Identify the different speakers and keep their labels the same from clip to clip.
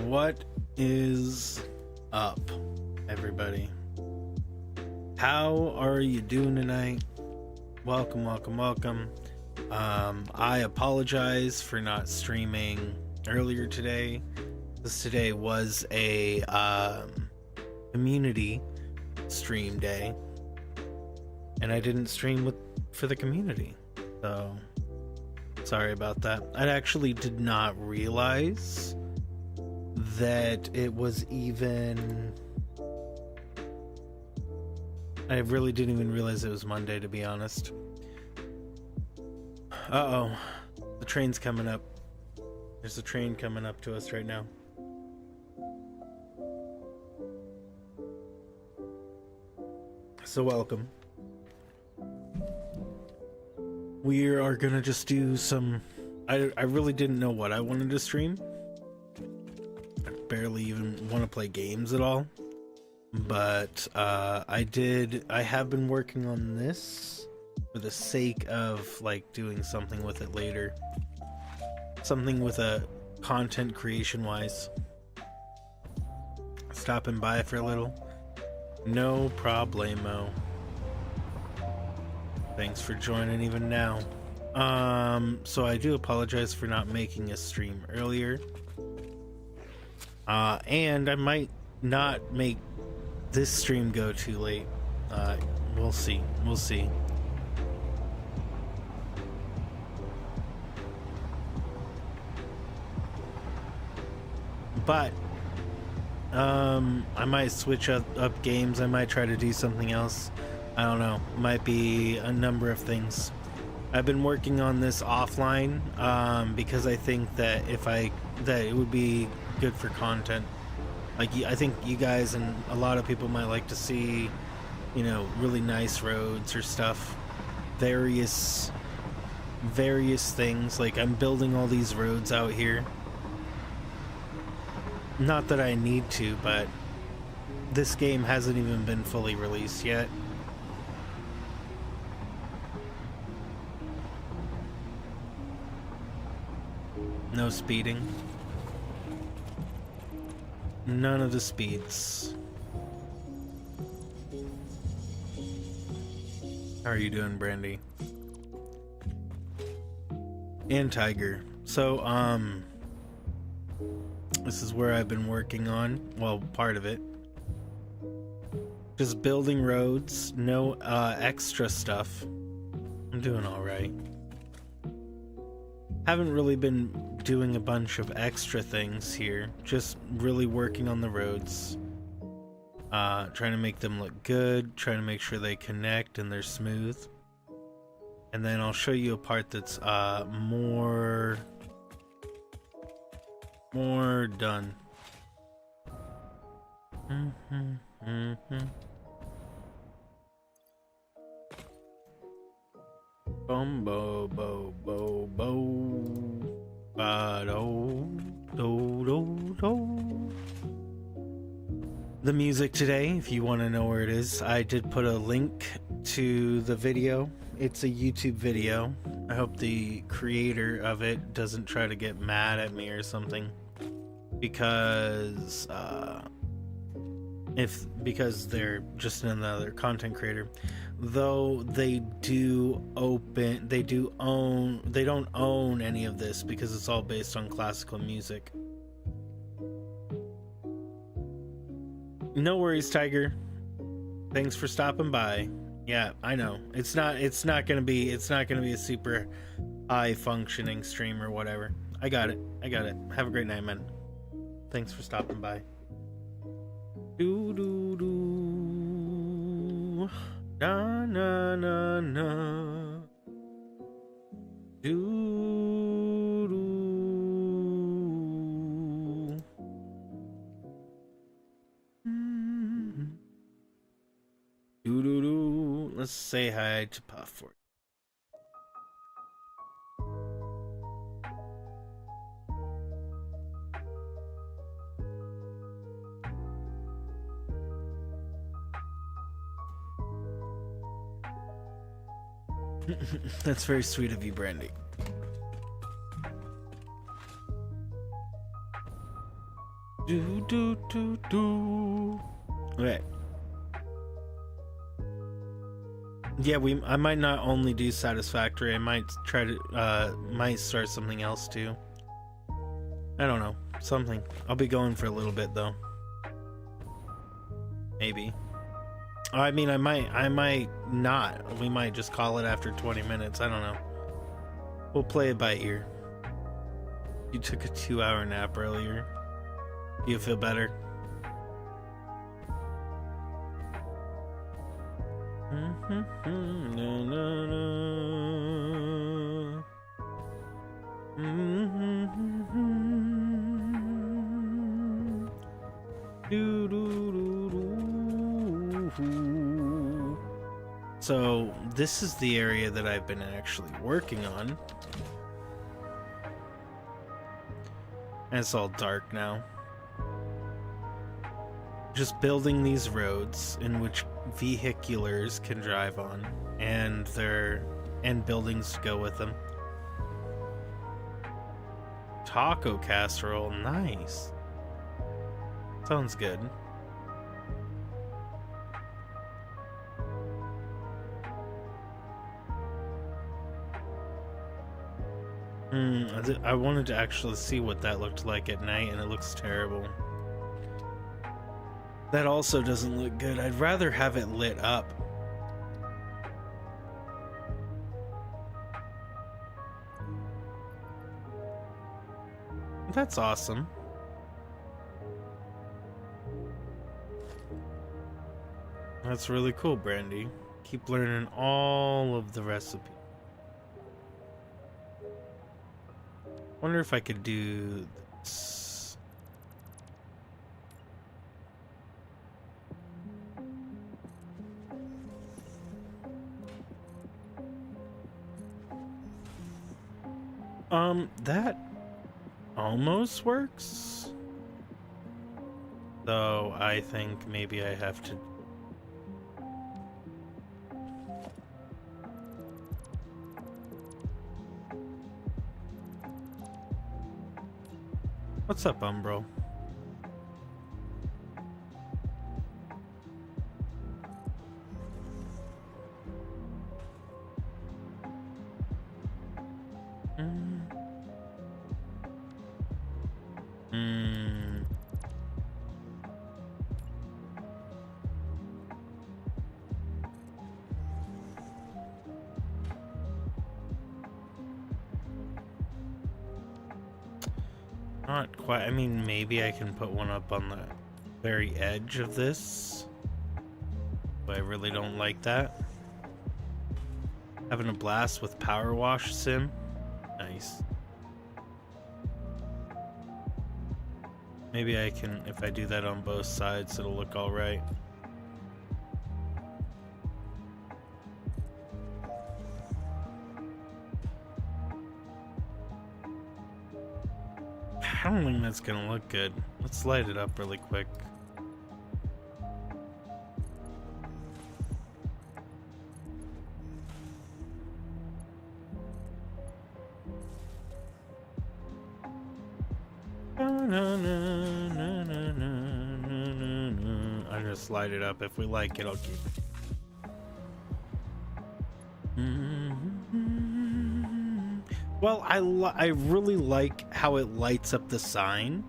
Speaker 1: What is up, everybody? How are you doing tonight? Welcome, welcome, welcome. I apologize for not streaming earlier today. Today was a community stream day, and I didn't stream for the community, so sorry about that. I actually did not realize that it was even... I really didn't even realize it was Monday, to be honest. Uh-oh. The train's coming up. There's a train coming up to us right now. So welcome. We are gonna just do some... I really didn't know what I wanted to stream. I barely even want to play games at all. But I have been working on this for the sake of like doing something with it later. Something with a content creation wise. Stopping by for a little. No problemo. Thanks for joining even now. So I do apologize for not making a stream earlier. And I might not make this stream go too late. We'll see. We'll see. But I might switch up games. I might try to do something else. I don't know. Might be a number of things. I've been working on this offline because I think that that it would be good for content. Like, I think you guys and a lot of people might like to see, you know, really nice roads or stuff. Various things. Like, I'm building all these roads out here. Not that I need to, but this game hasn't even been fully released yet. No speeding. None of the speeds. How are you doing, Brandy? And Tiger. So, this is where I've been working on. Well, part of it. Just building roads. No, extra stuff. I'm doing alright. Haven't really been doing a bunch of extra things here. Just really working on the roads. Trying to make them look good. Trying to make sure they connect and they're smooth. And then I'll show you a part that's more done. Bum bo bo bo bo ba do do do do. The music today, if you want to know where it is, I did put a link to the video. It's a YouTube video. I hope the creator of it doesn't try to get mad at me or something, because they're just another content creator. Though they don't own any of this because it's all based on classical music. No worries, Tiger. Thanks for stopping by. Yeah, I know. It's not gonna be a super high functioning stream or whatever. I got it. Have a great night, man. Thanks for stopping by. Do do do. Na na na na. Do do. Do do do. Let's say hi to Puff for That's very sweet of you, Brandy. Do do do do. Okay. Yeah, I might not only do Satisfactory. I might try to might start something else too. I don't know. Something. I'll be going for a little bit though. Maybe. Oh, I mean, I might not. We might just call it after 20 minutes. I don't know. We'll play it by ear. You took a 2-hour nap earlier. You feel better? So this is the area that I've been actually working on. And it's all dark now. Just building these roads in which vehiculars can drive on, and buildings to go with them. Taco casserole, nice. Sounds good. I wanted to actually see what that looked like at night, and it looks terrible. That also doesn't look good. I'd rather have it lit up. That's awesome. That's really cool, Brandy. Keep learning all of the recipes. Wonder if I could do this. That almost works. Though I think maybe I have to. What's up, Umbro? Not quite. I mean, maybe I can put one up on the very edge of this, but I really don't like that. Having a blast with Power Wash Sim. Nice. Maybe I can, if I do that on both sides, it'll look all right. I don't think that's gonna look good. Let's light it up really quick. I just light it up. If we like it, I'll keep it. Well, I really like how it lights up the sign.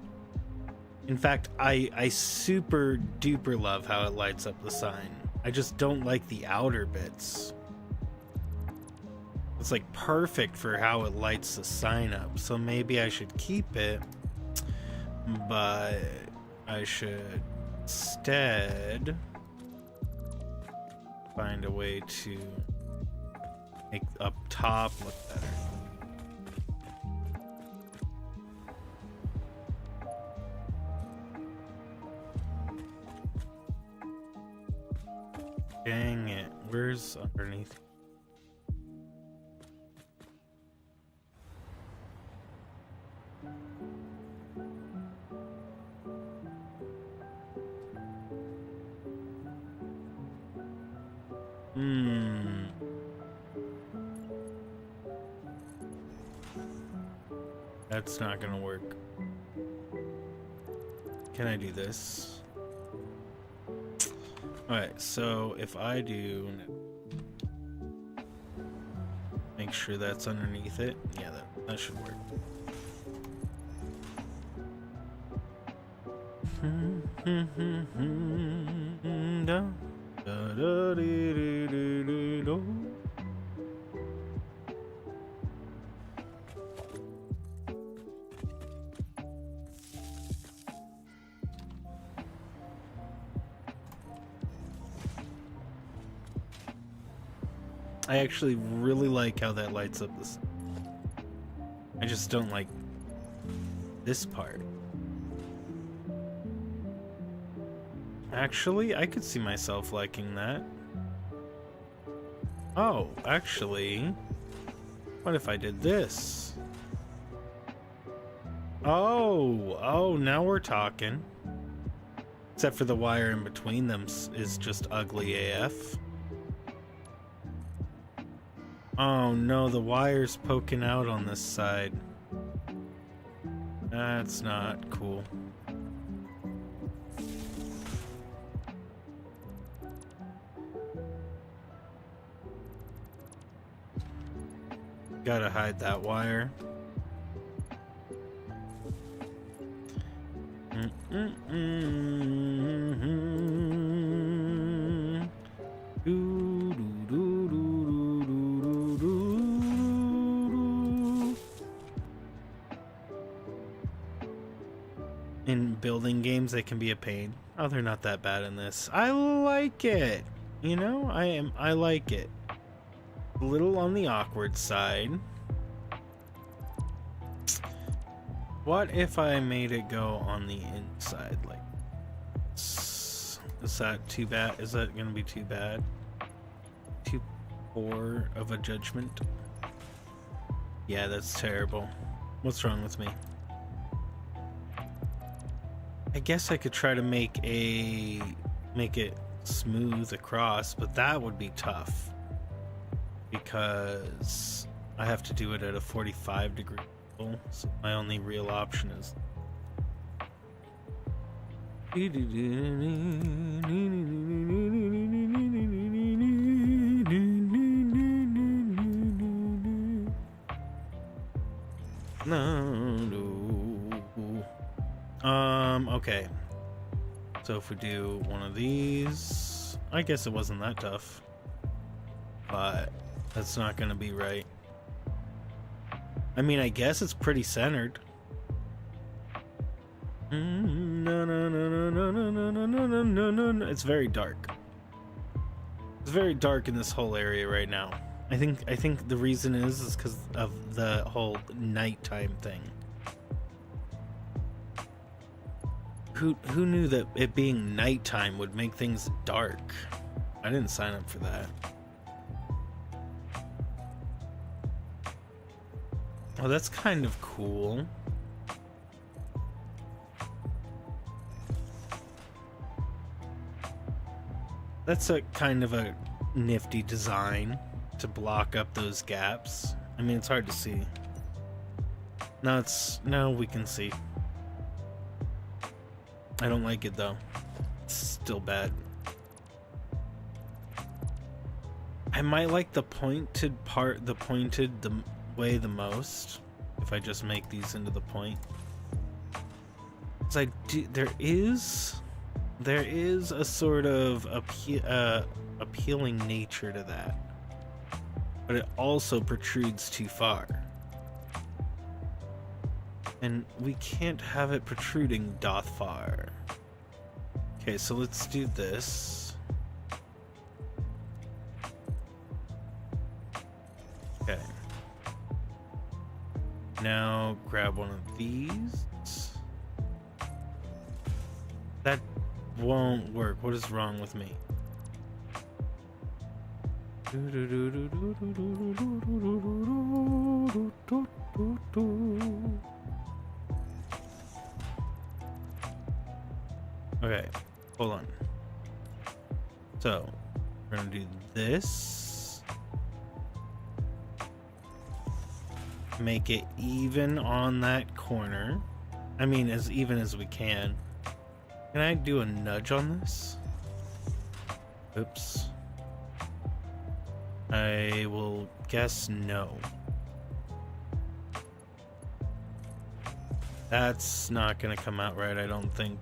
Speaker 1: In fact, I super duper love how it lights up the sign. I just don't like the outer bits. It's like perfect for how it lights the sign up. So maybe I should keep it, but I should instead find a way to make up top look better. Dang it, where's underneath? That's not gonna work. can I do this? Alright, so if I do... Make sure that's underneath it. Yeah, that should work. I actually really like how that lights up this. I just don't like this part. Actually, I could see myself liking that. Oh, actually, what if I did this? Oh, now we're talking. Except for the wire in between them is just ugly AF. Oh no, the wire's poking out on this side. That's not cool. Gotta hide that wire. In building games, they can be a pain. Oh, they're not that bad in this. I like it. You know, I like it. A little on the awkward side. What if I made it go on the inside? Like, is that too bad? Is that gonna be too bad? Too poor of a judgment? Yeah, that's terrible. What's wrong with me? I guess I could try to make it smooth across, but that would be tough because I have to do it at a 45-degree angle, so my only real option is okay. So if we do one of these, I guess it wasn't that tough, but that's not gonna be right. I mean, I guess it's pretty centered. No. It's very dark. It's very dark in this whole area right now. I think the reason is because of the whole nighttime thing. Who knew that it being nighttime would make things dark? I didn't sign up for that. Oh, that's kind of cool. That's a kind of a nifty design to block up those gaps. I mean, it's hard to see. Now we can see. I don't like it though. It's still bad. I might like the pointed way the most if I just make these into the point. 'Cause there is a sort of appealing nature to that, but it also protrudes too far. And we can't have it protruding doth far. Okay, so let's do this. Okay. Now grab one of these. That won't work. What is wrong with me? Okay, hold on. So, we're gonna do this. Make it even on that corner. I mean, as even as we can. Can I do a nudge on this? Oops. I will guess no. That's not gonna come out right, I don't think.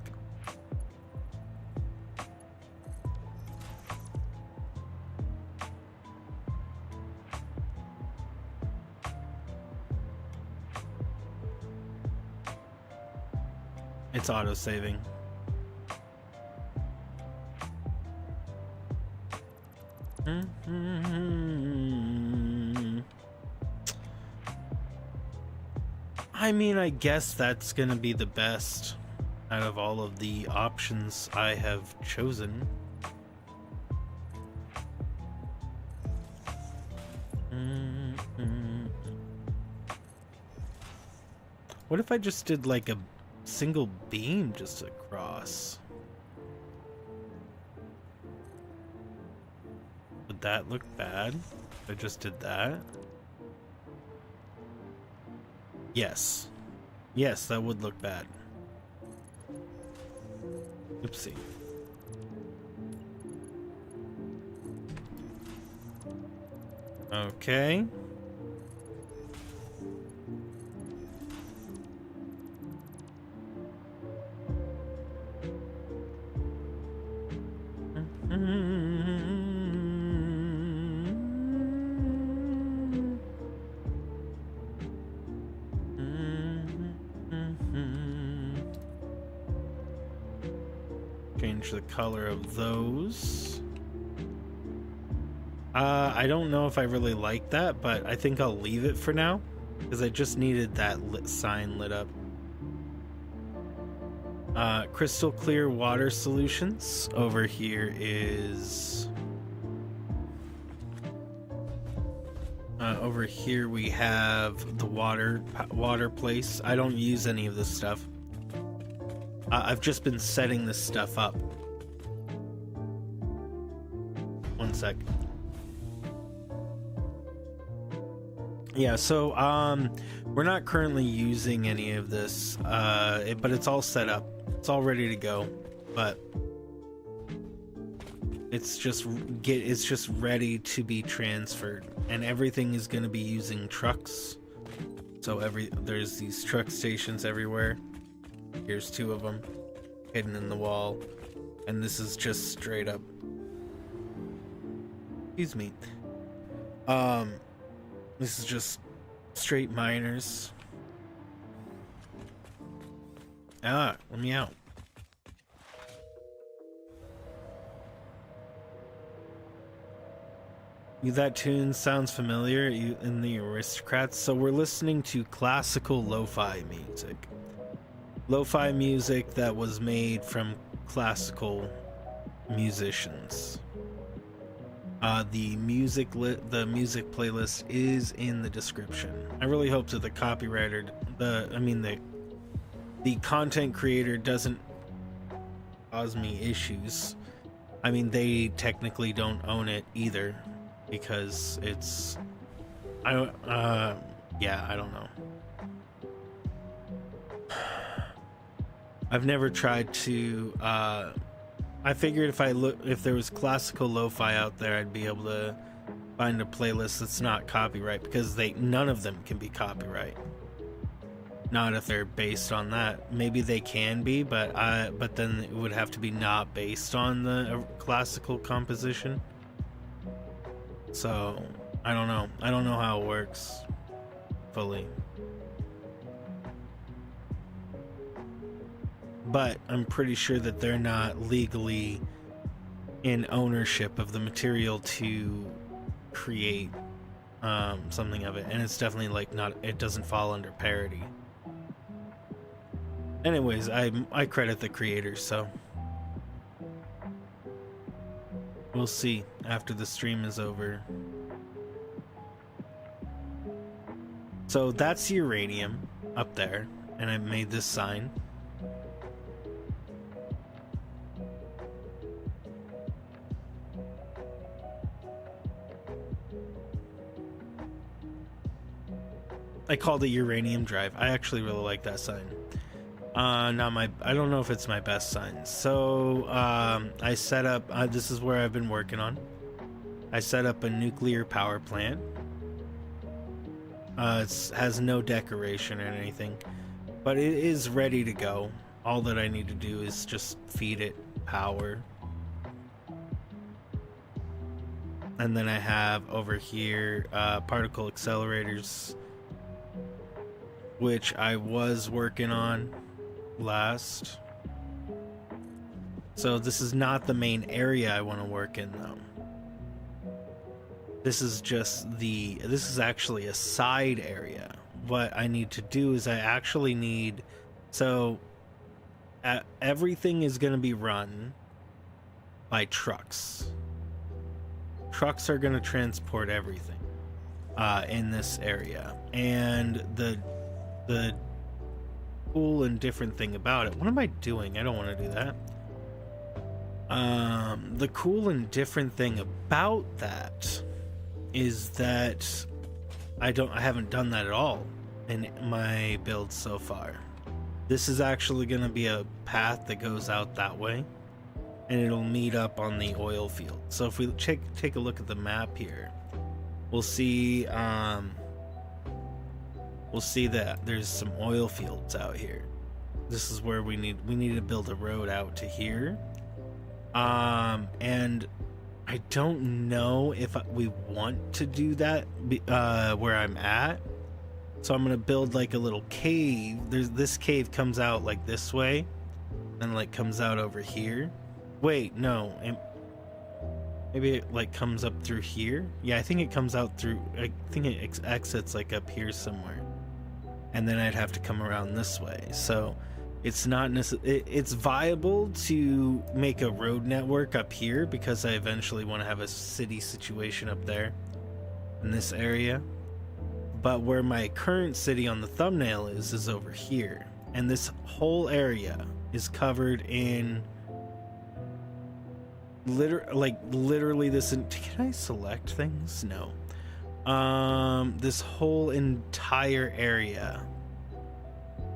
Speaker 1: It's auto-saving. I mean, I guess that's gonna be the best out of all of the options I have chosen. What if I just did like a single beam just across? Would that look bad if I just did that? Yes. Yes, that would look bad. Oopsie. Okay. Change the color of those. I don't know if I really like that, but I think I'll leave it for now because I just needed that sign lit up. Crystal clear water solutions. Over here is over here we have the water place. I don't use any of this stuff. I've just been setting this stuff up. One sec. Yeah, so we're not currently using any of this, but it's all set up. It's all ready to go, but it's just ready to be transferred, and everything is going to be using trucks. So there's these truck stations everywhere. Here's 2 of them hidden in the wall, and this is just straight up. Excuse me. This is just straight miners. Let me out. That tune sounds familiar in the Aristocrats. So we're listening to classical lo-fi music. Lo-fi music that was made from classical musicians. The music playlist is in the description. I really hope that the copywriter, the content creator doesn't cause me issues. I mean, they technically don't own it either because it's, I don't know. I've never tried to, I figured if there was classical lo-fi out there, I'd be able to find a playlist that's not copyright, because none of them can be copyright. Not if they're based on that. Maybe they can be, but then it would have to be not based on the classical composition. So I don't know. I don't know how it works fully. But I'm pretty sure that they're not legally in ownership of the material to create something of it, and it's definitely like it doesn't fall under parody. Anyways, I credit the creators, so we'll see after the stream is over. So that's uranium up there, and I made this sign. I called it uranium drive. I actually really like that sign. Not my, I don't know if it's my best sign. So I set up, this is where I've been working on. I set up a nuclear power plant. It has no decoration or anything, but it is ready to go. All that I need to do is just feed it power. And then I have over here particle accelerators, which I was working on last. So this is not the main area I want to work in though. This is just this is actually a side area. What I need to do is I actually need, so everything is going to be run by trucks. Trucks are going to transport everything in this area. And the cool and different thing about it, what am I doing? I don't want to do that. The cool and different thing about that is that I haven't done that at all in my build so far. This is actually going to be a path that goes out that way, and it'll meet up on the oil field. So if we take a look at the map here, we'll see that there's some oil fields out here. This is where we need to build a road out to here. And I don't know if we want to do that where I'm at. So I'm gonna build like a little cave. This cave comes out like this way, and like comes out over here. Wait, no. Maybe it like comes up through here. Yeah, I think it comes out through. I think it exits like up here somewhere, and then I'd have to come around this way. So it's not it's viable to make a road network up here because I eventually want to have a city situation up there in this area. But where my current city on the thumbnail is over here, and this whole area is covered in literally this. Can I select things? No. This whole entire area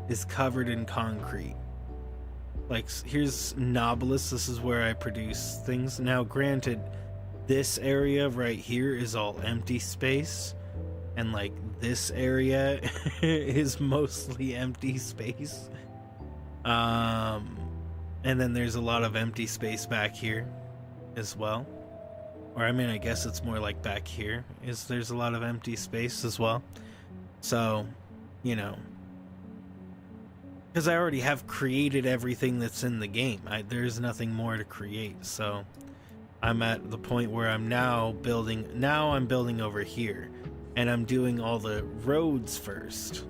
Speaker 1: is covered in concrete. Like, here's Nobilis. This is where I produce things. Now, granted, this area right here is all empty space, and like this area is mostly empty space. And then there's a lot of empty space back here as well. Or I mean, I guess it's more like back here there's a lot of empty space as well. So, you know, because I already have created everything that's in the game. There's nothing more to create. So I'm at the point where I'm now building. Now I'm building over here, and I'm doing all the roads first.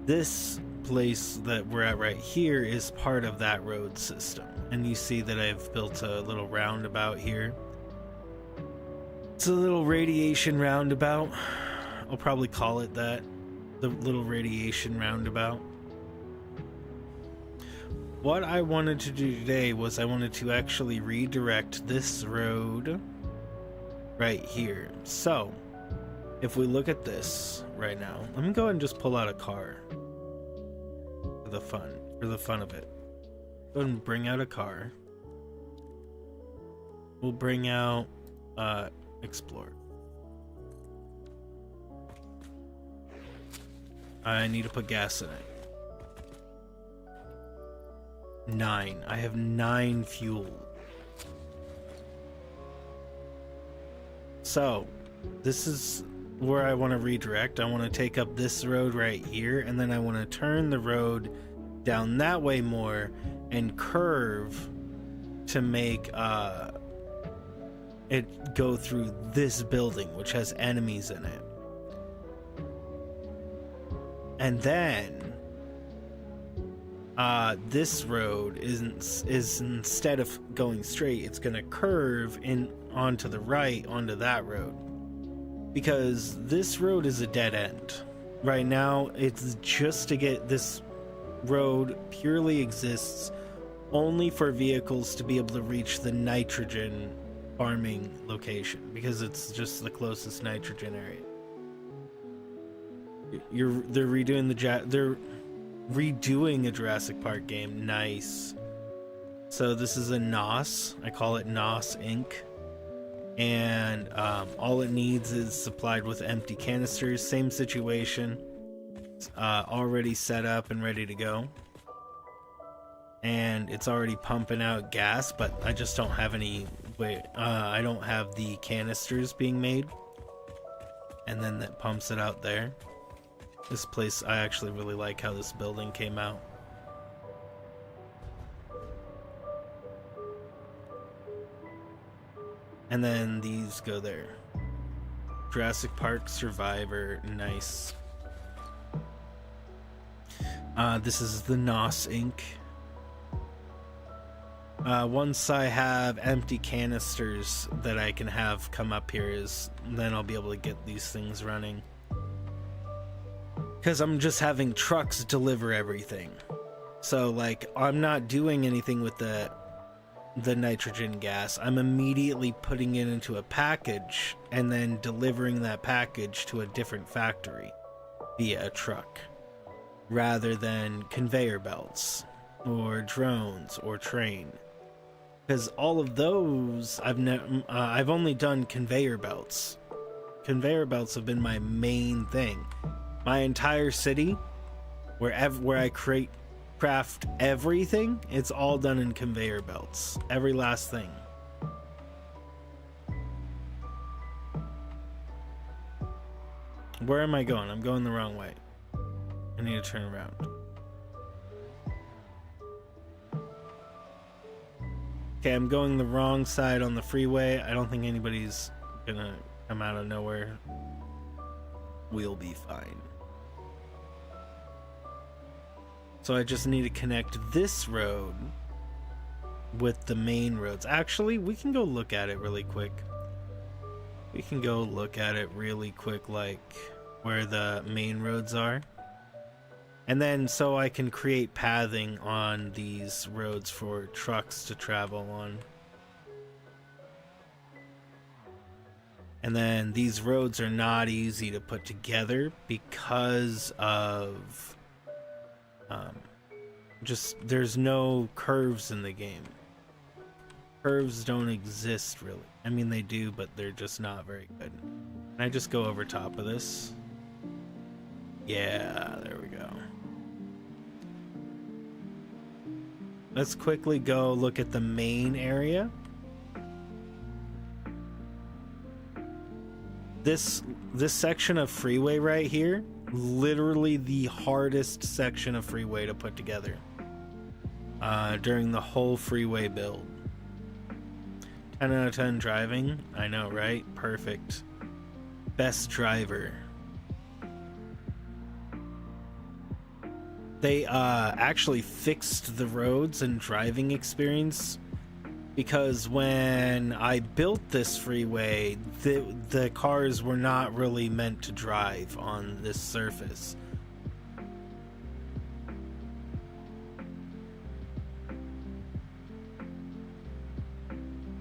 Speaker 1: This place that we're at right here is part of that road system, and you see that I've built a little roundabout here. It's a little radiation roundabout. I'll probably call it that. The little radiation roundabout. What I wanted to do today was I wanted to actually redirect this road right here. So if we look at this right now, let me go ahead and just pull out a car for the fun of it. Go ahead and bring out a car. We'll bring out Explorer. I need to put gas in it. 9. I have 9 fuel. So this is where I want to redirect. I want to take up this road right here, and then I want to turn the road down that way more and curve to make it go through this building, which has enemies in it. And then this road is instead of going straight, it's gonna curve in onto the right onto that road, because this road is a dead end right now. It's just to get this road purely exists only for vehicles to be able to reach the nitrogen farming location, because it's just the closest nitrogen area. They're redoing redoing a Jurassic Park game. Nice. So this is a NOS. I call it NOS Inc. And all it needs is supplied with empty canisters. Same situation. Already set up and ready to go. And it's already pumping out gas, but I just don't have any way. I don't have the canisters being made. And then that pumps it out there. This place, I actually really like how this building came out. And then these go there. Jurassic Park Survivor, nice. This is the NOS Inc. Once I have empty canisters that I can have come up here, then I'll be able to get these things running. Because I'm just having trucks deliver everything. So, like, I'm not doing anything with the nitrogen gas. I'm immediately putting it into a package and then delivering that package to a different factory via a truck, rather than conveyor belts or drones or train. Because all of those, I've only done conveyor belts. Conveyor belts have been my main thing. My entire city, where I craft everything, it's all done in conveyor belts. Every last thing. Where am I going? I'm going the wrong way. I need to turn around. Okay, I'm going the wrong side on the freeway. I don't think anybody's gonna come out of nowhere. We'll be fine. So I just need to connect this road with the main roads. Actually, we can go look at it really quick. We can go look at it really quick, like where the main roads are. And then so I can create pathing on these roads for trucks to travel on. And then these roads are not easy to put together because of just there's no curves in the game. Curves don't exist really. I mean, they do, but they're just not very good. Can I just go over top of this? Yeah, there we go. Let's quickly go look at the main area. This section of freeway right here, literally the hardest section of freeway to put together during the whole freeway build. 10 out of 10 driving. I know, right? Perfect. Best driver. They actually fixed the roads and driving experience, because when I built this freeway, the cars were not really meant to drive on this surface.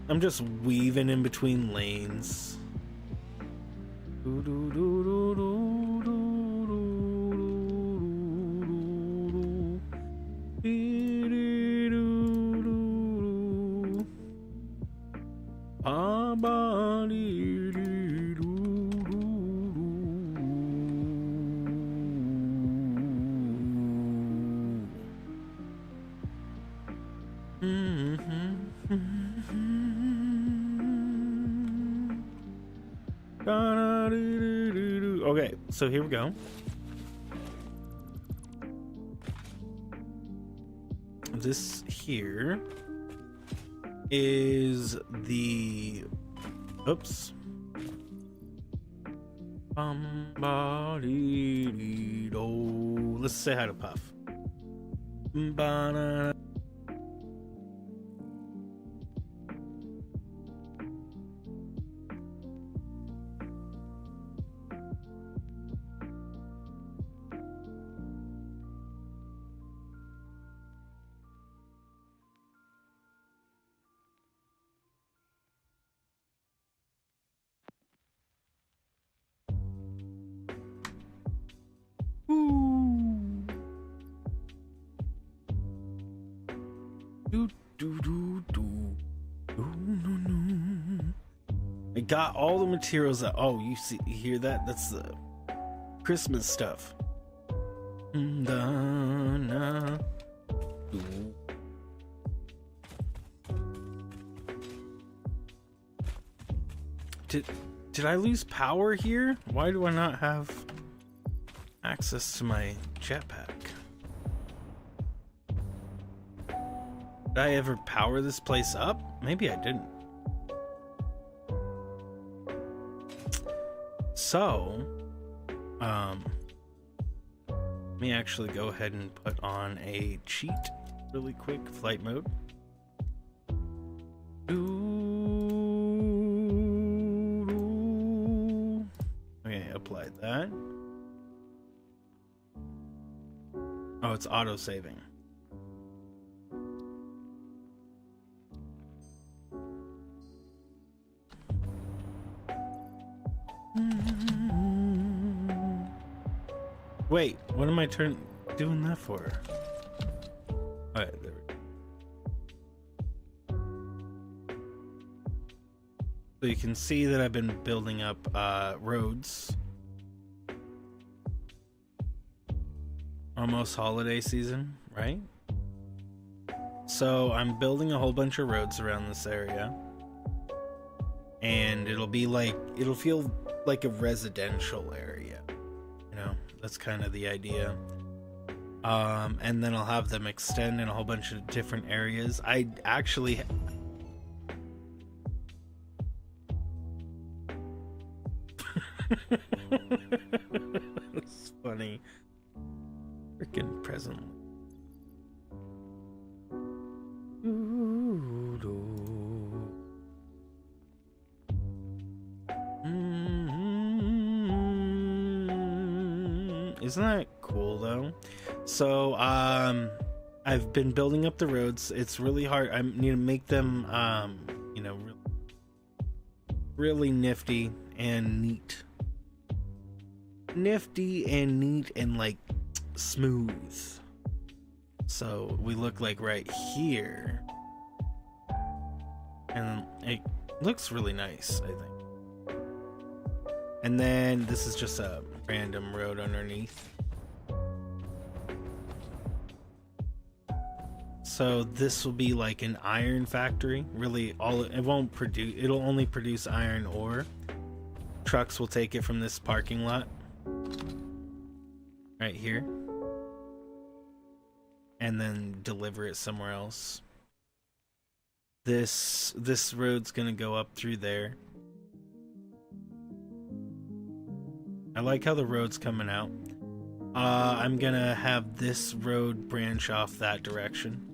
Speaker 1: I'm just weaving in between lanes. Okay, so here we go. This here is the... Oops. Let's say hi to Puff. Do, do, do, do. Do, no, no. I got all the materials that. Oh, you hear that? That's the Christmas stuff. Did I lose power here? Why do I not have access to my jetpack? Did I ever power this place up? Maybe I didn't. So, let me actually go ahead and put on a cheat really quick, flight mode. Okay, applied that. Oh, it's auto saving. Wait, what am I doing that for? Alright, there we go. So you can see that I've been building up roads. Almost holiday season, right? So I'm building a whole bunch of roads around this area. And it'll feel like a residential area. You know, that's kind of the idea. And then I'll have them extend in a whole bunch of different areas. I actually it's funny. Freaking present. Isn't that cool though? So I've been building up the roads. It's really hard. I need to make them you know, really nifty and neat. Nifty and neat and like smooth. So we look like right here. And it looks really nice, I think. And then this is just a random road underneath. So this will be like an iron factory. Really, it'll only produce iron ore. Trucks will take it from this parking lot right here and then deliver it somewhere else. This road's gonna go up through there. I like how the road's coming out. I'm gonna have this road branch off that direction.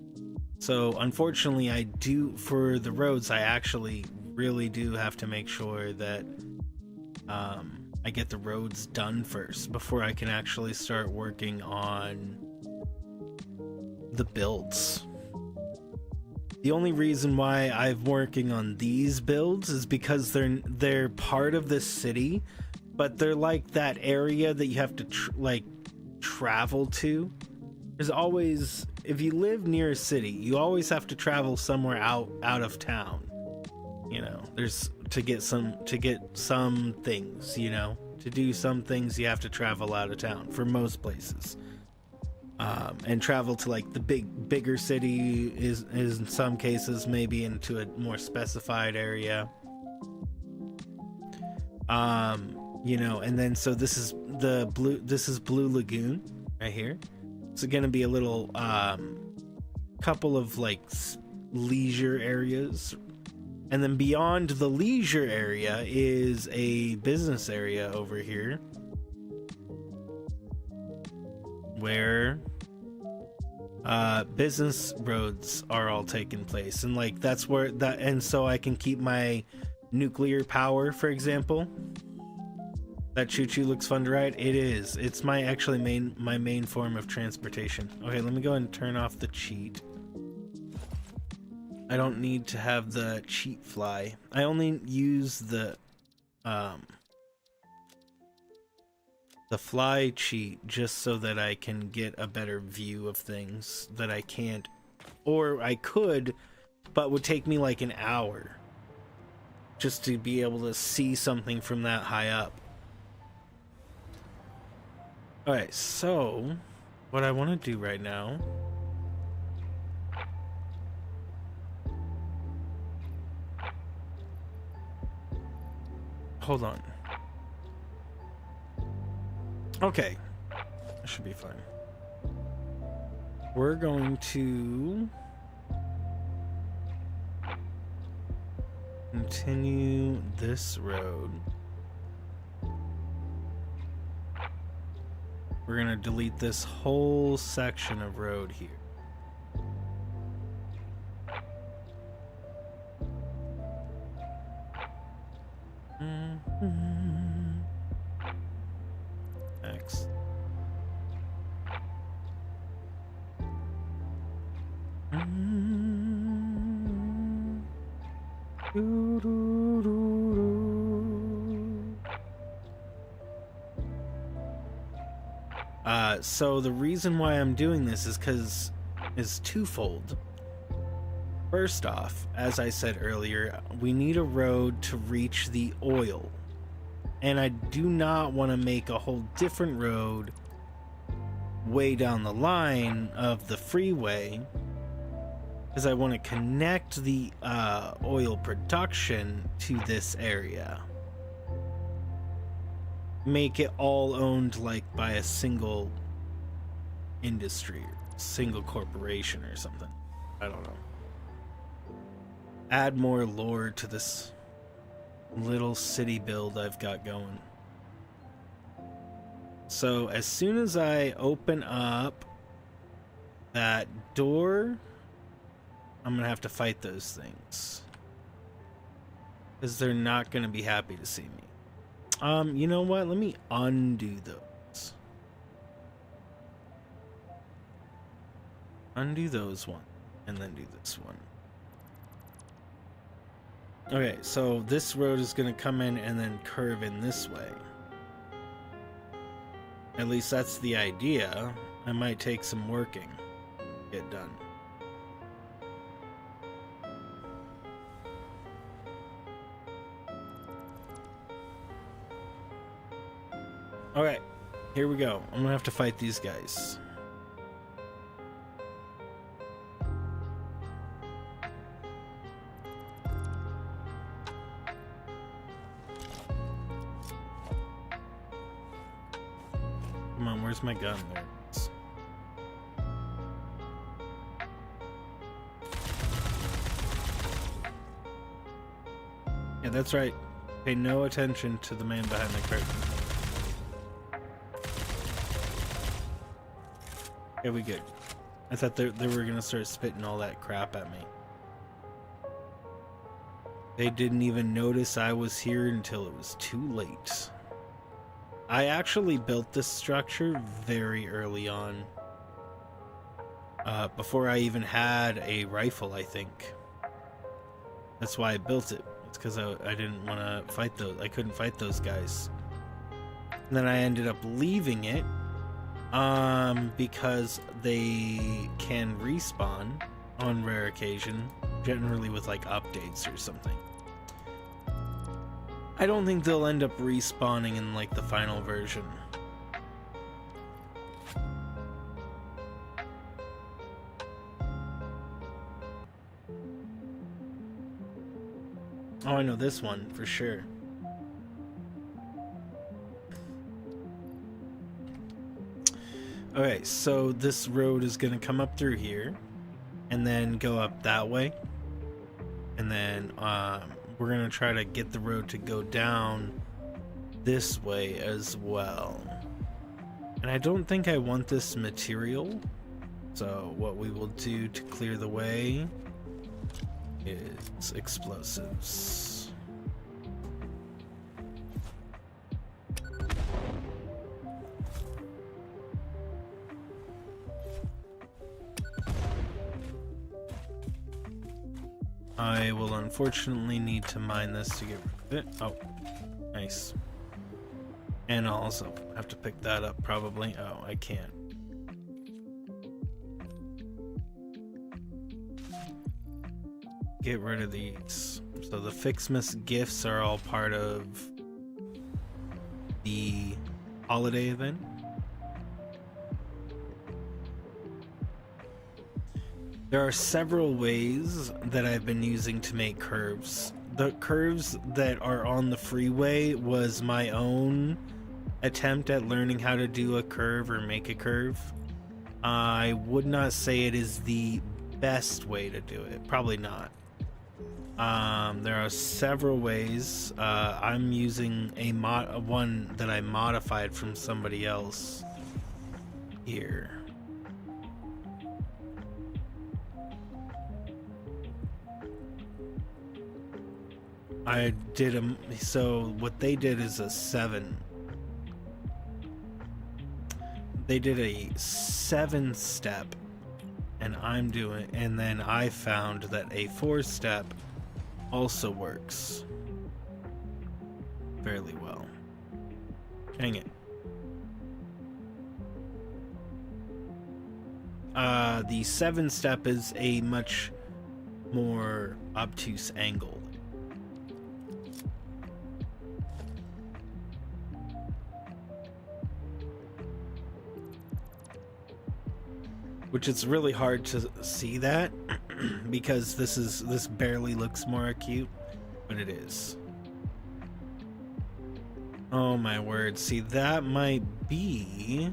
Speaker 1: So unfortunately for the roads, I actually really do have to make sure that I get the roads done first before I can actually start working on the builds. The only reason why I'm working on these builds is because they're part of the city, but they're like that area that you have to travel to. There's always, if you live near a city, you always have to travel somewhere out of town. You know, there's to get some things, you know. To do some things you have to travel out of town for most places. And travel to like the bigger city is in some cases maybe into a more specified area. You know, and then so this is Blue Lagoon right here. It's gonna be a little couple of like leisure areas, and then beyond the leisure area is a business area over here where business roads are all taking place, and like that's where and so I can keep my nuclear power, for example. That choo-choo looks fun to ride. It is. It's my main form of transportation. Okay, let me go and turn off the cheat. I don't need to have the cheat fly. I only use the fly cheat just so that I can get a better view of things that I can't Or I could, but would take me like an hour just to be able to see something from that high up. Alright, so what I want to do right now hold on. Okay. That should be fine. We're going to continue this road. We're going to delete this whole section of road here. X. So the reason why I'm doing this is twofold. First off, as I said earlier, we need a road to reach the oil. And I do not want to make a whole different road way down the line of the freeway, because I want to connect the oil production to this area. Make it all owned like by a single industry, or single corporation or something. I don't know. Add more lore to this little city build I've got going. So as soon as I open up that door, I'm gonna have to fight those things, because they're not gonna be happy to see me. You know what? Let me undo those. Undo those one, and then do this one. Okay, so this road is gonna come in and then curve in this way. At least that's the idea. It might take some working to get done. Alright, here we go. I'm gonna have to fight these guys. Come on, where's my gun? There it is. Yeah, that's right. Pay no attention to the man behind the curtain. Okay, we good. I thought they were gonna start spitting all that crap at me. They didn't even notice I was here until it was too late. I actually built this structure very early on. Before I even had a rifle, I think. That's why I built it. It's because I didn't want to fight those. I couldn't fight those guys. And then I ended up leaving it. Because they can respawn on rare occasion, generally with like updates or something. I don't think they'll end up respawning in like the final version. Oh, I know this one for sure. Okay, so this road is going to come up through here and then go up that way. And then we're going to try to get the road to go down this way as well. And I don't think I want this material. So what we will do to clear the way is explosives. I will unfortunately need to mine this to get rid of it. Oh, nice. And I'll also have to pick that up probably. Oh, I can't. get rid of these. So the Fixmas gifts are all part of the holiday event. There are several ways that I've been using to make curves. The curves that are on the freeway was my own attempt at learning how to do a curve or make a curve. I would not say it is the best way to do it. Probably not. There are several ways. I'm using one that I modified from somebody else here. So what they did is a 7. They did a 7-step, and then I found that a 4-step also works fairly well. Dang it. The 7-step is a much more obtuse angle. Which it's really hard to see that because this barely looks more acute, but it is. Oh my word. See, that might be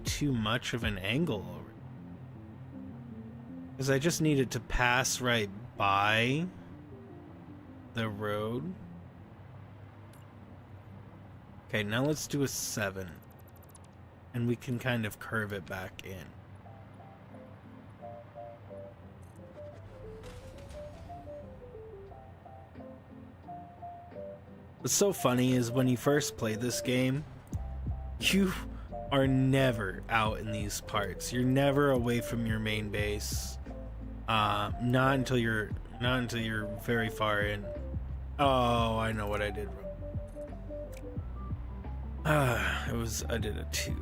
Speaker 1: too much of an angle over. Because I just needed to pass right by the road. Okay, now let's do a 7. And we can kind of curve it back in. What's so funny is when you first play this game, you are never out in these parts. You're never away from your main base. Not until you're very far in. Oh, I know what I did wrong. I did a 2.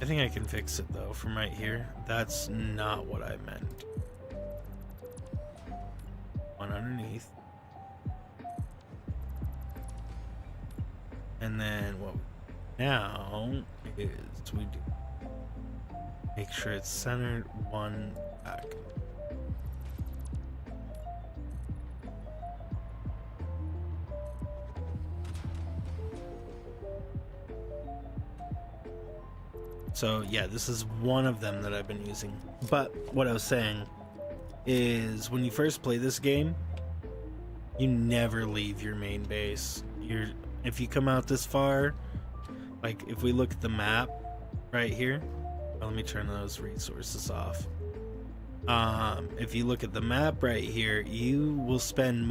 Speaker 1: I think I can fix it though from right here. That's not what I meant. One underneath. And then what now is we do make sure it's centered, one back. So yeah, this is one of them that I've been using. But what I was saying is when you first play this game, you never leave your main base. If you come out this far, like if we look at the map right here, let me turn those resources off. If you look at the map right here, you will spend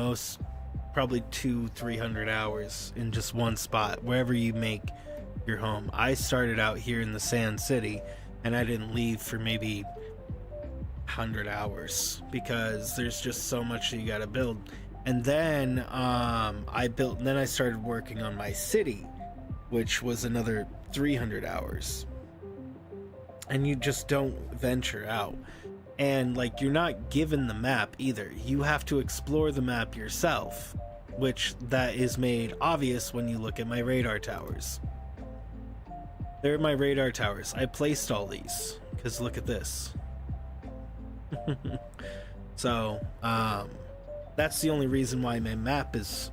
Speaker 1: probably 200-300 hours in just one spot, wherever you make your home. I started out here in the Sand City, and I didn't leave for maybe 100 hours because there's just so much that you got to build. And then I started working on my city, which was another 300 hours. And you just don't venture out. And like, you're not given the map either. You have to explore the map yourself, which that is made obvious when you look at my radar towers. They're my radar towers. I placed all these because look at this. So, that's the only reason why my map is...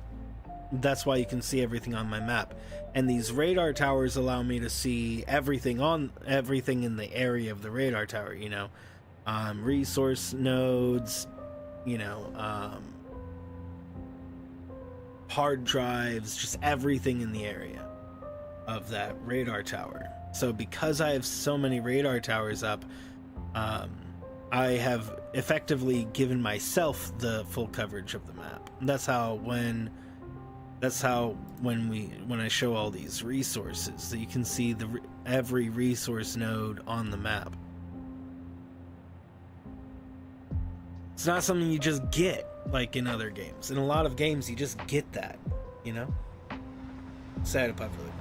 Speaker 1: That's why you can see everything on my map. And these radar towers allow me to see everything in the area of the radar tower, you know. Resource nodes, you know, hard drives, just everything in the area of that radar tower. So because I have so many radar towers up, I have effectively given myself the full coverage of the map. That's how when I show all these resources, that you can see every resource node on the map. It's not something you just get like in other games. In a lot of games, you just get that, you know? Sad if I've really...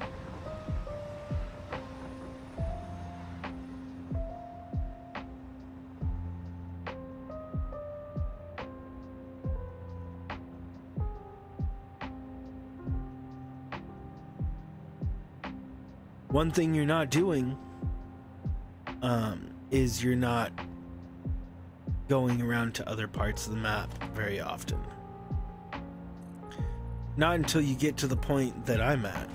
Speaker 1: One thing you're not doing is you're not going around to other parts of the map very often. Not until you get to the point that I'm at,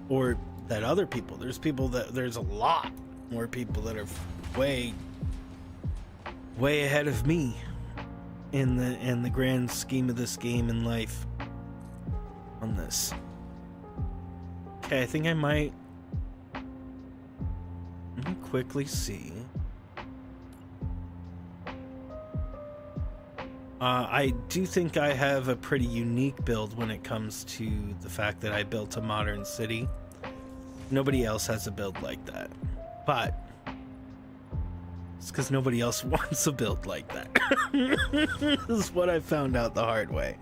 Speaker 1: or that other people. There's a lot more people that are way ahead of me in the grand scheme of this game and life on this. Okay, I think I might. Let me quickly see. I do think I have a pretty unique build when it comes to the fact that I built a modern city. Nobody else has a build like that. But it's because nobody else wants a build like that. This is what I found out the hard way.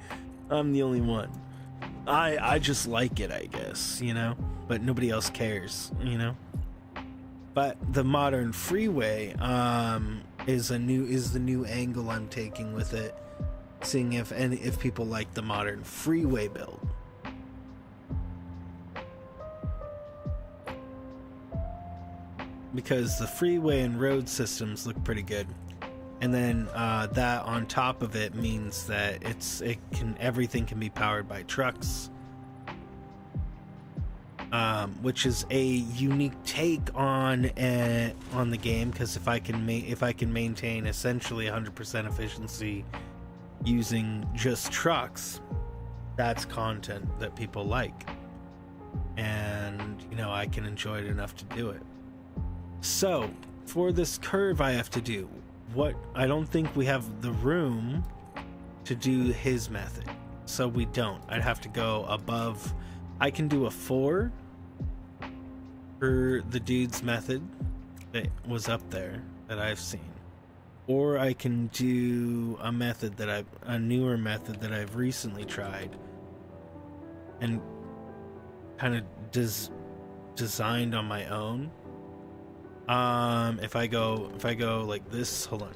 Speaker 1: I'm the only one. I just like it, I guess, you know? But nobody else cares, you know? But the modern freeway is the new angle I'm taking with it, seeing if people like the modern freeway build. Because the freeway and road systems look pretty good, and then that on top of it means that everything can be powered by trucks. Which is a unique take on the game, because if I can maintain essentially 100% efficiency using just trucks, that's content that people like, and you know, I can enjoy it enough to do it. So for this curve, I have to do what I don't think we have the room to do his method, so we don't. I'd have to go above. I can do a 4 for the dude's method that was up there that I've seen, or I can do a newer method that I've recently tried and kind of designed on my own. If I go like this, hold on,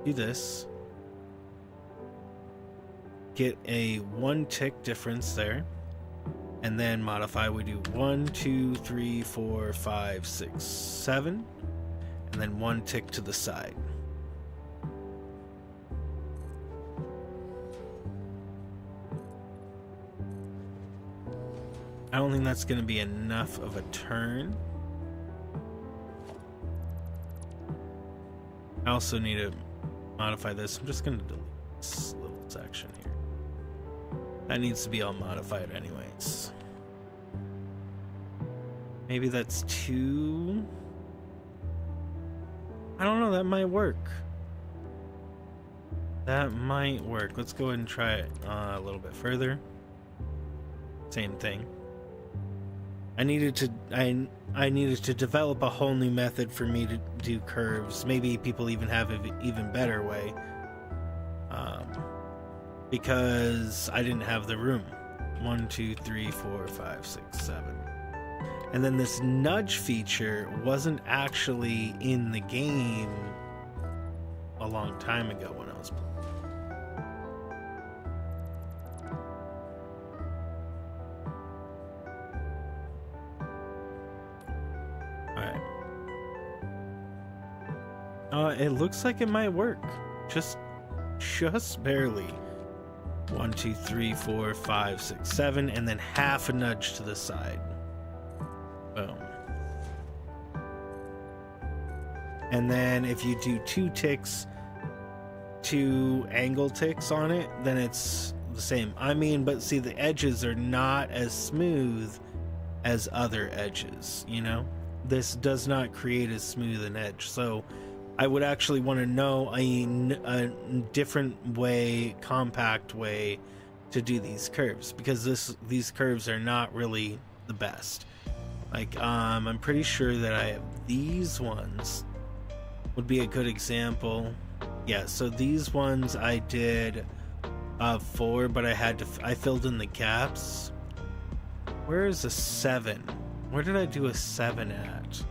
Speaker 1: do this, get a 1 tick difference there, and then modify. We do 1, 2, 3, 4, 5, 6, 7, and then 1 tick to the side. I don't think that's going to be enough of a turn. I also need to modify this. I'm just going to delete this little section here. That needs to be all modified anyways. Maybe that's 2. I don't know, that might work. That might work. Let's go ahead and try it a little bit further. Same thing. I needed to develop a whole new method for me to do curves. Maybe people even have an even better way. Because I didn't have the room. 1, 2, 3, 4, 5, 6, 7. And then this nudge feature wasn't actually in the game a long time ago when I was playing. Alright. It looks like it might work. Just barely. 1, 2, 3, 4, 5, 6, 7, and then half a nudge to the side. Boom. And then if you do 2 ticks, 2 angle ticks on it, then it's the same. I mean, but see, the edges are not as smooth as other edges, you know? This does not create as smooth an edge. So I would actually want to know a different way, compact way to do these curves, because these curves are not really the best. Like, I'm pretty sure that I have these ones would be a good example. Yeah, so these ones I did 4, but I filled in the gaps. Where is a 7? Where did I do a 7 at?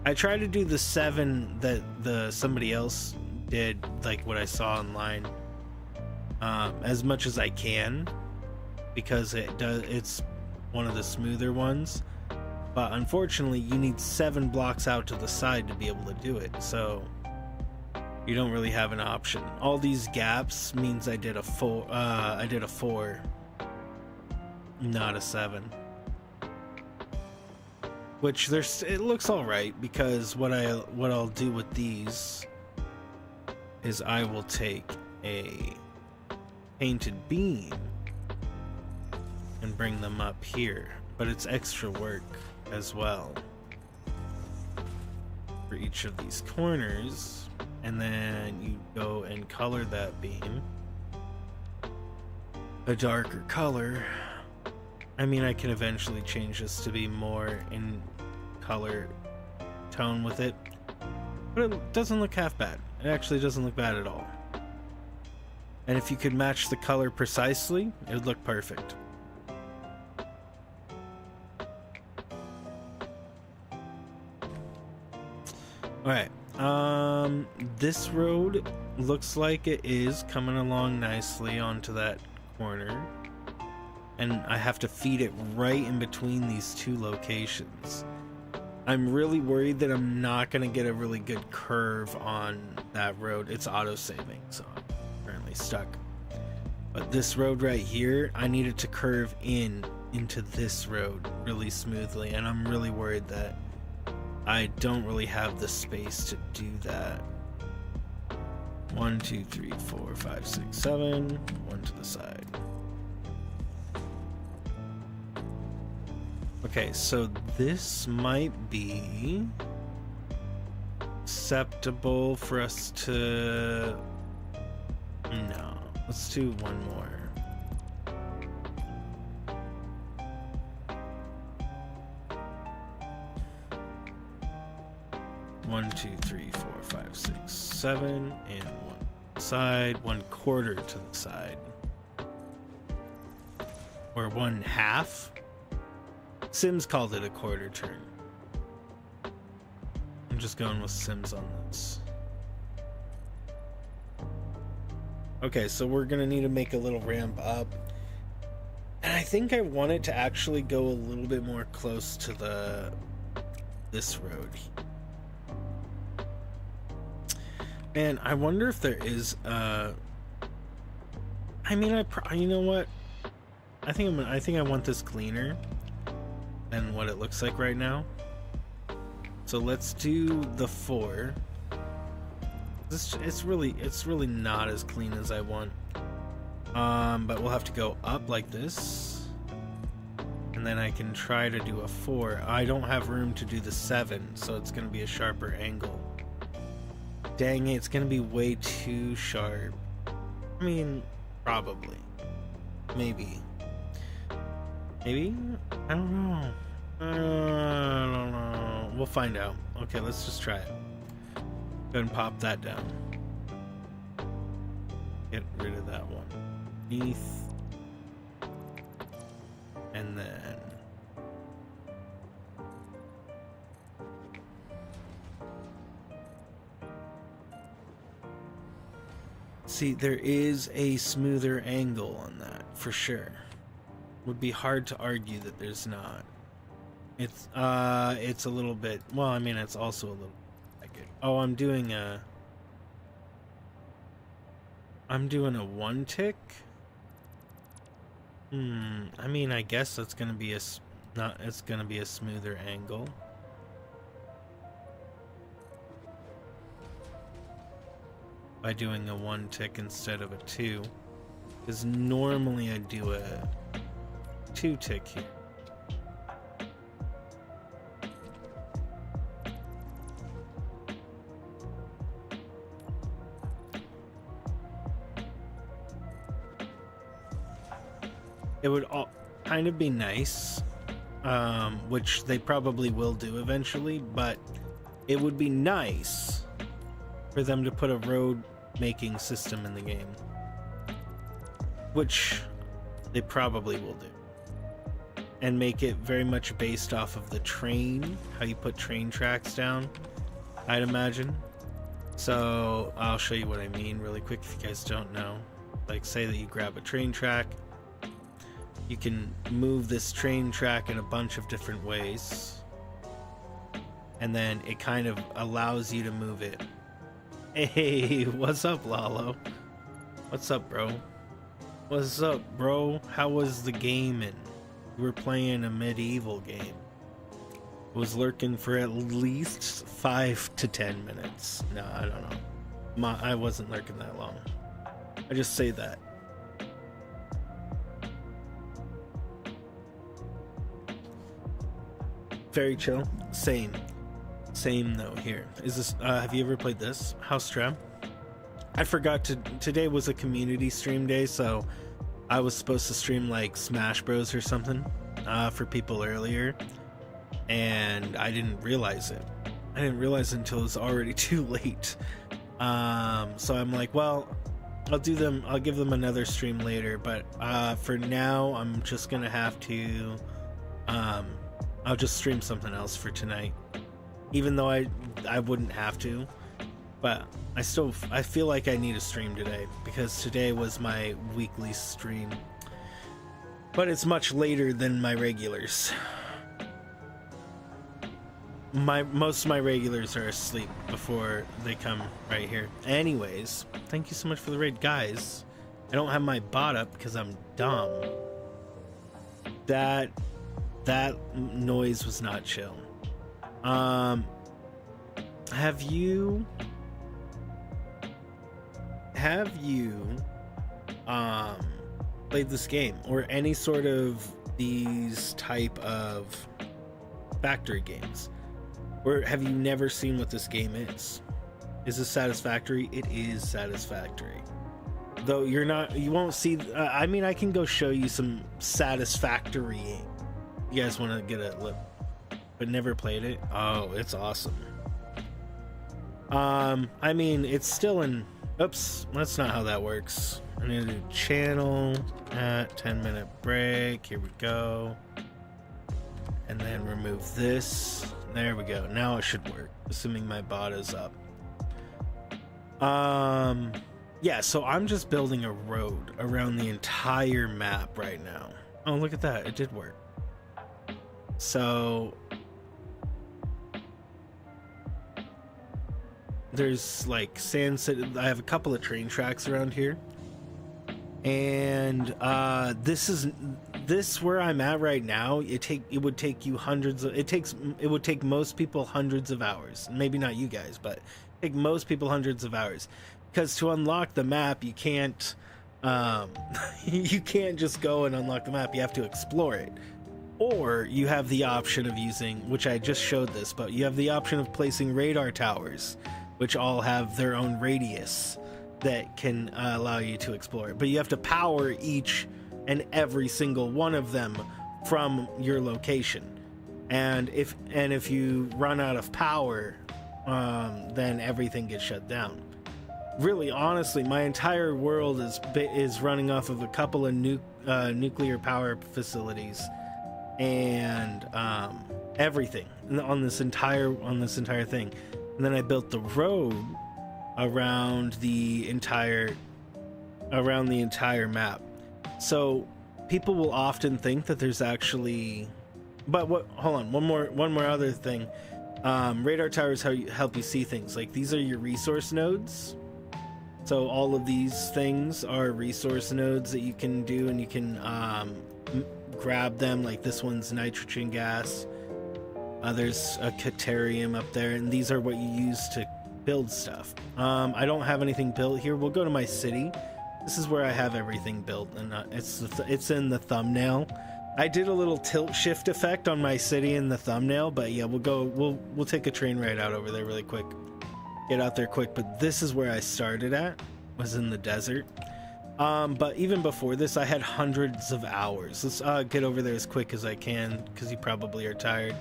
Speaker 1: I tried to do the 7 that somebody else did, like what I saw online, as much as I can, because it's one of the smoother ones. But unfortunately, you need 7 blocks out to the side to be able to do it, so you don't really have an option. All these gaps means I did a 4, not a 7. Which it looks all right, because what I'll do with these is I will take a painted beam and bring them up here, but it's extra work as well for each of these corners, and then you go and color that beam a darker color. I mean, I can eventually change this to be more in color tone with it, but it doesn't look half bad. It actually doesn't look bad at all. And if you could match the color precisely, it would look perfect. Alright, this road looks like it is coming along nicely onto that corner. And I have to feed it right in between these 2 locations. I'm really worried that I'm not going to get a really good curve on that road. It's auto-saving, so I'm currently stuck. But this road right here, I need it to curve into this road really smoothly, and I'm really worried that I don't really have the space to do that. 1, 2, 3, 4, 5, 6, 7. 1 to the side. Okay, so this might be acceptable for us to... No, let's do one more. One, 2, 3, 4, 5, 6, 7, and 1 side, 1/4 to the side, or 1/2. Sims called it a quarter turn. I'm just going with Sims on this. Okay, so we're gonna need to make a little ramp up, and I think I want it to actually go a little bit more close to this road. And I wonder if there is I mean, you know what? I think I want this cleaner than what it looks like right now. So let's do the 4. It's really not as clean as I want. But we'll have to go up like this, and then I can try to do a 4. I don't have room to do the 7, so it's going to be a sharper angle. Dang it, it's going to be way too sharp. I mean, probably. Maybe. Maybe? I don't know. I don't know. We'll find out. Okay, let's just try it. Go ahead and pop that down. Get rid of that one. Beneath. And then... See, there is a smoother angle on that, for sure. Would be hard to argue that there's not. It's a little bit, well, I mean, it's also a little like it. Oh, I'm doing a 1 tick. I mean, I guess that's gonna be it's gonna be a smoother angle. By doing a 1 tick instead of a 2, because normally I do a 2 tick here. It would all kind of be nice, which they probably will do eventually, but it would be nice for them to put a road making system in the game, which they probably will do, and make it very much based off of the train, how you put train tracks down, I'd imagine. So I'll show you what I mean really quick if you guys don't know. Like, say that you grab a train track, you can move this train track in a bunch of different ways. and then it kind of allows you to move it. Hey, what's up, Lalo? What's up, bro? What's up, bro? How was the gaming? We were playing a medieval game. Was lurking for at least 5 to 10 minutes. No, I don't know. I wasn't lurking that long. I just say that. Very chill. Same though. Here is this. Have you ever played this House Stram? I forgot to. Today was a community stream day, so I was supposed to stream like Smash Bros or something for people earlier, and I didn't realize it. I didn't realize it until it was already too late. So I'm like, well, I'll give them another stream later, but for now I'm just gonna have to I'll just stream something else for tonight, even though I wouldn't have to, but I feel like I need a stream today because today was my weekly stream, but it's much later than my regulars. Most of my regulars are asleep before they come right here. Anyways, thank you so much for the raid, guys. I don't have my bot up because I'm dumb. That noise was not chill. Have you played this game or any sort of these type of factory games? Or have you never seen what this game is? Is this satisfactory? It is satisfactory. Though you won't see, I mean, I can go show you some satisfactory. You guys want to get a lip, but never played it? Oh, it's awesome. I mean, it's still in, oops, that's not how that works. I need to do channel at 10-minute break. Here we go. And then remove this. There we go. Now it should work, assuming my bot is up. Yeah, so I'm just building a road around the entire map right now. Oh, look at that. It did work. So there's like sand city. I have a couple of train tracks around here. And this where I'm at right now, it would take you it would take most people hundreds of hours. Maybe not you guys, but take most people hundreds of hours, because to unlock the map you can't you can't just go and unlock the map. You have to explore it, or you have the option of using, which I just showed this, but you have the option of placing radar towers, which all have their own radius that can allow you to explore. But you have to power each and every single one of them from your location, and if you run out of power, then everything gets shut down. Really, honestly, my entire world is running off of a couple of nuclear power facilities, and everything on this entire thing. And then I built the road around the entire map. So people will often think that there's actually, but hold on, one more other thing. Radar towers help you see things. Like, these are your resource nodes. So all of these things are resource nodes that you can do, and you can grab them. Like, this one's nitrogen gas. There's a Caterium up there, and these are what you use to build stuff. I don't have anything built here. We'll go to my city. This is where I have everything built, and it's in the thumbnail. I did a little tilt shift effect on my city in the thumbnail, but yeah, we'll take a train ride out over there really quick. Get out there quick. But this is where I started at, was in the desert. But even before this, I had hundreds of hours. Let's get over there as quick as I can, because you probably are tired.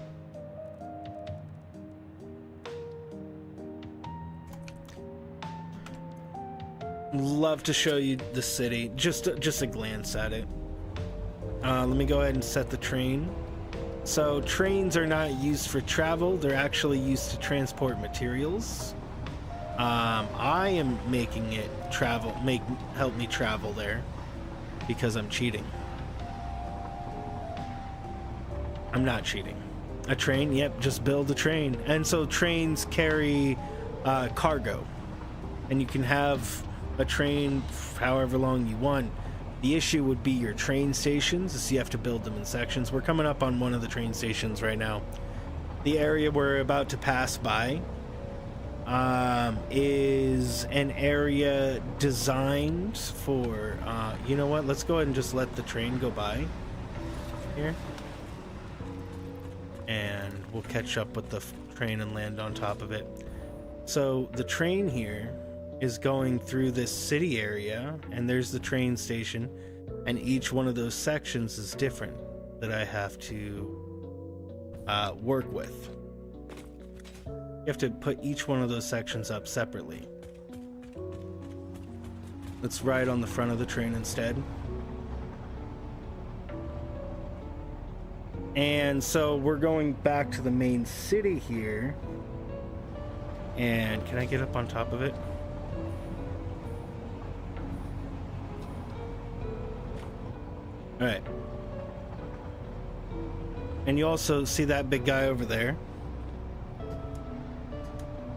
Speaker 1: Love to show you the city, just a glance at it. Let me go ahead and set the train. So trains are not used for travel, they're actually used to transport materials. I am making it help me travel there because I'm cheating. I'm not cheating. A train? Yep, just build a train. And so trains carry cargo, and you can have a train however long you want. The issue would be your train stations, so you have to build them in sections. We're coming up on one of the train stations right now. The area we're about to pass by is an area designed for, you know what, let's go ahead and just let the train go by here. And we'll catch up with the train and land on top of it. So the train here is going through this city area, and there's the train station, and each one of those sections is different that I have to work with. You have to put each one of those sections up separately. Let's ride on the front of the train instead. And so we're going back to the main city here. And can I get up on top of it? All right. And you also see that big guy over there.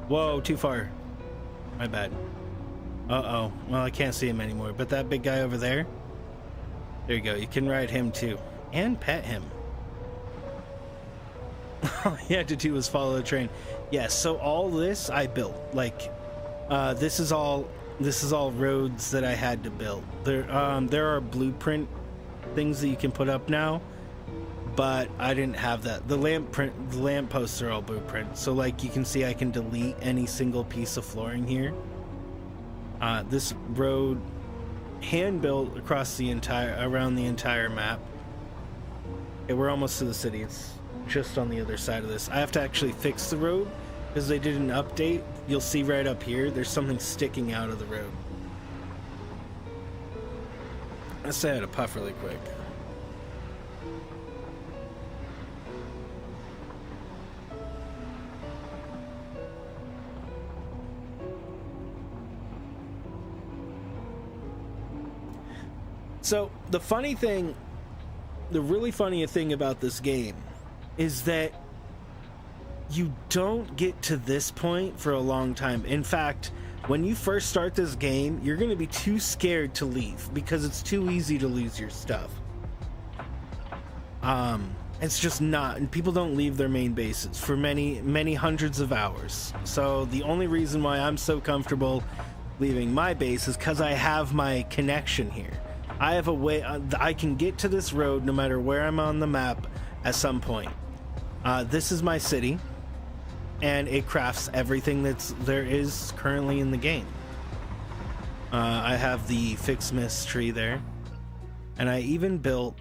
Speaker 1: Whoa, too far. My bad. Uh-oh. Well, I can't see him anymore. But that big guy over there, there you go. You can ride him too. And pet him. All you had to do was follow the train. Yes, so all this I built. Like, this is all roads that I had to build. There are blueprint things that you can put up now, but I didn't have that. The lamp posts are all blueprint. So like you can see, I can delete any single piece of flooring here. This road hand built across around the entire map. Okay, we're almost to the city. It's just on the other side of this. I have to actually fix the road because they did an update. You'll see right up here, there's something sticking out of the road. Let's say I had a puff really quick. So the really funny thing about this game is that you don't get to this point for a long time. In fact, when you first start this game, you're going to be too scared to leave because it's too easy to lose your stuff. It's just not, and people don't leave their main bases for many hundreds of hours. So the only reason why I'm so comfortable leaving my base is because I have my connection here. I have a way I can get to this road no matter where I'm on the map at some point. This is my city, and it crafts everything there is currently in the game. I have the Fixmist tree there, and I even built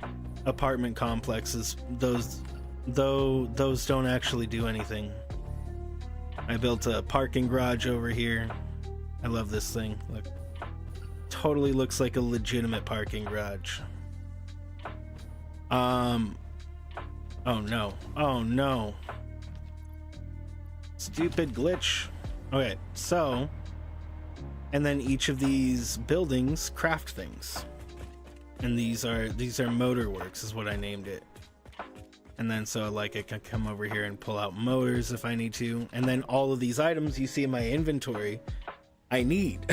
Speaker 1: apartment complexes. Those don't actually do anything. I built a parking garage over here. I love this thing. Look, totally looks like a legitimate parking garage. Oh no. Stupid glitch. Okay, so, and then each of these buildings craft things. And these are motor works is what I named it. And then so like I can come over here and pull out motors if I need to. And then all of these items you see in my inventory, I need.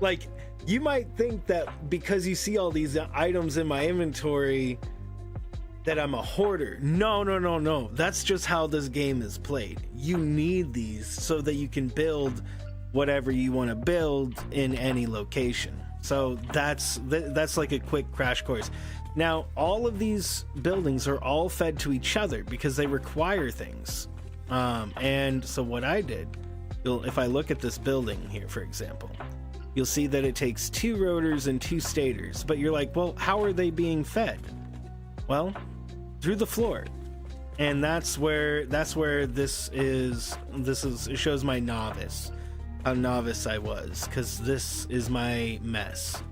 Speaker 1: Like, you might think that because you see all these items in my inventory that I'm a hoarder. No. That's just how this game is played. You need these so that you can build whatever you want to build in any location. So that's like a quick crash course. Now, all of these buildings are all fed to each other because they require things. And so what I did, if I look at this building here, for example, you'll see that it takes 2 rotors and 2 stators. But you're like, well, how are they being fed? Well, through the floor. And that's where this is. It shows my novice, how novice I was, because this is my mess.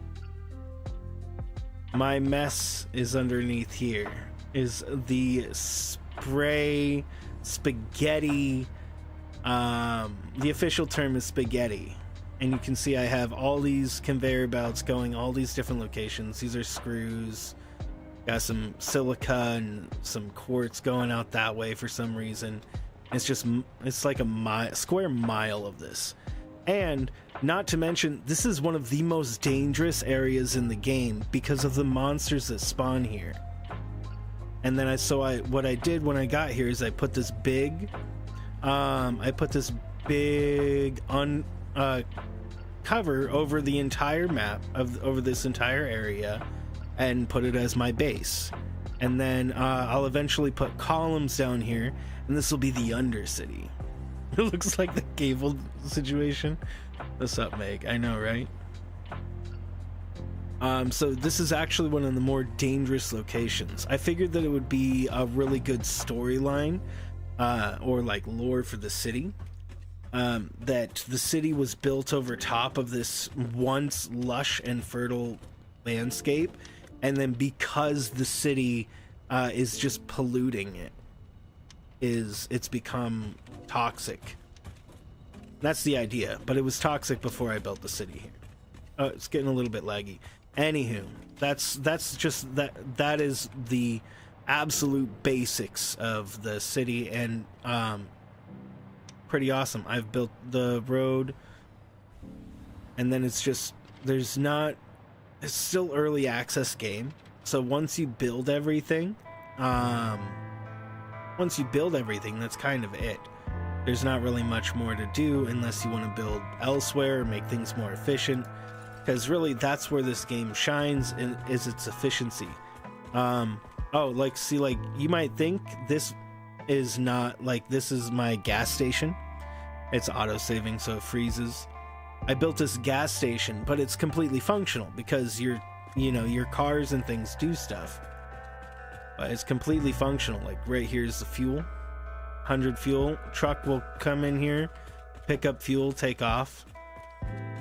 Speaker 1: My mess is underneath here, is the spaghetti. The official term is spaghetti. And you can see I have all these conveyor belts going all these different locations. These are screws. Got some silica and some quartz going out that way for some reason. It's like a square mile of this. And not to mention, this is one of the most dangerous areas in the game because of the monsters that spawn here. And then what I did when I got here is I put this big cover over the entire map over this entire area and put it as my base. And then I'll eventually put columns down here, and this will be the Undercity. It looks like the Gable situation. What's up, Meg? I know, right? So this is actually one of the more dangerous locations. I figured that it would be a really good storyline or like lore for the city. That the city was built over top of this once lush and fertile landscape, and then because the city is just polluting it, it's become toxic. That's the idea, but it was toxic before I built the city here. Oh, it's getting a little bit laggy. Anywho, that's just that is the absolute basics of the city, and pretty awesome. I've built the road, and then it's still early access game, so once you build everything, that's kind of it. There's not really much more to do unless you want to build elsewhere or make things more efficient, because really that's where this game shines, is its efficiency. You might think this is not like, this is my gas station. It's auto saving, so it freezes. I built this gas station, but it's completely functional because your cars and things do stuff. But it's completely functional. Like right here's the fuel. 100 fuel. Truck will come in here, pick up fuel, take off.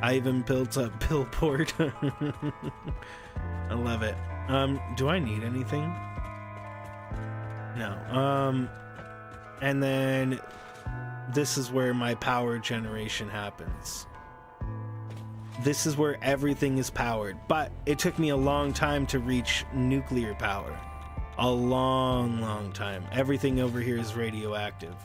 Speaker 1: I even built a billboard. I love it. Do I need anything? No. And then this is where my power generation happens. This is where everything is powered, but it took me a long time to reach nuclear power. A long time. Everything over here is radioactive.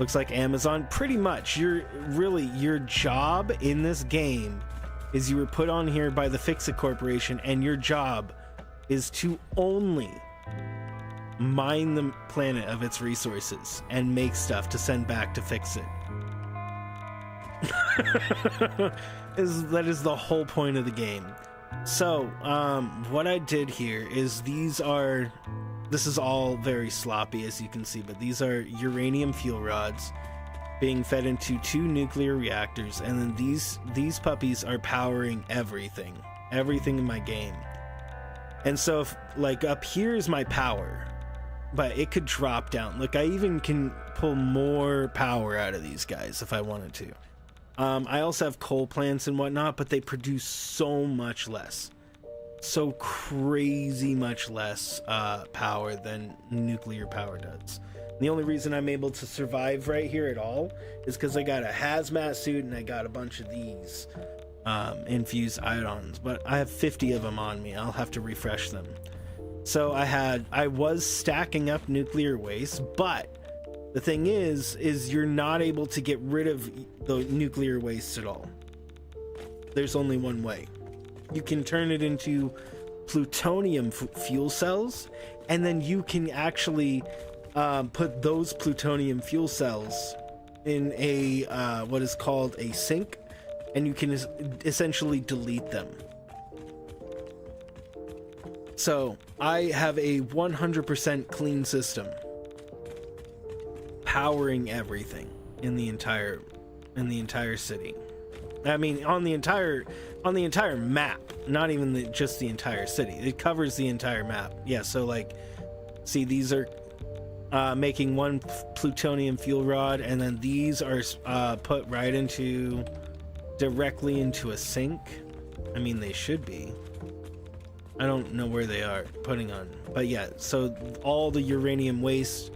Speaker 1: Looks like Amazon. Pretty much, your job in this game is you were put on here by the Fix-It Corporation, and your job is to only mine the planet of its resources and make stuff to send back to Fix-It. That is the whole point of the game. So what I did here is this is all very sloppy, as you can see, but these are uranium fuel rods being fed into 2 nuclear reactors, and then these puppies are powering everything in my game. And so if, like, up here is my power, but it could drop down. Look, I even can pull more power out of these guys if I wanted to. I also have coal plants and whatnot, but they produce so much less. So crazy much less power than nuclear power does. The only reason I'm able to survive right here at all is because I got a hazmat suit and I got a bunch of these infused ions, but I have 50 of them on me. I'll have to refresh them. So I was stacking up nuclear waste, but the thing is you're not able to get rid of the nuclear waste at all. There's only one way. You can turn it into plutonium fuel cells, and then you can actually put those plutonium fuel cells in a what is called a sink, and you can essentially delete them. So I have a 100% clean system powering everything in the entire city. I mean, on the entire map, not even just the entire city. It covers the entire map. Yeah, so like, see, these are making 1 plutonium fuel rod, and then these are put right directly into a sink. I mean, they should be. I don't know where they are putting on, but yeah, so all the uranium waste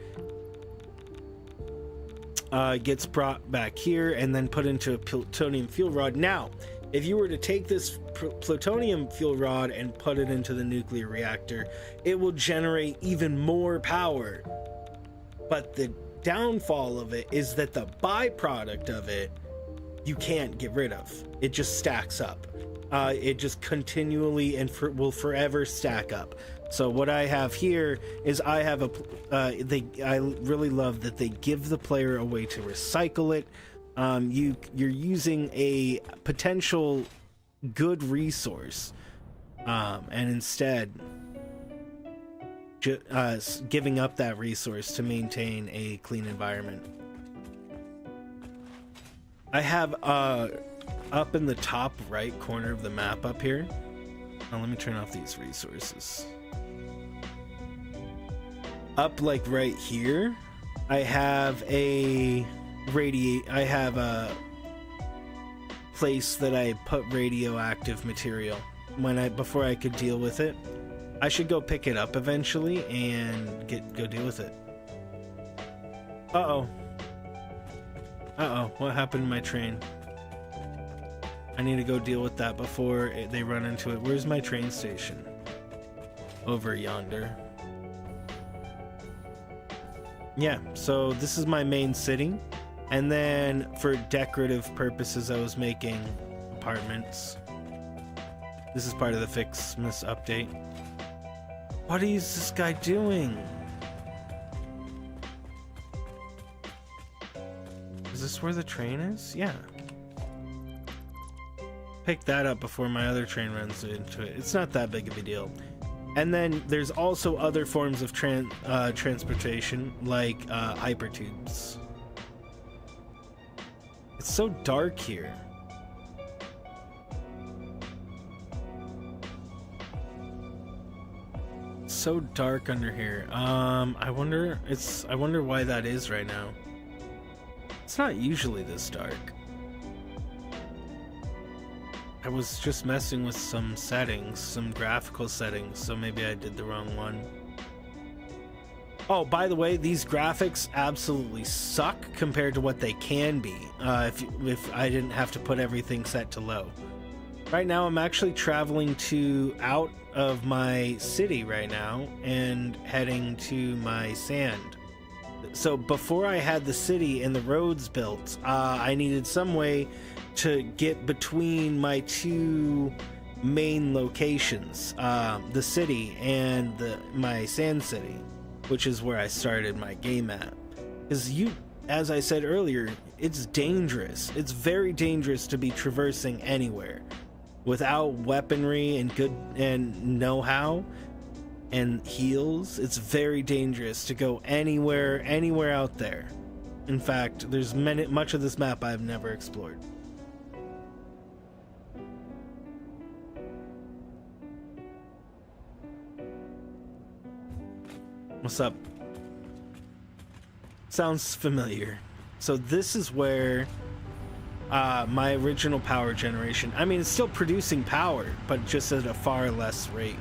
Speaker 1: gets brought back here and then put into a plutonium fuel rod. Now, if you were to take this plutonium fuel rod and put it into the nuclear reactor, it will generate even more power. But the downfall of it is that the byproduct of it, you can't get rid of. It just stacks up. It just continually and will forever stack up. So what I have here is I have I really love that they give the player a way to recycle it. You're using a potential good resource, and instead giving up that resource to maintain a clean environment. I have up in the top right corner of the map up here. Now let me turn off these resources. Up like right here, I have a place that I put radioactive material before I could deal with it. I should go pick it up eventually and go deal with it. Uh-oh, what happened to my train? I need to go deal with that before they run into it. Where's my train station? Over yonder. Yeah, so this is my main city. And then for decorative purposes, I was making apartments. This is part of the Fixmas update. What is this guy doing? Is this where the train is? Yeah. Pick that up before my other train runs into it. It's not that big of a deal. And then there's also other forms of transportation, like hypertubes. It's so dark here. It's so dark under here. I wonder why that is right now. It's not usually this dark. I was just messing with some settings, some graphical settings, so maybe I did the wrong one. Oh, by the way, these graphics absolutely suck compared to what they can be if I didn't have to put everything set to low. Right now, I'm actually traveling out of my city right now and heading to my sand. So before I had the city and the roads built, I needed some way to get between my two main locations, the city and my sand city, which is where I started my game at. Because as I said earlier, it's dangerous. It's very dangerous to be traversing anywhere without weaponry and know-how and heals. It's very dangerous to go anywhere out there. In fact, there's much of this map I've never explored. What's up? Sounds familiar. So this is where my original power generation, I mean, it's still producing power, but just at a far less rate.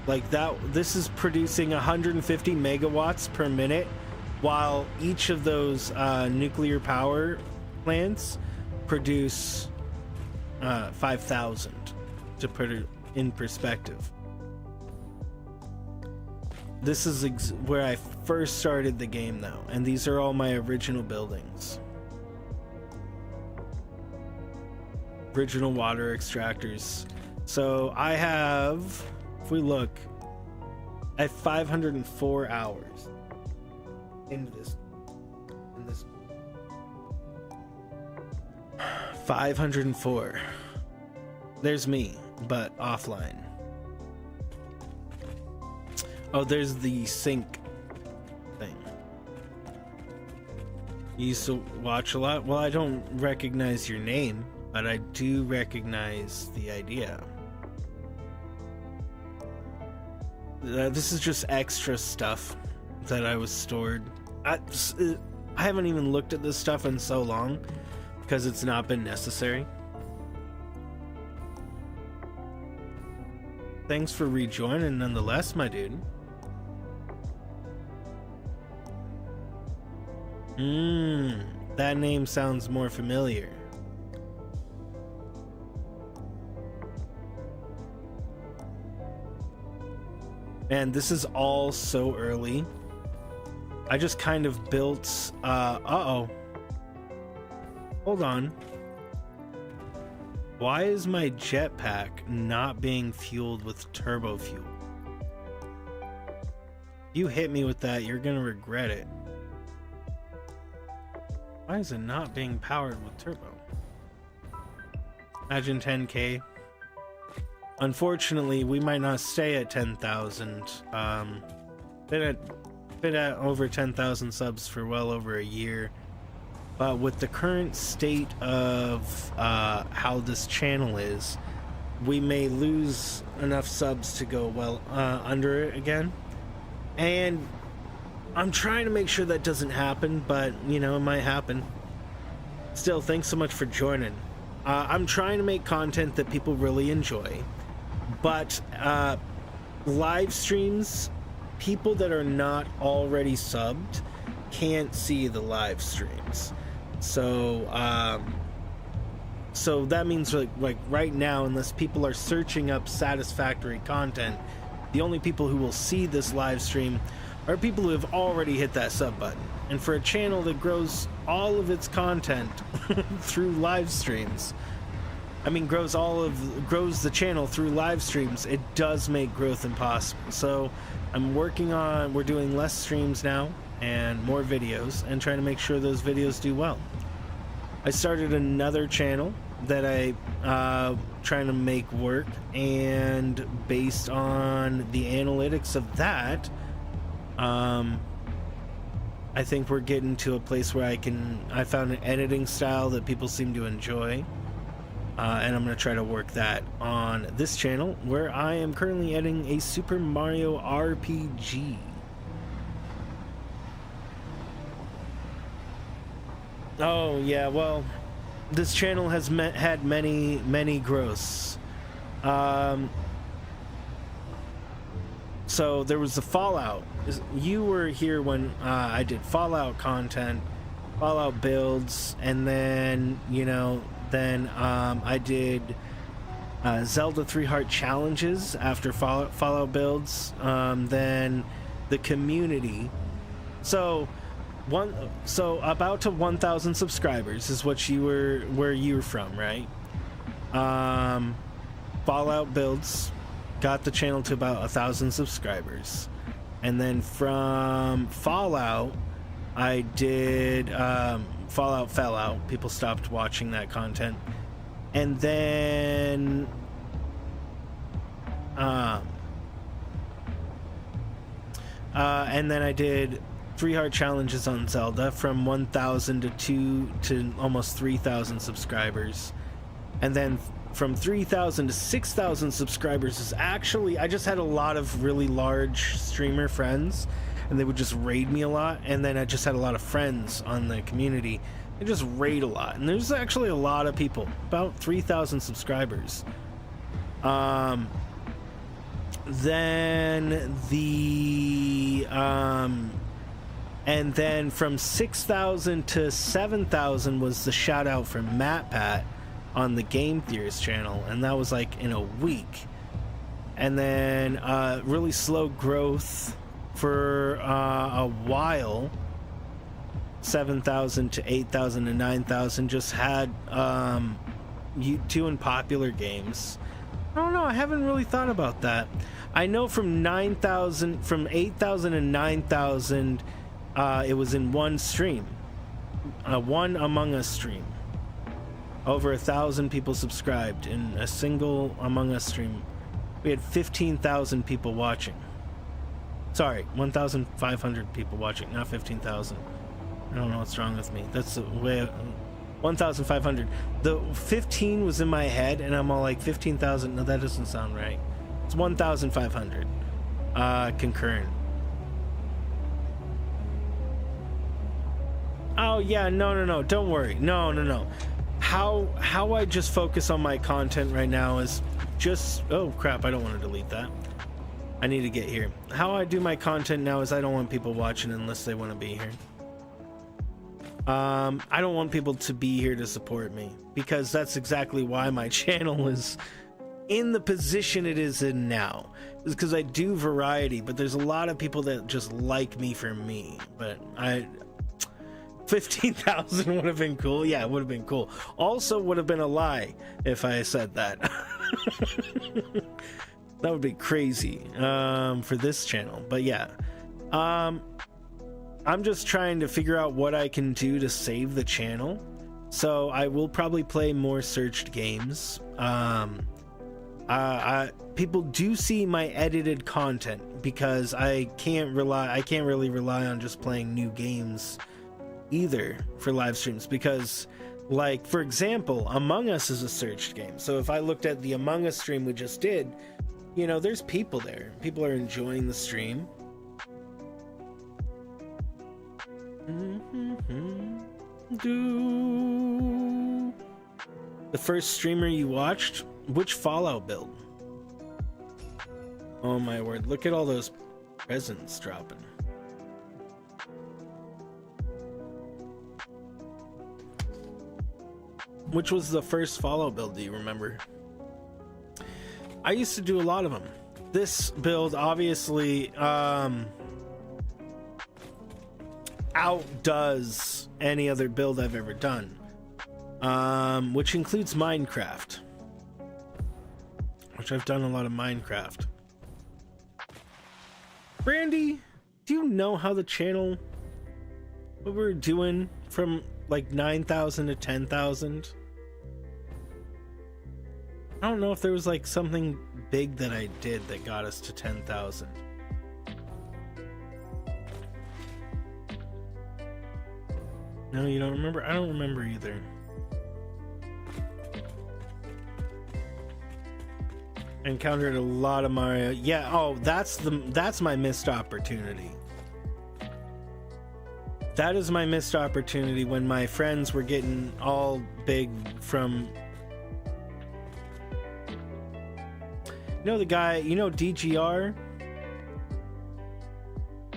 Speaker 1: Like that, this is producing 150 megawatts per minute, while each of those nuclear power plants produce 5,000, to put it in perspective. This is where I first started the game though, and these are all my original buildings. Original water extractors. So I have, if we look, I have 504 hours into this. 504. There's me, but offline. Oh, there's the sync thing. You used to watch a lot? Well, I don't recognize your name, but I do recognize the idea. This is just extra stuff that I was stored. I haven't even looked at this stuff in so long because it's not been necessary. Thanks for rejoining nonetheless, my dude. That name sounds more familiar. And this is all so early. I just kind of built, uh-oh. Hold on. Why is my jetpack not being fueled with turbo fuel? You hit me with that, you're gonna regret it. Why is it not being powered with turbo? Imagine 10K. Unfortunately, we might not stay at 10,000. Been at over 10,000 subs for well over a year. But with the current state of how this channel is, we may lose enough subs to go well under it again. And I'm trying to make sure that doesn't happen, but you know, it might happen. Still, thanks so much for joining. I'm trying to make content that people really enjoy, but live streams, people that are not already subbed can't see the live streams. So so that means like right now, unless people are searching up satisfactory content, the only people who will see this live stream are people who have already hit that sub button. And for a channel that grows all of its content through live streams, I mean grows the channel through live streams, it does make growth impossible. So we're doing less streams now and more videos, and trying to make sure those videos do well. I started another channel that I trying to make work, and based on the analytics of that, I think we're getting to a place where I found an editing style that people seem to enjoy, and I'm going to try to work that on this channel, where I am currently editing a Super Mario RPG. Oh yeah, well, this channel has had many growths. So there was the Fallout. You were here when I did Fallout content, Fallout builds, and then I did Zelda 3 Heart challenges after Fallout builds. Then the community. So about to 1,000 subscribers is what where you were from, right? Fallout builds got the channel to about 1,000 subscribers, and then from Fallout I did Fallout fell out. People stopped watching that content, and then I did 3 heart challenges on Zelda from 1,000 to almost 3,000 subscribers, and then from 3,000 to 6,000 subscribers is actually, I just had a lot of really large streamer friends, and they would just raid me a lot, and then I just had a lot of friends on the community. They just raid a lot, and there's actually a lot of people, about 3,000 subscribers. And then from 6,000 to 7,000 was the shout out from MatPat on the Game Theorist channel, and that was like in a week. And then really slow growth for a while, 7,000 to 8,000 to 9,000. Just had doing popular games. I don't know, I haven't really thought about that. I know from 8,000 and 9,000, it was in one stream, one Among Us stream. Over 1,000 people subscribed in a single Among Us stream. We had 15,000 people watching. Sorry, 1,500 people watching, not 15,000. I don't know what's wrong with me. That's the way. 1,500. The 15 was in my head, and I'm all like 15,000. No, that doesn't sound right. It's 1,500 concurrent. Oh yeah, no. Don't worry. No. How I just focus on my content right now is just, oh crap, I don't want to delete that. I need to get here. How I do my content now is I don't want people watching unless they want to be here. I don't want people to be here to support me, because that's exactly why my channel is in the position it is in now. It's because I do variety, but there's a lot of people that just like me for me. But 15,000 would have been cool. Yeah, it would have been cool. Also would have been a lie if I said that. That would be crazy for this channel. But yeah, I'm just trying to figure out what I can do to save the channel. So I will probably play more searched games. People do see my edited content because I can't really rely on just playing new games either for live streams, because like, for example, Among Us is a searched game. So if I looked at the Among Us stream we just did, you know, there's people there. People are enjoying the stream. The first streamer you watched? Which Fallout build? Oh my word, look at all those presents dropping. Which was the first Fallout build, do you remember? I used to do a lot of them. This build obviously outdoes any other build I've ever done, which includes Minecraft, which I've done a lot of Minecraft. Brandy, do you know how the channel, what we're doing from like 9,000 to 10,000? I don't know if there was like something big that I did that got us to 10,000. No, you don't remember? I don't remember either. Encountered a lot of Mario. Yeah, oh, that's my missed opportunity. That is my missed opportunity when my friends were getting all big from, you know, the guy, you know, DGR?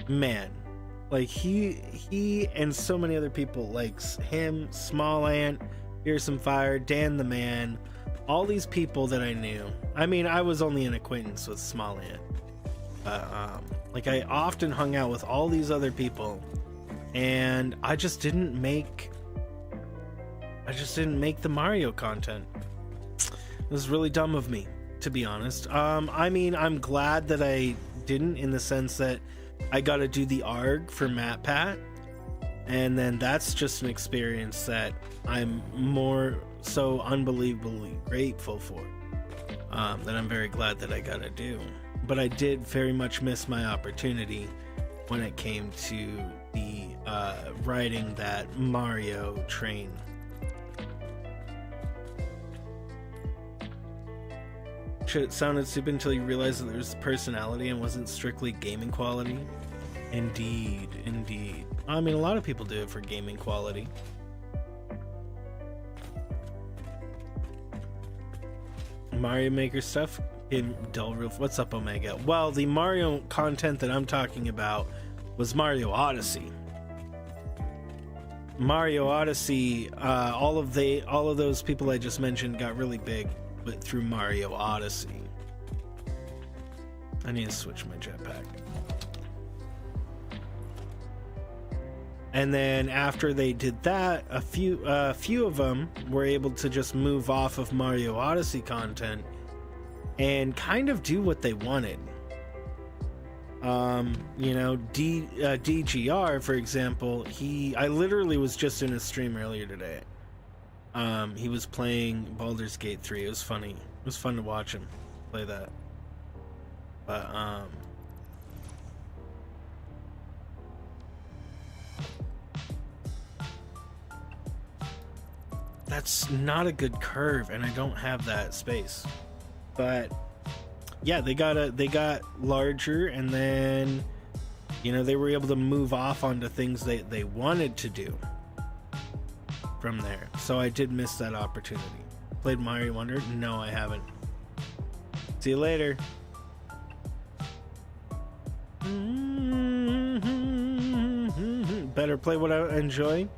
Speaker 1: Man, like he and so many other people, like him, Small Ant, Here's Some Fire, Dan the Man, all these people that I knew. I mean, I was only an acquaintance with Small Ant, but like I often hung out with all these other people, and I just didn't make the Mario content. It was really dumb of me, to be honest. I mean, I'm glad that I didn't, in the sense that I got to do the ARG for MatPat, and then that's just an experience that I'm more so unbelievably grateful for, that I'm very glad that I got to do. But I did very much miss my opportunity when it came to the riding that Mario train. Shit sounded stupid until you realized that there was personality and wasn't strictly gaming quality. Indeed, indeed. I mean, a lot of people do it for gaming quality. Mario Maker stuff in Del Roof. What's up, Omega? Well, the Mario content that I'm talking about was Mario Odyssey. Mario Odyssey, all of those people I just mentioned got really big, but through Mario Odyssey. I need to switch my jetpack. And then after they did that, a few of them were able to just move off of Mario Odyssey content and kind of do what they wanted. You know, DGR, for example, I literally was just in a stream earlier today. He was playing Baldur's Gate 3. It was funny. It was fun to watch him play that. But that's not a good curve, and I don't have that space. But yeah, they got larger, and then, you know, they were able to move off onto things they wanted to do from there. So I did miss that opportunity. Played Mario Wonder? No, I haven't. See you later. Better play what I enjoy.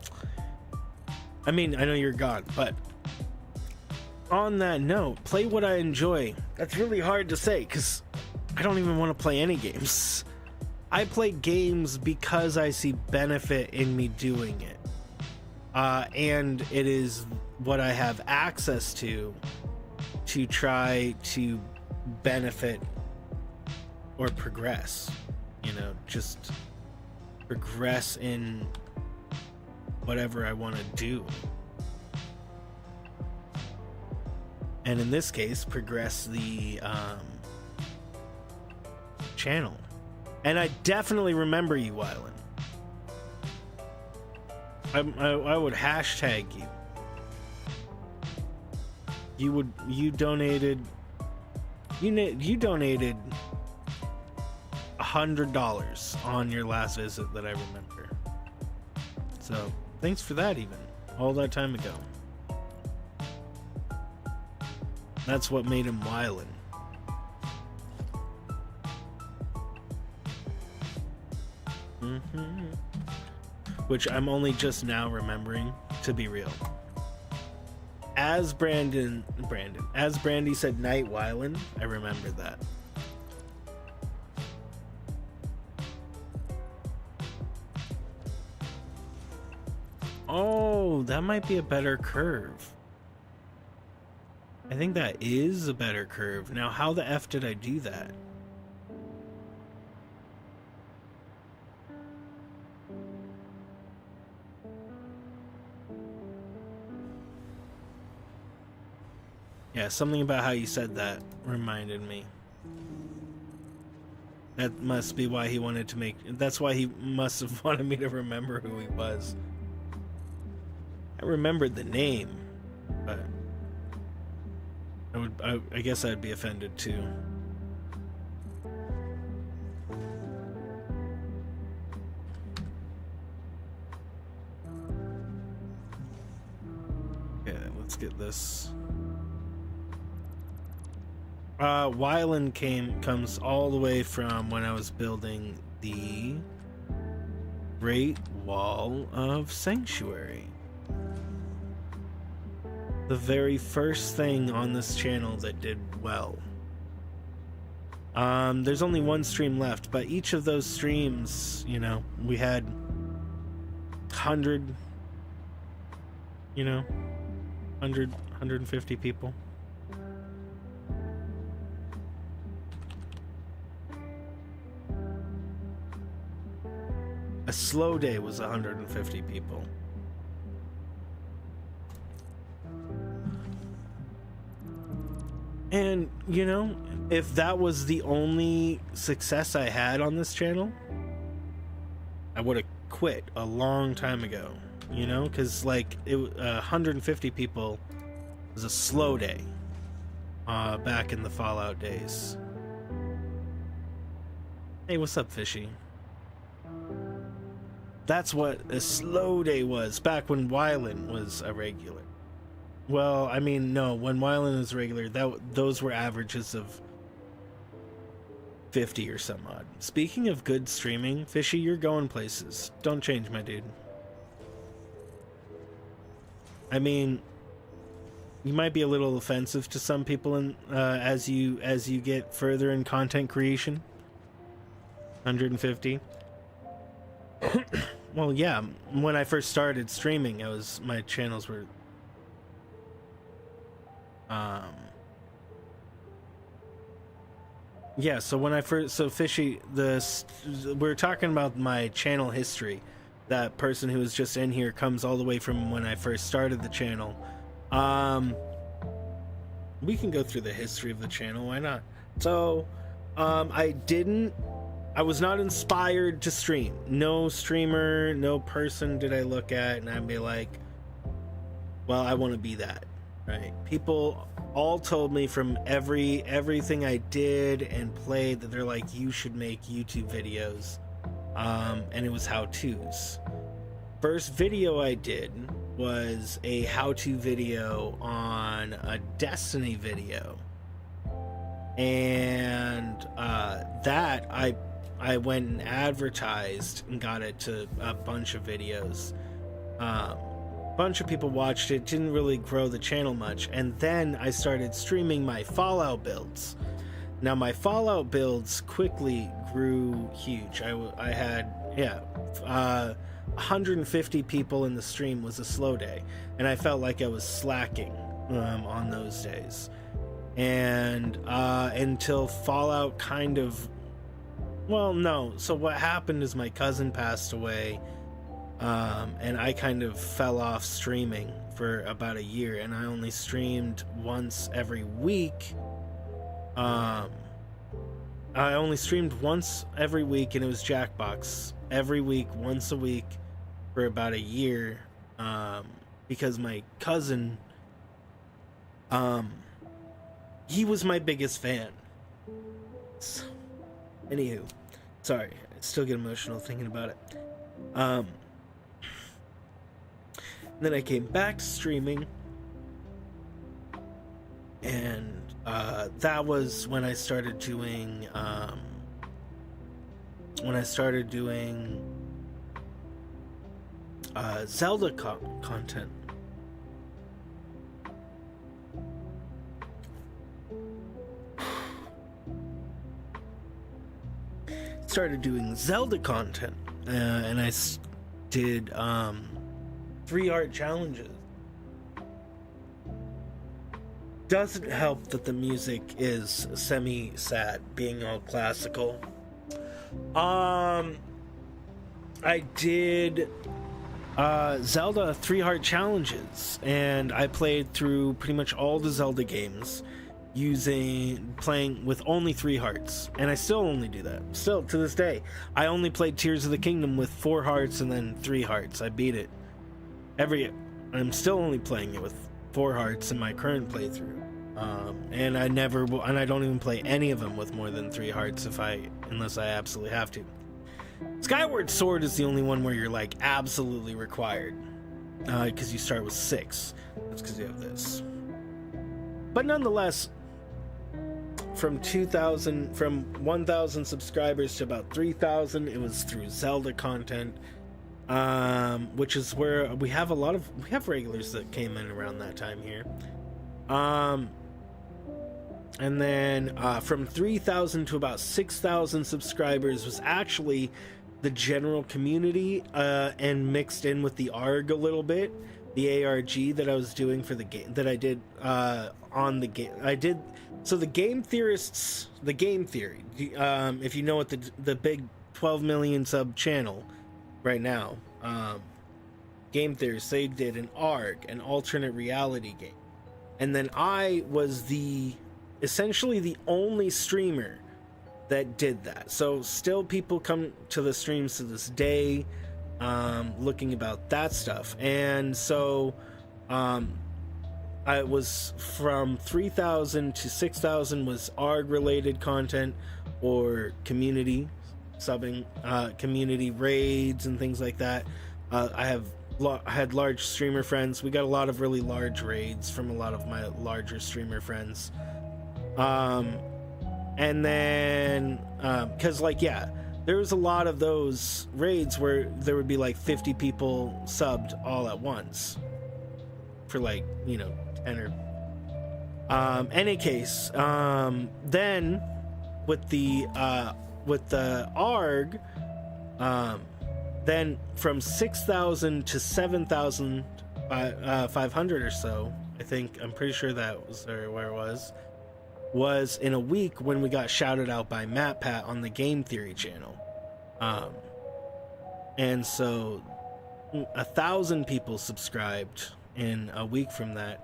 Speaker 1: I mean, I know you're gone, but on that note, play what I enjoy. That's really hard to say because I don't even want to play any games. I play games because I see benefit in me doing it. And it is what I have access to try to benefit or progress. You know, just progress in whatever I want to do. And in this case, progress the channel. And I definitely remember you, Wylan. I would hashtag you. You donated $100 on your last visit that I remember. So thanks for that, even all that time ago. That's what made him Wylan. Which I'm only just now remembering, to be real. As Brandy said Night Wylan, I remember that. Oh, that might be a better curve. I think that is a better curve. Now, how the F did I do that? Yeah, something about how you said that reminded me. That must be why he wanted to make... That's why he must have wanted me to remember who he was. I remembered the name, but... I guess I'd be offended too. Okay, let's get this. Wylan comes all the way from when I was building the Great Wall of Sanctuary. The very first thing on this channel that did well. There's only one stream left, but each of those streams, you know, we had 100, you know, 150 people. A slow day was 150 people. And, you know, if that was the only success I had on this channel, I would have quit a long time ago, you know? Because, like, 150 people was a slow day back in the Fallout days. Hey, what's up, Fishy? That's what a slow day was back when Wylan was a regular. Well, I mean, no, when Wylan was regular, those were averages of 50 or some odd. Speaking of good streaming, Fishy, you're going places. Don't change, my dude. I mean, you might be a little offensive to some people as you get further in content creation. 150. Well, yeah, when I first started streaming, my channels were yeah, so when I first, so Fishy, we're talking about my channel history. That person who was just in here comes all the way from when I first started the channel. We can go through the history of the channel, why not? So, I was not inspired to stream. No streamer, no person did I look at and I'd be like, well, I want to be that. Right, people all told me from everything I did and played that they're like, you should make YouTube videos, and it was how-tos. First video I did was a how-to video on a Destiny video, and that I went and advertised and got it to a bunch of videos. bunch of people watched it, didn't really grow the channel much, and then I started streaming my Fallout builds. Now my Fallout builds quickly grew huge. I had 150 people in the stream was a slow day, and I felt like I was slacking on those days. And until Fallout kind of, well, no. So what happened is my cousin passed away, and I kind of fell off streaming for about a year, and I only streamed once every week. I only streamed once every week, and it was Jackbox every week, once a week, for about a year, because my cousin, he was my biggest fan. So, anywho, sorry, I still get emotional thinking about it. Then I came back to streaming, and that was when I started doing Zelda content. Started doing Zelda content, and I did 3 art challenges. Doesn't help that the music is semi-sad, being all classical. I did Zelda 3 heart challenges, and I played through pretty much all the Zelda games playing with only 3 hearts, and I still only do that. Still to this day, I only played Tears of the Kingdom with 4 hearts and then 3 hearts. I beat it I'm still only playing it with 4 hearts in my current playthrough, and I don't even play any of them with more than 3 hearts unless I absolutely have to. Skyward Sword is the only one where you're like absolutely required, because you start with 6. That's because you have this. But nonetheless, from 1,000 subscribers to about 3,000, it was through Zelda content, which is where we have regulars that came in around that time here. And then from 3,000 to about 6,000 subscribers was actually the general community, and mixed in with the ARG a little bit, the ARG that I was doing for the game that I did on the game. So the Game Theorists, the Game Theory, if you know what the big 12 million sub channel right now, Game Theorists, they did an ARG, an alternate reality game, and then I was essentially the only streamer that did that. So still people come to the streams to this day, looking about that stuff. And so I was from 3,000 to 6,000 was ARG related content or community subbing, community raids and things like that. I had large streamer friends. We got a lot of really large raids from a lot of my larger streamer friends. And then, cause there was a lot of those raids where there would be like 50 people subbed all at once for 10 or, any case, then with the ARG, then from 6,000 to 7,500 or so, I'm pretty sure that was where it was in a week when we got shouted out by MatPat on the Game Theory channel. And so 1,000 people subscribed in a week from that.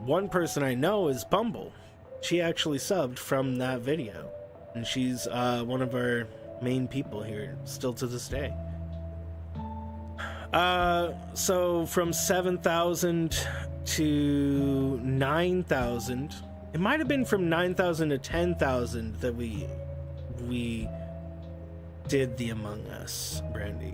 Speaker 1: One person I know is Bumble. She actually subbed from that video, and she's one of our main people here still to this day. So from 7,000 to 9,000, it might have been from 9,000 to 10,000 that we did the Among Us, Brandy.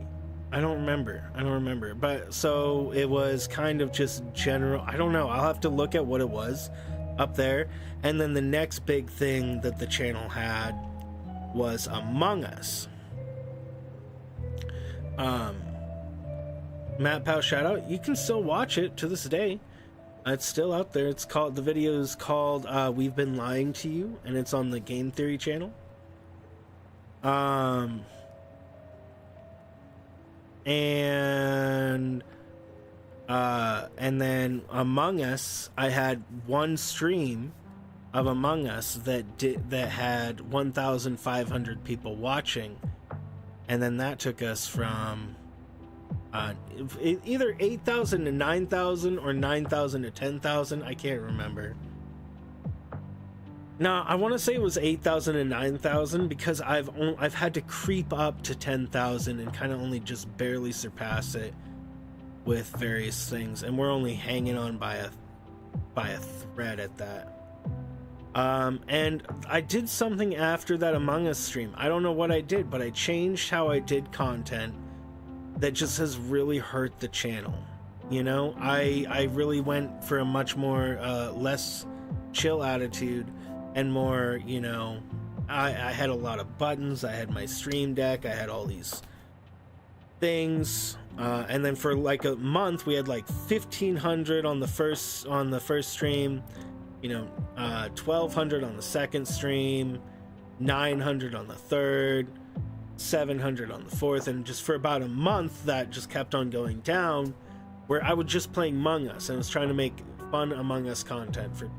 Speaker 1: I don't remember. But so it was kind of just general. I don't know. I'll have to look at what it was up there. And then the next big thing that the channel had was Among Us. Matt Pow shout out. You can still watch it to this day. It's still out there. It's called, the video is called We've Been Lying to You, and it's on the Game Theory channel. And then Among Us, I had one stream of Among Us that had 1,500 people watching, and then that took us from either 8,000 to 9,000 or 9,000 to 10,000. I can't remember. No, I want to say it was 8,000 and 9,000 because I've had to creep up to 10,000 and kind of only just barely surpass it with various things, and we're only hanging on by a thread at that. And I did something after that Among Us stream. I don't know what I did, but I changed how I did content that just has really hurt the channel. You know, I really went for a much more less chill attitude and more, you know, I had a lot of buttons. I had my stream deck. I had all these things, and then for like a month we had like 1,500 on the first stream, you know, 1,200 on the second stream, 900 on the third, 700 on the fourth, and just for about a month that just kept on going down, where I was just playing Among Us and I was trying to make fun Among Us content for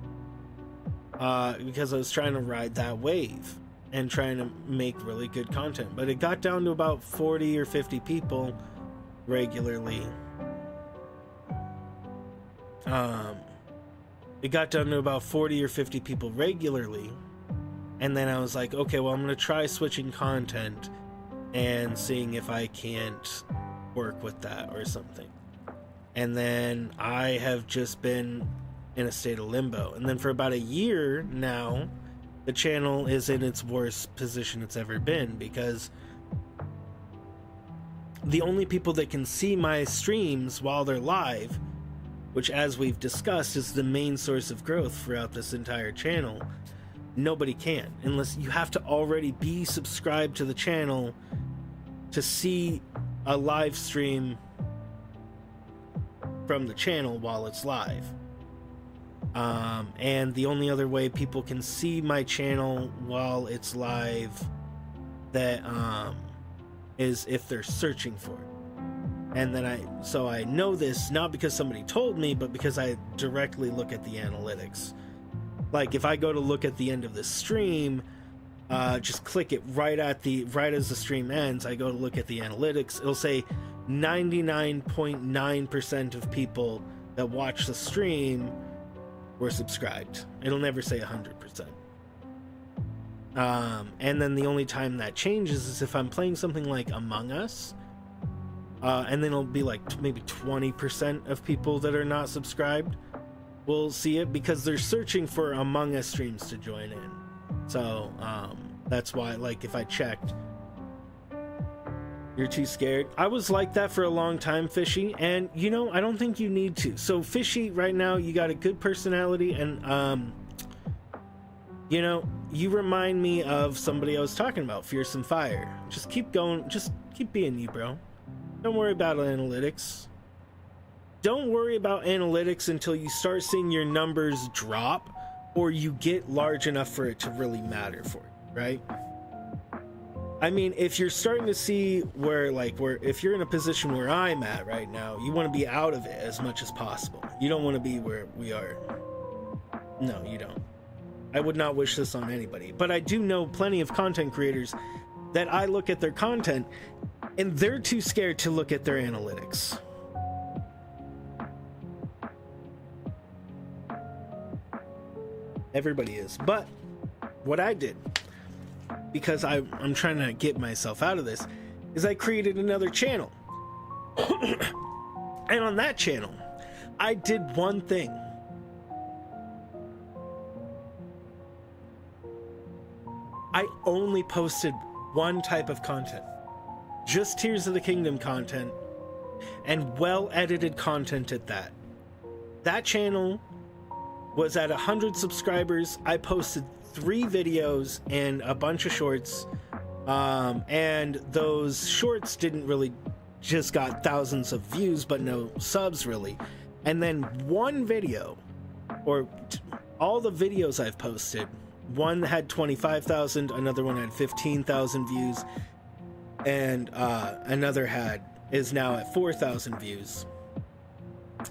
Speaker 1: because I was trying to ride that wave and trying to make really good content. But it got down to about 40 or 50 people regularly. It got down to about 40 or 50 people regularly, and then I was like, okay, well, I'm gonna try switching content and seeing if I can't work with that or something. And then I have just been in a state of limbo, and then for about a year now the channel is in its worst position it's ever been, because the only people that can see my streams while they're live, which, as we've discussed, is the main source of growth throughout this entire channel, nobody can, unless you have to already be subscribed to the channel to see a live stream from the channel while it's live. And the only other way people can see my channel while it's live that is if they're searching for it. And then I know this not because somebody told me, but because I directly look at the analytics. Like if I go to look at the end of the stream, just click it right as the stream ends, I go to look at the analytics, it'll say 99.9% of people that watch the stream were subscribed. It'll never say 100%. And then the only time that changes is if I'm playing something like Among Us, and then it'll be like maybe 20% of people that are not subscribed will see it, because they're searching for Among Us streams to join in. So that's why, like, if I checked, you're too scared. I was like that for a long time, Fishy, and you know, I don't think you need to. So Fishy, right now you got a good personality, and you know, you remind me of somebody I was talking about, Fearsome Fire. Just keep going, just keep being you, bro. Don't worry about analytics. Don't worry about analytics until you start seeing your numbers drop, or you get large enough for it to really matter for you, right? I mean, if you're starting to see where if you're in a position where I'm at right now, you want to be out of it as much as possible. You don't want to be where we are. No, you don't. I would not wish this on anybody, but I do know plenty of content creators that I look at their content and they're too scared to look at their analytics. Everybody is. But what I did, because I'm trying to get myself out of this, is I created another channel. And on that channel, I did one thing. I only posted one type of content. Just Tears of the Kingdom content, and well-edited content at that. That channel was at 100 subscribers. I posted 3 videos and a bunch of shorts, and those shorts didn't really just got thousands of views but no subs really. And then one video, or all the videos I've posted, one had 25,000, another one had 15,000 views, and another is now at 4,000 views.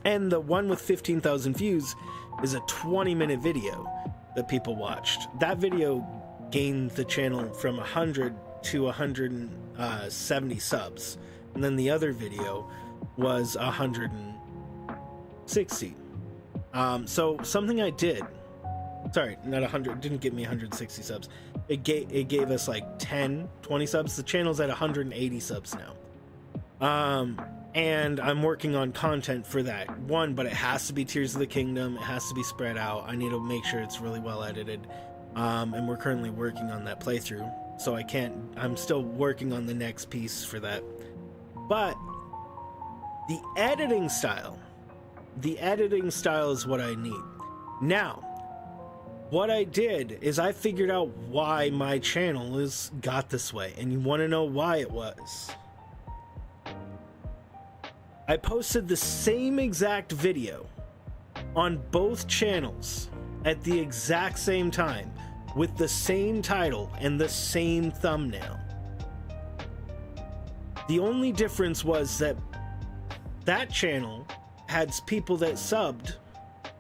Speaker 1: And the one with 15,000 views is a 20-minute video that people watched. That video gained the channel from 100 to 170 subs, and then the other video was 160. So something I did, sorry, not 100, didn't get me 160 subs. It gave us like 20 subs. The channel's at 180 subs now. And I'm working on content for that one, but it has to be Tears of the Kingdom. It has to be spread out. I need to make sure it's really well edited. And we're currently working on that playthrough, so I'm still working on the next piece for that. But the editing style is what I need. Now, what I did is I figured out why my channel got this way, and you want to know why it was. I posted the same exact video on both channels at the exact same time with the same title and the same thumbnail. The only difference was that channel had people that subbed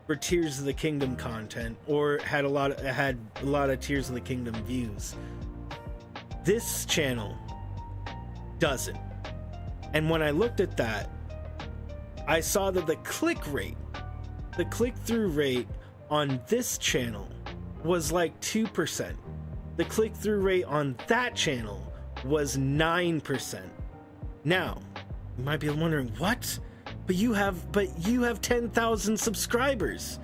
Speaker 1: for Tears of the Kingdom content, or had a lot of Tears of the Kingdom views. This channel doesn't. And when I looked at that, I saw that the click-through rate on this channel was like 2%. The click-through rate on that channel was 9%. Now, you might be wondering, what? But you have 10,000 subscribers.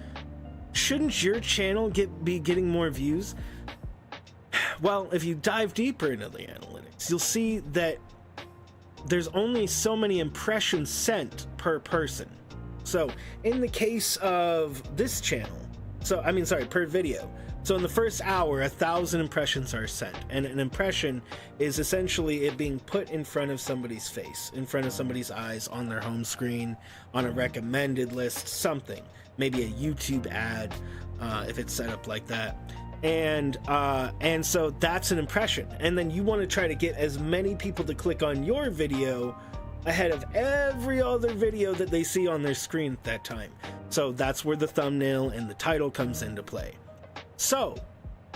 Speaker 1: Shouldn't your channel be getting more views? Well, if you dive deeper into the analytics, you'll see that there's only so many impressions sent per person. So in the case of this channel, per video. So in the first hour, 1,000 impressions are sent, and an impression is essentially it being put in front of somebody's face, in front of somebody's eyes, on their home screen, on a recommended list, something, maybe a YouTube ad, if it's set up like that. And so that's an impression, and then you want to try to get as many people to click on your video ahead of every other video that they see on their screen at that time. So that's where the thumbnail and the title comes into play. So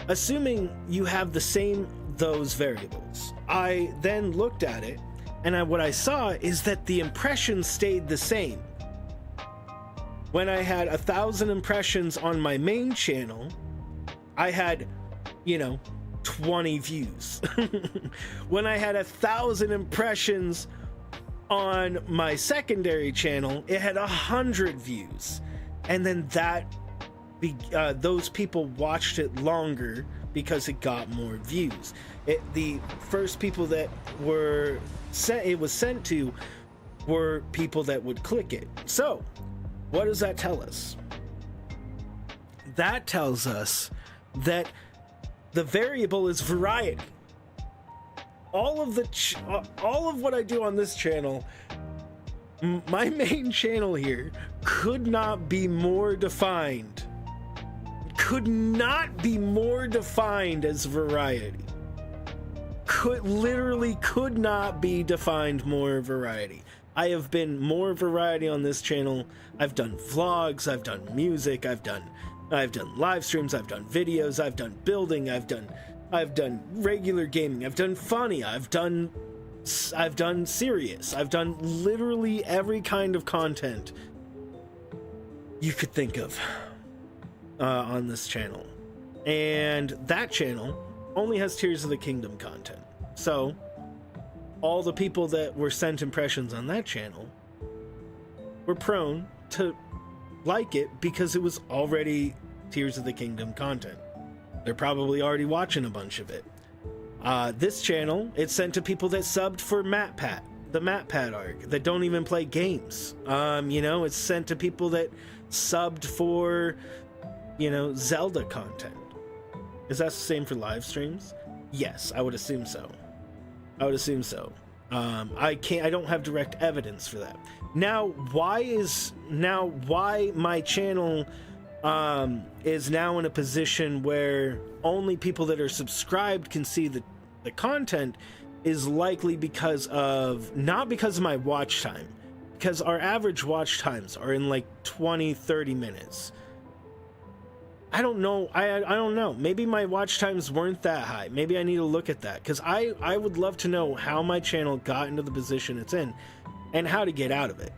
Speaker 1: assuming you have those variables, I then looked at it, and what I saw is that the impressions stayed the same. When I had 1,000 impressions on my main channel, I had, 20 views. When I had 1,000 impressions on my secondary channel, it had 100 views. And then those people watched it longer because it got more views. The first people that it was sent to were people that would click it. So, what does that tell us? That tells us that the variable is variety. All of what I do on this channel, my main channel here, could not be more defined. Could not be more defined as variety. Literally could not be defined more variety. I have been more variety on this channel. I've done vlogs, I've done music, I've done live streams, I've done videos, I've done building, I've done regular gaming, I've done funny, I've done serious, I've done literally every kind of content you could think of on this channel. And that channel only has Tears of the Kingdom content. So all the people that were sent impressions on that channel were prone to like it because it was already Tears of the Kingdom content. They're probably already watching a bunch of it. This channel, it's sent to people that subbed for MatPat, the MatPat arc, that don't even play games. It's sent to people that subbed for, Zelda content. Is that the same for live streams? Yes, I would assume so. I don't have direct evidence for that. Now why my channel is now in a position where only people that are subscribed can see the content is likely because of, not because of my watch time, because our average watch times are in like 20-30 minutes. I don't know. I don't know. Maybe my watch times weren't that high. Maybe I need to look at that, because I would love to know how my channel got into the position it's in and how to get out of it.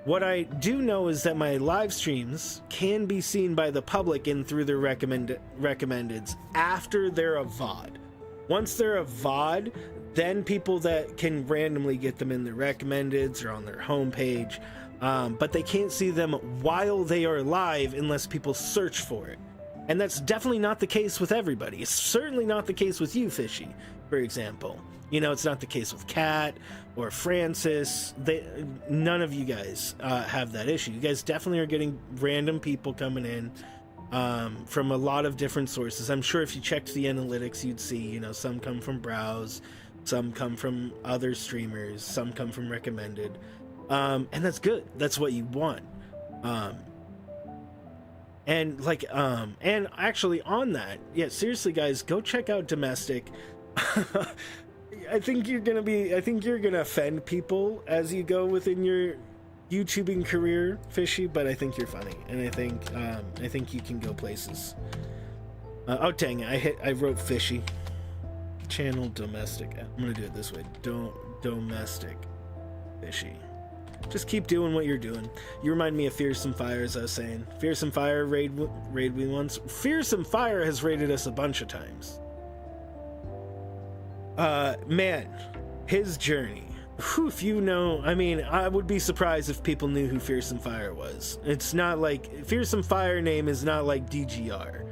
Speaker 1: What I do know is that my live streams can be seen by the public in through their recommendeds after they're a VOD. Once they're a VOD, then people that can randomly get them in their recommendeds or on their homepage, but they can't see them while they are live unless people search for it. And that's definitely not the case with everybody. It's certainly not the case with you, Fishy, for example. You know, it's not the case with Kat or Francis. None of you guys have that issue. You guys definitely are getting random people coming in from a lot of different sources. I'm sure if you checked the analytics, you'd see, you know, some come from Browse, some come from other streamers, some come from recommended. And that's good. That's what you want. And actually on that, yeah, seriously guys, go check out Domestic. I think you're gonna offend people as you go within your YouTubing career, Fishy, but I think you're funny, and I think you can go places. Oh dang it, I wrote Fishy. Channel Domestic. I'm gonna do it this way. Domestic Fishy. Just keep doing what you're doing. You remind me of Fearsome Fire, as I was saying. Fearsome Fire raid we once. Fearsome Fire has raided us a bunch of times. Man, his journey. Whew, if you know, I mean, I would be surprised if people knew who Fearsome Fire was. It's not like Fearsome Fire name is not like DGR,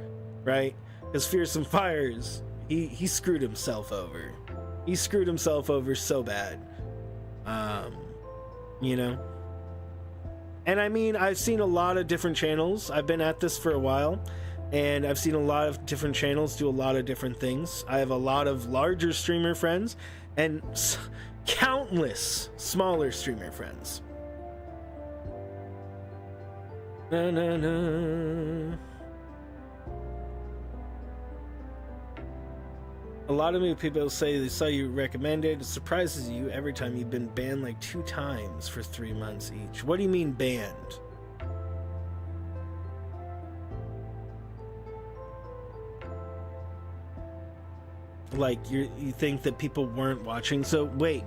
Speaker 1: right? Because Fearsome Fire's he screwed himself over. He screwed himself over so bad. You know, and I mean, I've seen a lot of different channels. I've been at this for a while, and I've seen a lot of different channels do a lot of different things. I have a lot of larger streamer friends and countless smaller streamer friends. Na, na, na. A lot of new people say they saw you recommended. It surprises you every time. You've been banned like 2 times for 3 months each. What do you mean banned? Like you think that people weren't watching? So wait,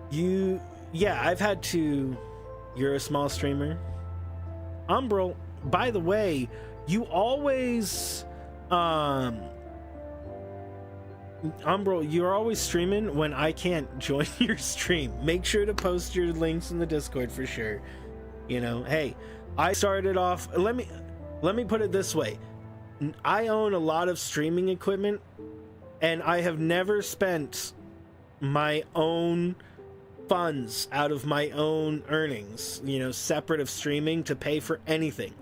Speaker 1: yeah, I've had to. You're a small streamer, Umbral. By the way, you always Umbral, you're always streaming when I can't join your stream. Make sure to post your links in the Discord for sure. You know, hey, I started off, let me put it this way. I own a lot of streaming equipment, and I have never spent my own funds out of my own earnings, you know, separate of streaming, to pay for anything.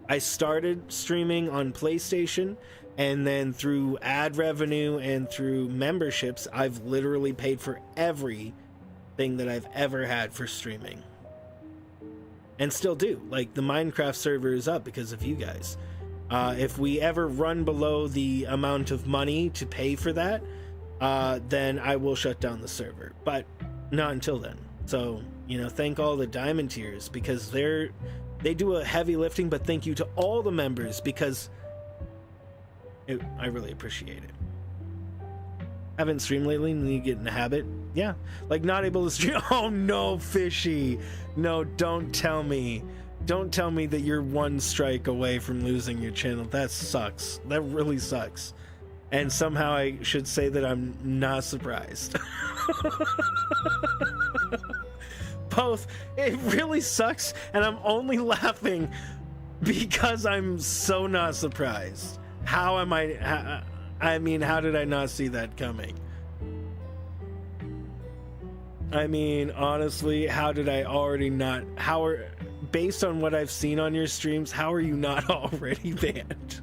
Speaker 1: I started streaming on PlayStation, and then through ad revenue and through memberships, I've literally paid for everything that I've ever had for streaming. And still do. Like, the Minecraft server is up because of you guys. If we ever run below the amount of money to pay for that, then I will shut down the server. But not until then. So, you know, thank all the diamond tiers, because they do a heavy lifting, but thank you to all the members, because I really appreciate it. Haven't streamed lately, need to get in the habit. Yeah, like not able to stream. Oh no, Fishy, no, don't tell me that you're 1 strike away from losing your channel. That sucks. That really sucks. And somehow I should say that I'm not surprised. Both. It really sucks, and I'm only laughing because I'm so not surprised. How am I mean, how did I not see that coming? I mean, honestly, how did I already not? Based on what I've seen on your streams, how are you not already banned?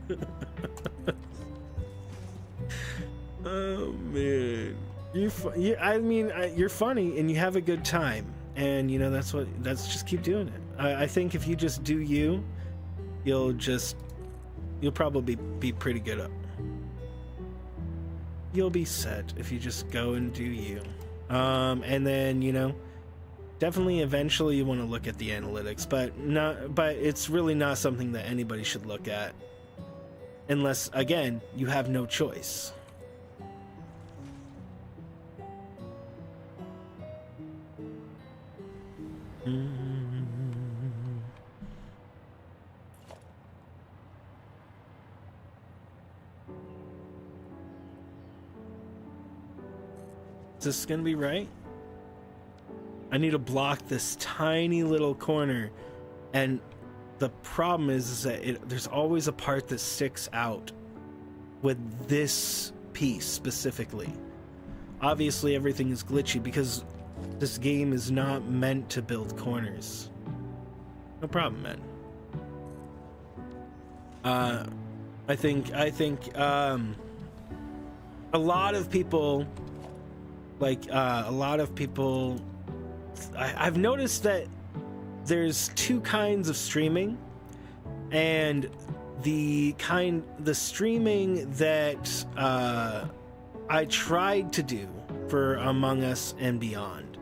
Speaker 1: Oh man. I mean, you're funny and you have a good time, and you know that's just keep doing it. I think if you just do you, you'll probably be pretty good up. You'll be set if you just go and do you. And then, you know, definitely eventually you want to look at the analytics, but it's really not something that anybody should look at unless, again, you have no choice. Is this gonna be right? I need to block this tiny little corner, and the problem is that there's always a part that sticks out with this piece specifically. Obviously everything is glitchy because this game is not meant to build corners. No problem, man. I think a lot of people I've noticed that there's two kinds of streaming, and the streaming that I tried to do for Among Us and Beyond,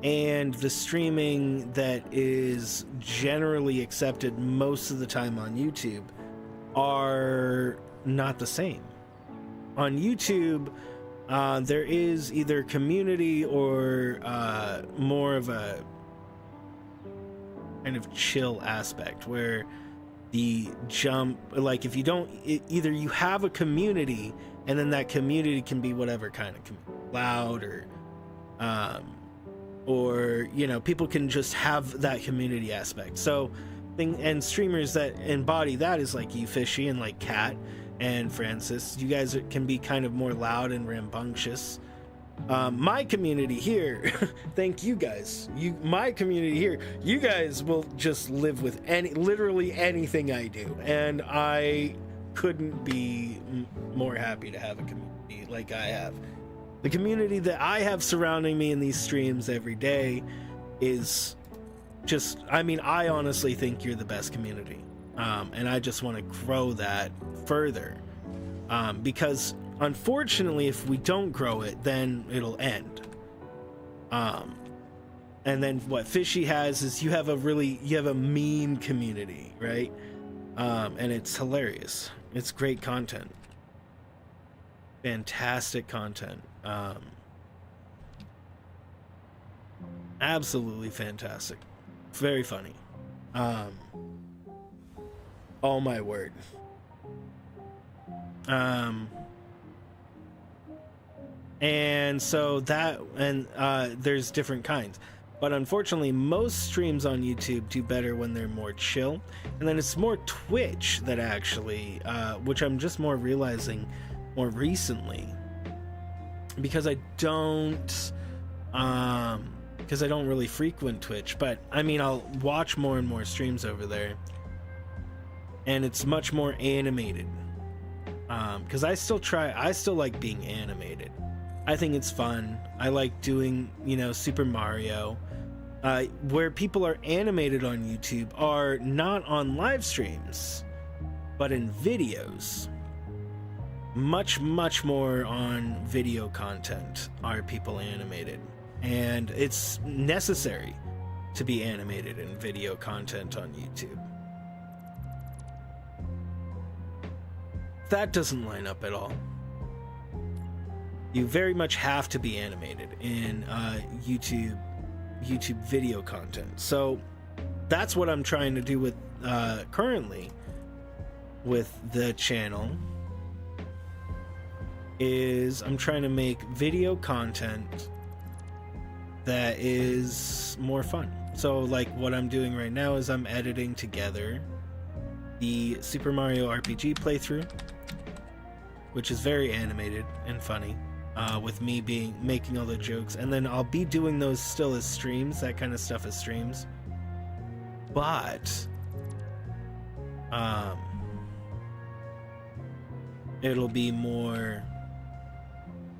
Speaker 1: and the streaming that is generally accepted most of the time on YouTube are not the same. On YouTube, there is either community or more of a kind of chill aspect where the jump, like if you don't, either you have a community and then that community can be whatever kind of loud or you know, people can just have that community aspect. So and streamers that embody that is like you, Fishy, and like Cat and Francis. You guys can be kind of more loud and rambunctious. My community here, thank you guys. My community here, you guys will just live with literally anything I do, and I couldn't be more happy to have a community like I have. The community that I have surrounding me in these streams every day is just, I mean, I honestly think you're the best community. And I just want to grow that further, because unfortunately if we don't grow it, then it'll end. And then what Fishy has is you have a meme community, right? And it's hilarious. It's great content, fantastic content, absolutely fantastic, very funny. Oh my word. And so that, and there's different kinds, but unfortunately most streams on YouTube do better when they're more chill, and then it's more Twitch that actually which I'm just more realizing more recently, because I don't really frequent Twitch, but I mean I'll watch more and more streams over there, and it's much more animated, because I still like being animated. I think it's fun. I like doing, you know, Super Mario. Where people are animated on YouTube are not on live streams, but in videos. Much more on video content are people animated, and it's necessary to be animated in video content on YouTube. That doesn't line up at all. You very much have to be animated in YouTube video content. So that's what I'm trying to do with currently with the channel, is I'm trying to make video content that is more fun. So like what I'm doing right now is I'm editing together the Super Mario RPG playthrough, which is very animated and funny, with me making all the jokes, and then I'll be doing those still as streams, that kind of stuff as streams, but it'll be more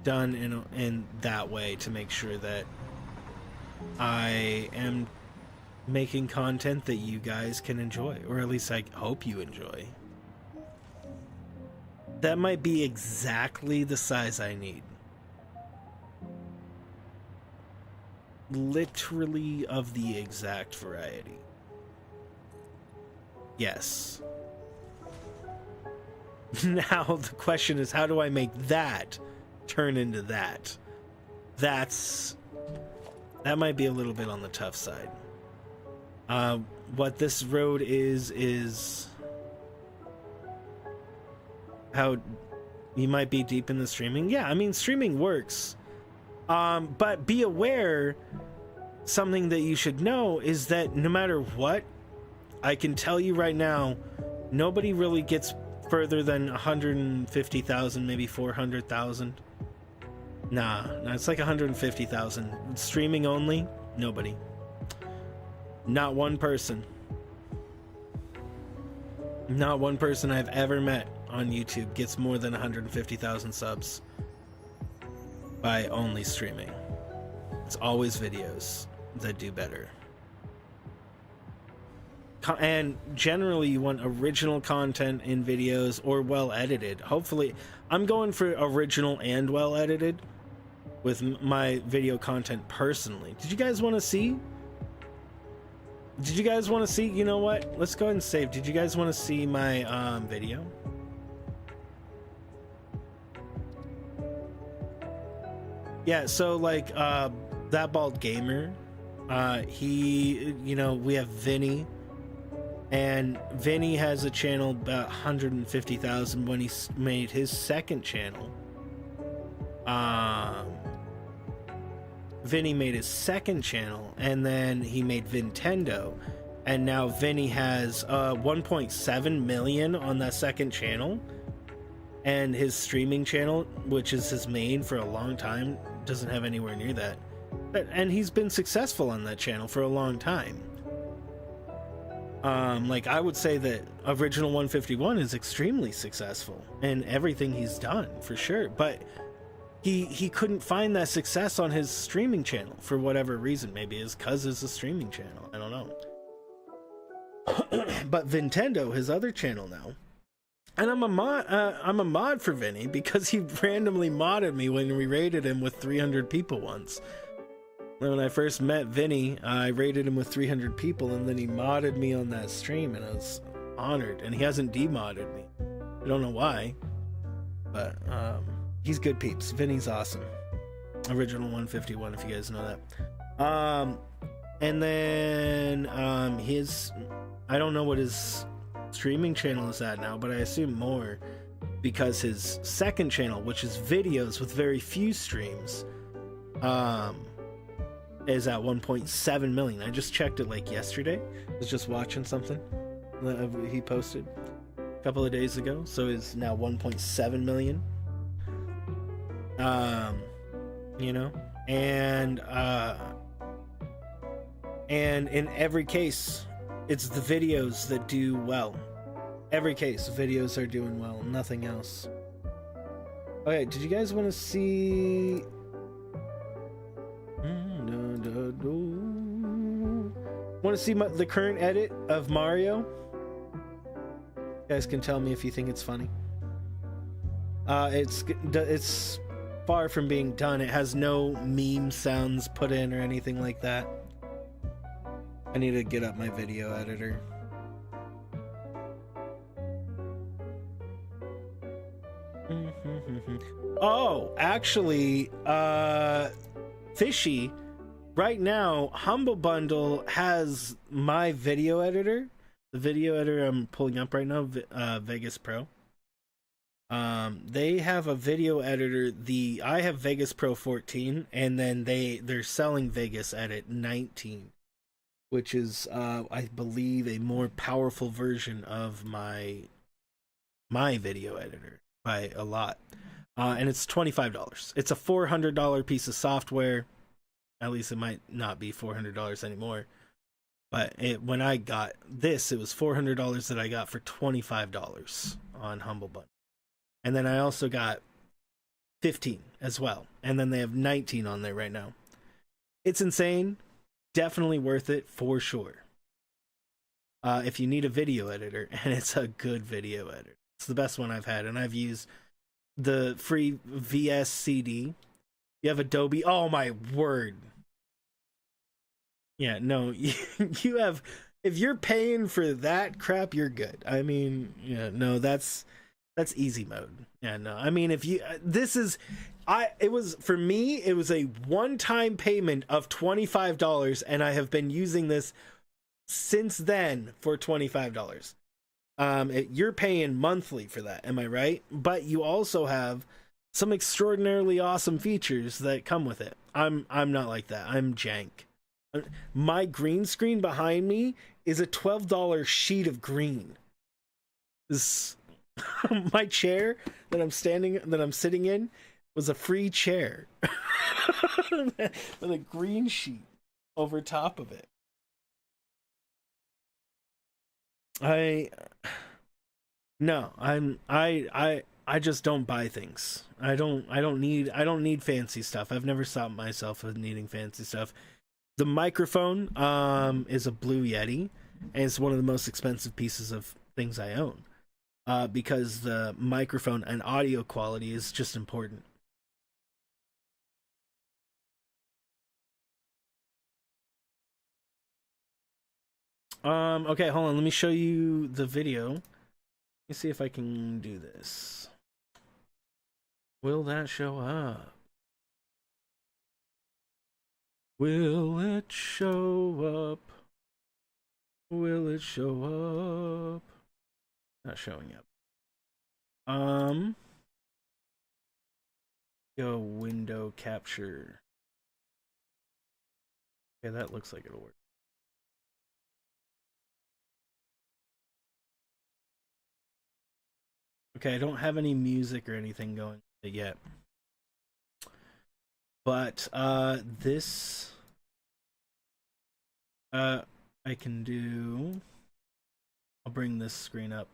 Speaker 1: done in that way to make sure that I am making content that you guys can enjoy, or at least I hope you enjoy. That might be exactly the size I need. Literally of the exact variety. Yes. Now the question is, how do I make that turn into that? That might be a little bit on the tough side. What this road is how you might be deep in the streaming. Yeah, I mean, streaming works. But be aware, something that you should know is that no matter what, I can tell you right now, nobody really gets further than 150,000, maybe 400,000. Nah, it's like 150,000. Streaming only, nobody. Not one person. Not one person I've ever met on YouTube gets more than 150,000 subs by only streaming. It's always videos that do better. And generally you want original content in videos or well edited. Hopefully, I'm going for original and well edited with my video content personally. Did you guys want to see? You know what? Let's go ahead and save. Did you guys want to see my video? Yeah, so like that bald gamer, he, you know, we have Vinny, and Vinny has a channel about 150,000 when he made his second channel. Vinny made his second channel, and then he made Vintendo, and now Vinny has 1.7 million on that second channel, and his streaming channel, which is his main for a long time, doesn't have anywhere near that. And he's been successful on that channel for a long time. Like, I would say that Original 151 is extremely successful in everything he's done, for sure, but he couldn't find that success on his streaming channel for whatever reason. Maybe it's because it's a streaming channel, I don't know. But Vintendo, his other channel now, and I'm a mod for Vinny because he randomly modded me when we raided him with 300 people once. When I first met Vinny, I raided him with 300 people, and then he modded me on that stream, and I was honored. And he hasn't demodded me. I don't know why, but he's good peeps. Vinny's awesome. Original 151, if you guys know that. And then I don't know what his streaming channel is at now, but I assume more, because his second channel, which is videos with very few streams, is at 1.7 million. I just checked it like yesterday. I was just watching something that he posted a couple of days ago, so it's now 1.7 million. You know, and in every case, it's the videos that do well. Every case, videos are doing well, nothing else. Okay, did you guys want to see? Want to see the current edit of Mario? You guys can tell me if you think it's funny. It's far from being done. It has no meme sounds put in or anything like that. I need to get up my video editor. Oh, actually, Fishy, right now, Humble Bundle has my video editor. The video editor I'm pulling up right now, Vegas Pro. They have a video editor. I have Vegas Pro 14, and then they're selling Vegas Edit 19, which is I believe a more powerful version of my video editor by a lot. And it's $25. It's a $400 piece of software. At least it might not be $400 anymore. But when I got this, it was $400 that I got for $25 on Humble Bundle. And then I also got 15 as well. And then they have 19 on there right now. It's insane. Definitely worth it for sure. If you need a video editor, and it's a good video editor. It's the best one I've had, and I've used the free VSCD. You have Adobe. Oh my word. Yeah, no, you have, if you're paying for that crap, you're good. I mean, yeah, no, that's easy mode. Yeah, no, I mean, if you, it was, for me, it was a one-time payment of $25, and I have been using this since then for $25. You're paying monthly for that, am I right? But you also have some extraordinarily awesome features that come with it. I'm not like that. I'm jank. My green screen behind me is a $12 sheet of green. This my chair that I'm sitting in was a free chair with a green sheet over top of it. I just don't buy things. I don't need fancy stuff. I've never stopped myself with needing fancy stuff. The microphone is a Blue Yeti, and it's one of the most expensive pieces of things I own. Because the microphone and audio quality is just important. Okay, hold on. Let me show you the video. Let me see if I can do this. Will that show up? Will it show up? Will it show up? Not showing up. Go window capture. Okay, that looks like it'll work. Okay, I don't have any music or anything going yet. But this I can do. I'll bring this screen up.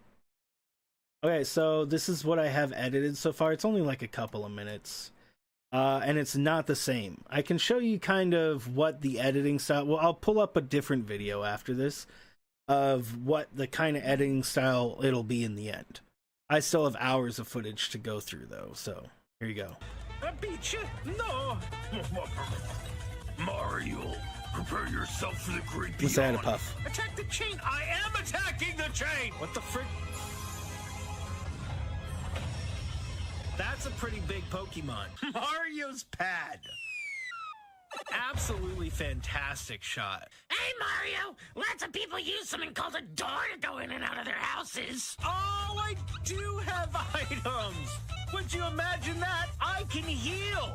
Speaker 1: Okay, so this is what I have edited so far. It's only like a couple of minutes. And it's not the same. I can show you kind of what the editing style... Well, I'll pull up a different video after this of what the kind of editing style it'll be in the end. I still have hours of footage to go through, though, so here you go.
Speaker 2: I beat you? No! Mario, prepare yourself for the great beyond.
Speaker 1: Let's add a puff.
Speaker 2: Attack the chain! I am attacking the chain! What the frick? That's a pretty big Pokemon. Mario's pad. Absolutely fantastic shot.
Speaker 3: Hey, Mario! Lots of people use something called a door to go in and out of their houses.
Speaker 2: Oh, I do have items! Would you imagine that? I can heal!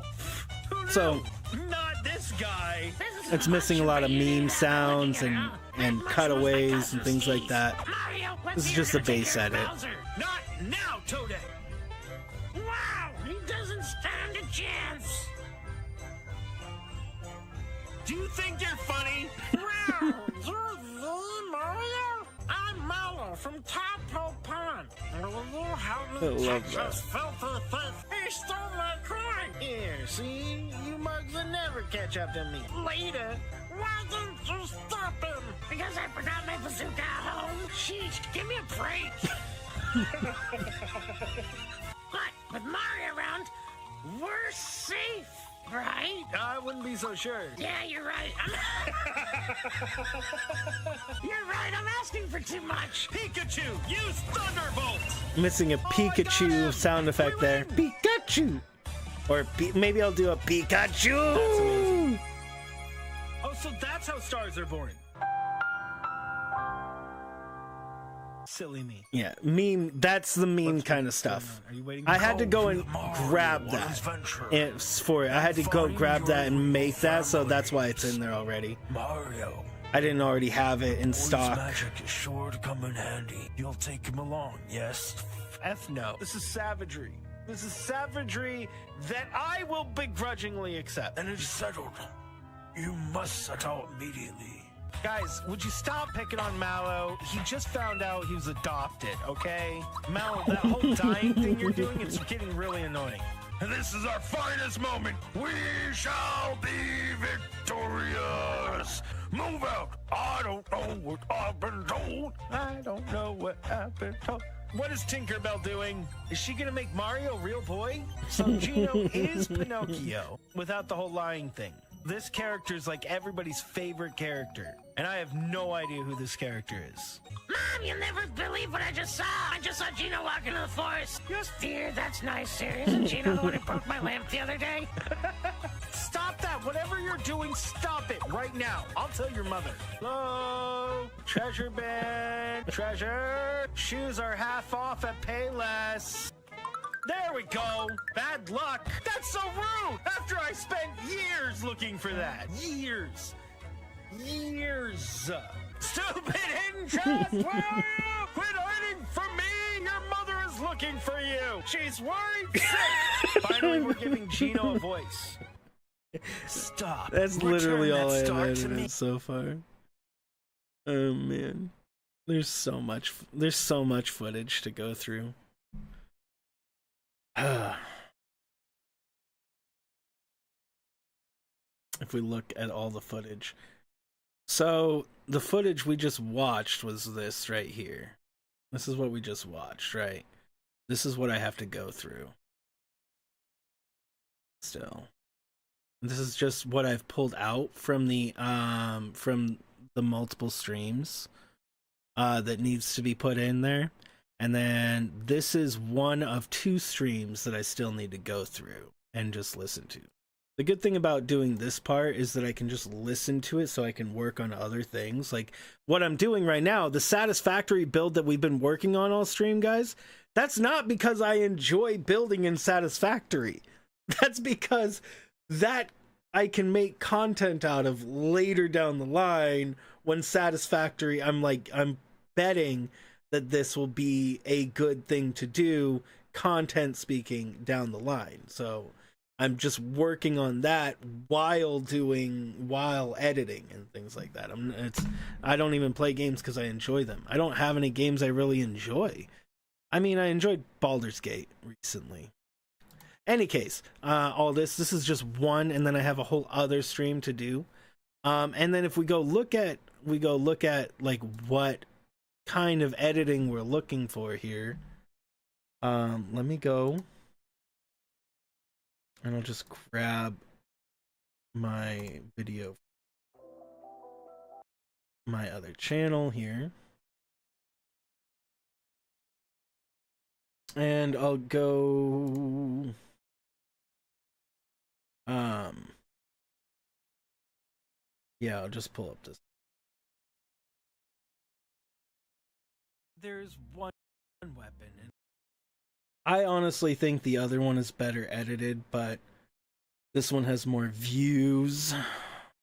Speaker 2: Who knew?
Speaker 1: So,
Speaker 2: not this guy!
Speaker 1: it's missing a lot of meme sounds and cutaways and things like that.
Speaker 3: Mario,
Speaker 1: This is just the base edit.
Speaker 2: Not now, Toadette!
Speaker 3: Wow, he doesn't stand a chance.
Speaker 2: Do you think you're funny?
Speaker 3: Wow, you're the Mario? I'm Mallow from Tadpole Pond. Will you help me
Speaker 1: I love
Speaker 3: catch
Speaker 1: that.
Speaker 3: this filthy thief? He stole my coin.
Speaker 2: Here, see? You mugs will never catch up to me. Later.
Speaker 3: Why didn't you stop him? Because I forgot my bazooka at home. Sheesh, give me a break. But with Mario around, we're safe, right?
Speaker 2: I wouldn't be so sure.
Speaker 3: Yeah, you're right. You're right, I'm asking for too much.
Speaker 2: Pikachu, use Thunderbolt!
Speaker 1: Missing a Pikachu sound effect there. Pikachu! Or maybe I'll do a Pikachu!
Speaker 2: Oh, so that's how stars are born. Silly me.
Speaker 1: Yeah, meme. That's the meme kind of stuff.
Speaker 2: Are you waiting?
Speaker 1: I had to go and grab that for it. I had to go grab that and make that, so that's why it's in there already.
Speaker 2: Mario.
Speaker 1: I didn't already have it in stock.
Speaker 2: Magic is sure to come in handy. You'll take him along, yes? F no. This is savagery. This is savagery that I will begrudgingly accept. And it's settled. You must set out immediately. Guys, would you stop picking on Mallow? He just found out he was adopted, okay? Mallow, that whole dying thing you're doing, it's getting really annoying. and this is our finest moment. We shall be victorious. Move out. I don't know what I've been told. I don't know what I've been told. What is Tinkerbell doing? Is she gonna make Mario a real boy? So Gino is Pinocchio without the whole lying thing. This character is like everybody's favorite character, and I have no idea who this character is.
Speaker 3: Mom, you'll never believe what I just saw. I just saw Gino walk into the forest. Yes, dear, that's nice. Serious. Isn't Gino the one who broke my lamp the other day?
Speaker 2: Stop that. Whatever you're doing, stop it right now. I'll tell your mother. Hello? Treasure bin. Treasure. Shoes are half off at Payless. There we go. Bad luck. That's so rude. After I spent years looking for that. Years. Stupid hidden chest. Where are you? Quit hiding from me. Your mother is looking for you. She's worried sick. Finally, we're giving Gino a voice. Stop.
Speaker 1: That's literally all I
Speaker 2: have
Speaker 1: edited so far. Oh man, there's so much footage to go through. If we look at all the footage, so the footage we just watched was this right here. This is what we just watched, right? This is what I have to go through. Still, this is just what I've pulled out from the multiple streams that needs to be put in there. And then this is one of 2 streams that I still need to go through and just listen to. The good thing about doing this part is that I can just listen to it so I can work on other things. Like what I'm doing right now, the Satisfactory build that we've been working on all stream, guys, that's not because I enjoy building in Satisfactory. That's because that I can make content out of later down the line when Satisfactory, I'm betting that this will be a good thing to do, content speaking, down the line. So I'm just working on that while editing and things like that. I don't even play games because I enjoy them. I don't have any games I really enjoy. I mean, I enjoyed Baldur's Gate recently. Any case, all this is just one, and then I have a whole other stream to do. And then if we go look at like what kind of editing we're looking for here. Let me go and I'll just grab my video, my other channel here, and I'll go yeah, I'll just pull up this.
Speaker 2: There's one weapon.
Speaker 1: I honestly think the other one is better edited, but this one has more views.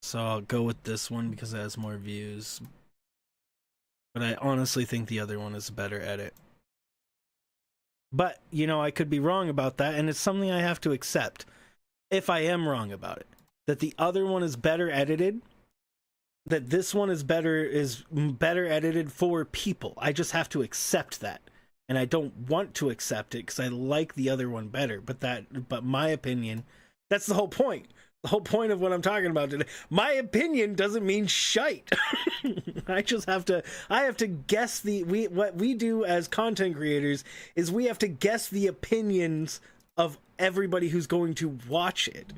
Speaker 1: So I'll go with this one because it has more views. But I honestly think the other one is a better edit. But, you know, I could be wrong about that, and it's something I have to accept. If I am wrong about it. That the other one is better edited. That this one is better edited for people. I just have to accept that. And I don't want to accept it because I like the other one better. But my opinion, that's the whole point. The whole point of what I'm talking about today. My opinion doesn't mean shite. I have to guess what we do as content creators is we have to guess the opinions of everybody who's going to watch it.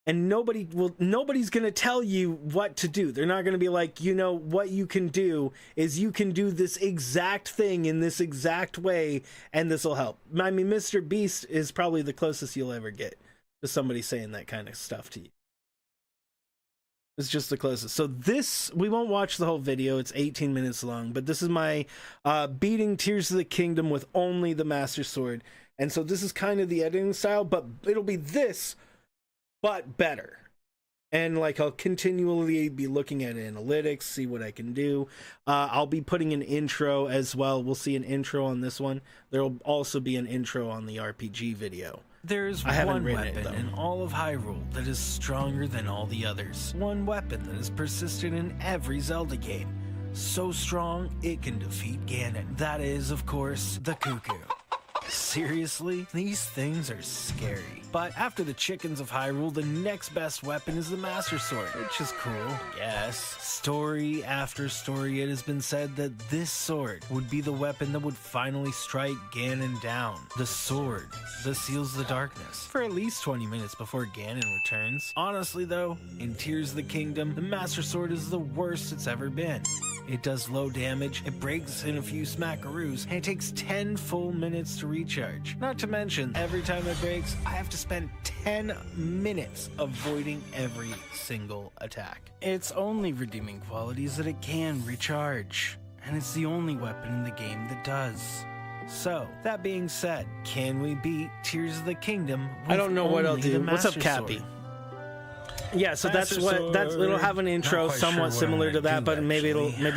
Speaker 1: And nobody's going to tell you what to do. They're not going to be like, you know, what you can do is you can do this exact thing in this exact way, and this will help. I mean, Mr. Beast is probably the closest you'll ever get to somebody saying that kind of stuff to you. It's just the closest. So this, we won't watch the whole video. It's 18 minutes long, but this is my beating Tears of the Kingdom with only the Master Sword. And so this is kind of the editing style, but it'll be this, but better. And like, I'll continually be looking at analytics, see what I can do. I'll be putting an intro as well. We'll see an intro on this one. There'll also be an intro on the RPG video.
Speaker 2: There's one weapon in all of Hyrule that is stronger than all the others. One weapon that is persistent in every Zelda game. So strong, it can defeat Ganon. That is, of course, the Cuckoo. Seriously? These things are scary. But after the chickens of Hyrule, the next best weapon is the Master Sword, which is cool, yes. Story after story, it has been said that this sword would be the weapon that would finally strike Ganon down. The sword that seals the darkness for at least 20 minutes before Ganon returns. Honestly though, in Tears of the Kingdom, the Master Sword is the worst it's ever been. It does low damage, it breaks in a few smackaroos, and it takes 10 full minutes to recharge. Not to mention, every time it breaks, I have to spend 10 minutes avoiding every single attack. Its only redeeming quality is that it can recharge, and it's the only weapon in the game that does. So, that being said, can we beat Tears of the Kingdom with
Speaker 1: I don't know what I'll
Speaker 2: only
Speaker 1: do.
Speaker 2: the
Speaker 1: What's up,
Speaker 2: Master
Speaker 1: Cappy?
Speaker 2: Sword?
Speaker 1: Yeah, so that's it'll have an intro somewhat similar to that, but maybe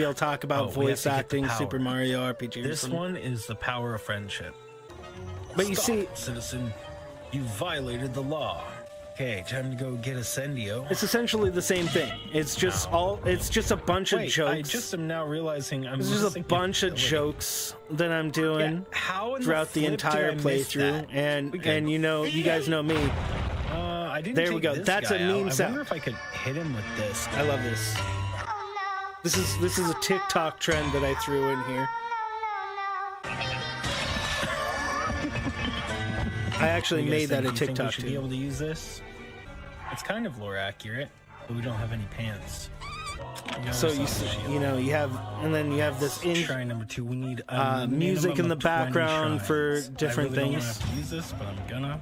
Speaker 1: I'll talk about voice acting, Super Mario RPG.
Speaker 2: This one is the power of friendship.
Speaker 1: But you see,
Speaker 2: citizen, you violated the law. Okay, time to go get Ascendio.
Speaker 1: it's essentially the same thing. It's just it's just a bunch of jokes.
Speaker 2: I just am now realizing
Speaker 1: It's just a bunch of jokes that I'm doing throughout the entire playthrough, and you know, you guys know me.
Speaker 2: I didn't
Speaker 1: There we
Speaker 2: take
Speaker 1: go.
Speaker 2: this
Speaker 1: That's a
Speaker 2: guy
Speaker 1: meme
Speaker 2: out.
Speaker 1: sound.
Speaker 2: I wonder if I could hit him with this.
Speaker 1: I love this. This is a TikTok trend that I threw in here. I actually made that a TikTok
Speaker 2: we should be able to use this. It's kind of lore accurate, but we don't have any pants.
Speaker 1: So you know, you have, and then you have this
Speaker 2: Shrine number 2. We need
Speaker 1: music in the background for
Speaker 2: shrines.
Speaker 1: different
Speaker 2: I really
Speaker 1: things.
Speaker 2: don't have to use this, but I'm gonna.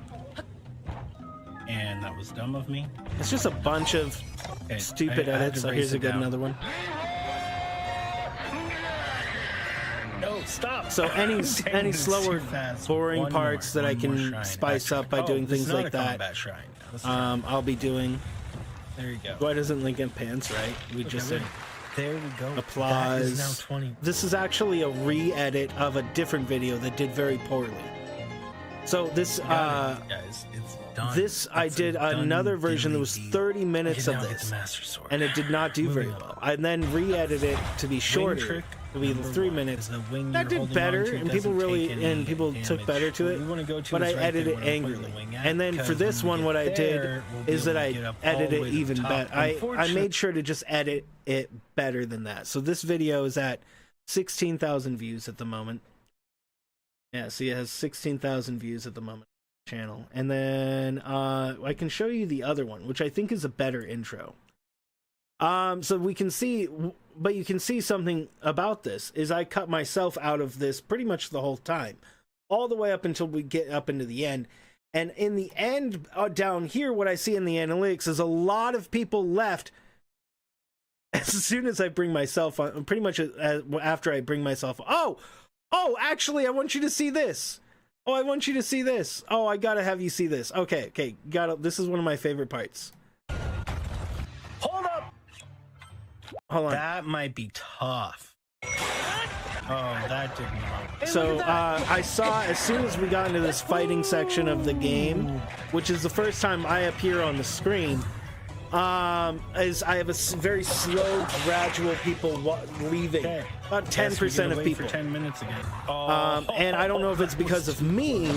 Speaker 2: And that was dumb of me.
Speaker 1: It's just a bunch of stupid
Speaker 2: I had
Speaker 1: edits.
Speaker 2: to
Speaker 1: So here's
Speaker 2: race
Speaker 1: a
Speaker 2: it
Speaker 1: good
Speaker 2: down.
Speaker 1: another one.
Speaker 2: No, stop!
Speaker 1: So any
Speaker 2: Dang, it's
Speaker 1: slower,
Speaker 2: too fast.
Speaker 1: boring
Speaker 2: One
Speaker 1: parts
Speaker 2: more,
Speaker 1: that I
Speaker 2: one more
Speaker 1: can
Speaker 2: shrine.
Speaker 1: spice
Speaker 2: That's
Speaker 1: up by
Speaker 2: right.
Speaker 1: doing
Speaker 2: This is
Speaker 1: things
Speaker 2: not
Speaker 1: like
Speaker 2: a
Speaker 1: that.
Speaker 2: combat shrine. Let's try.
Speaker 1: I'll be doing.
Speaker 2: There you go.
Speaker 1: Why doesn't Link get pants right? We just said
Speaker 2: There we go.
Speaker 1: applause.
Speaker 2: That is now 20.
Speaker 1: This is actually a re-edit of a different video that did very poorly. So this
Speaker 2: Guys, it's done.
Speaker 1: this I
Speaker 2: It's a
Speaker 1: did
Speaker 2: done
Speaker 1: another version that was
Speaker 2: deal.
Speaker 1: 30 minutes
Speaker 2: You
Speaker 1: of
Speaker 2: can now get
Speaker 1: this,
Speaker 2: the Master Sword.
Speaker 1: and it did not do very
Speaker 2: Moving
Speaker 1: well.
Speaker 2: on.
Speaker 1: I then re-edited it to be shorter,
Speaker 2: trick
Speaker 1: to be
Speaker 2: number
Speaker 1: 3
Speaker 2: one
Speaker 1: minutes.
Speaker 2: is the wing
Speaker 1: That
Speaker 2: you're
Speaker 1: did
Speaker 2: holding
Speaker 1: better,
Speaker 2: onto
Speaker 1: and people
Speaker 2: doesn't
Speaker 1: really
Speaker 2: take any
Speaker 1: took
Speaker 2: damage.
Speaker 1: better to
Speaker 2: What
Speaker 1: it.
Speaker 2: we wanna go to
Speaker 1: But
Speaker 2: is
Speaker 1: I
Speaker 2: right
Speaker 1: edited
Speaker 2: there
Speaker 1: it
Speaker 2: where we put
Speaker 1: angrily,
Speaker 2: the wing at,
Speaker 1: and then for
Speaker 2: because
Speaker 1: this
Speaker 2: when
Speaker 1: one,
Speaker 2: we
Speaker 1: what I
Speaker 2: get
Speaker 1: did
Speaker 2: there, we'll be
Speaker 1: is that
Speaker 2: able
Speaker 1: I
Speaker 2: to get up all
Speaker 1: edited
Speaker 2: the
Speaker 1: it
Speaker 2: way to the
Speaker 1: even
Speaker 2: top.
Speaker 1: better. I
Speaker 2: Unfortunately-
Speaker 1: made sure to just edit it better than that. So this video is at 16,000 views at the moment. Yeah, see, it has 16,000 views at the moment. Channel, and then I can show you the other one, which I think is a better intro. So we can see, but you can see something about this is I cut myself out of this pretty much the whole time, all the way up until we get up into the end. And in the end, down here, what I see in the analytics is a lot of people left as soon as I bring myself on, pretty much after I bring myself. Oh, actually, I want you to see this. Oh, I want you to see this. Oh, I gotta have you see this. Okay, this is one of my favorite parts.
Speaker 2: Hold up!
Speaker 1: Hold on.
Speaker 2: That might be tough. Oh, that didn't help.
Speaker 1: So I saw as soon as we got into this fighting section of the game, which is the first time I appear on the screen, is I have a very slow, gradual people leaving.
Speaker 2: Okay.
Speaker 1: About 10% of people.
Speaker 2: For 10 minutes again.
Speaker 1: And I don't know if it's because of me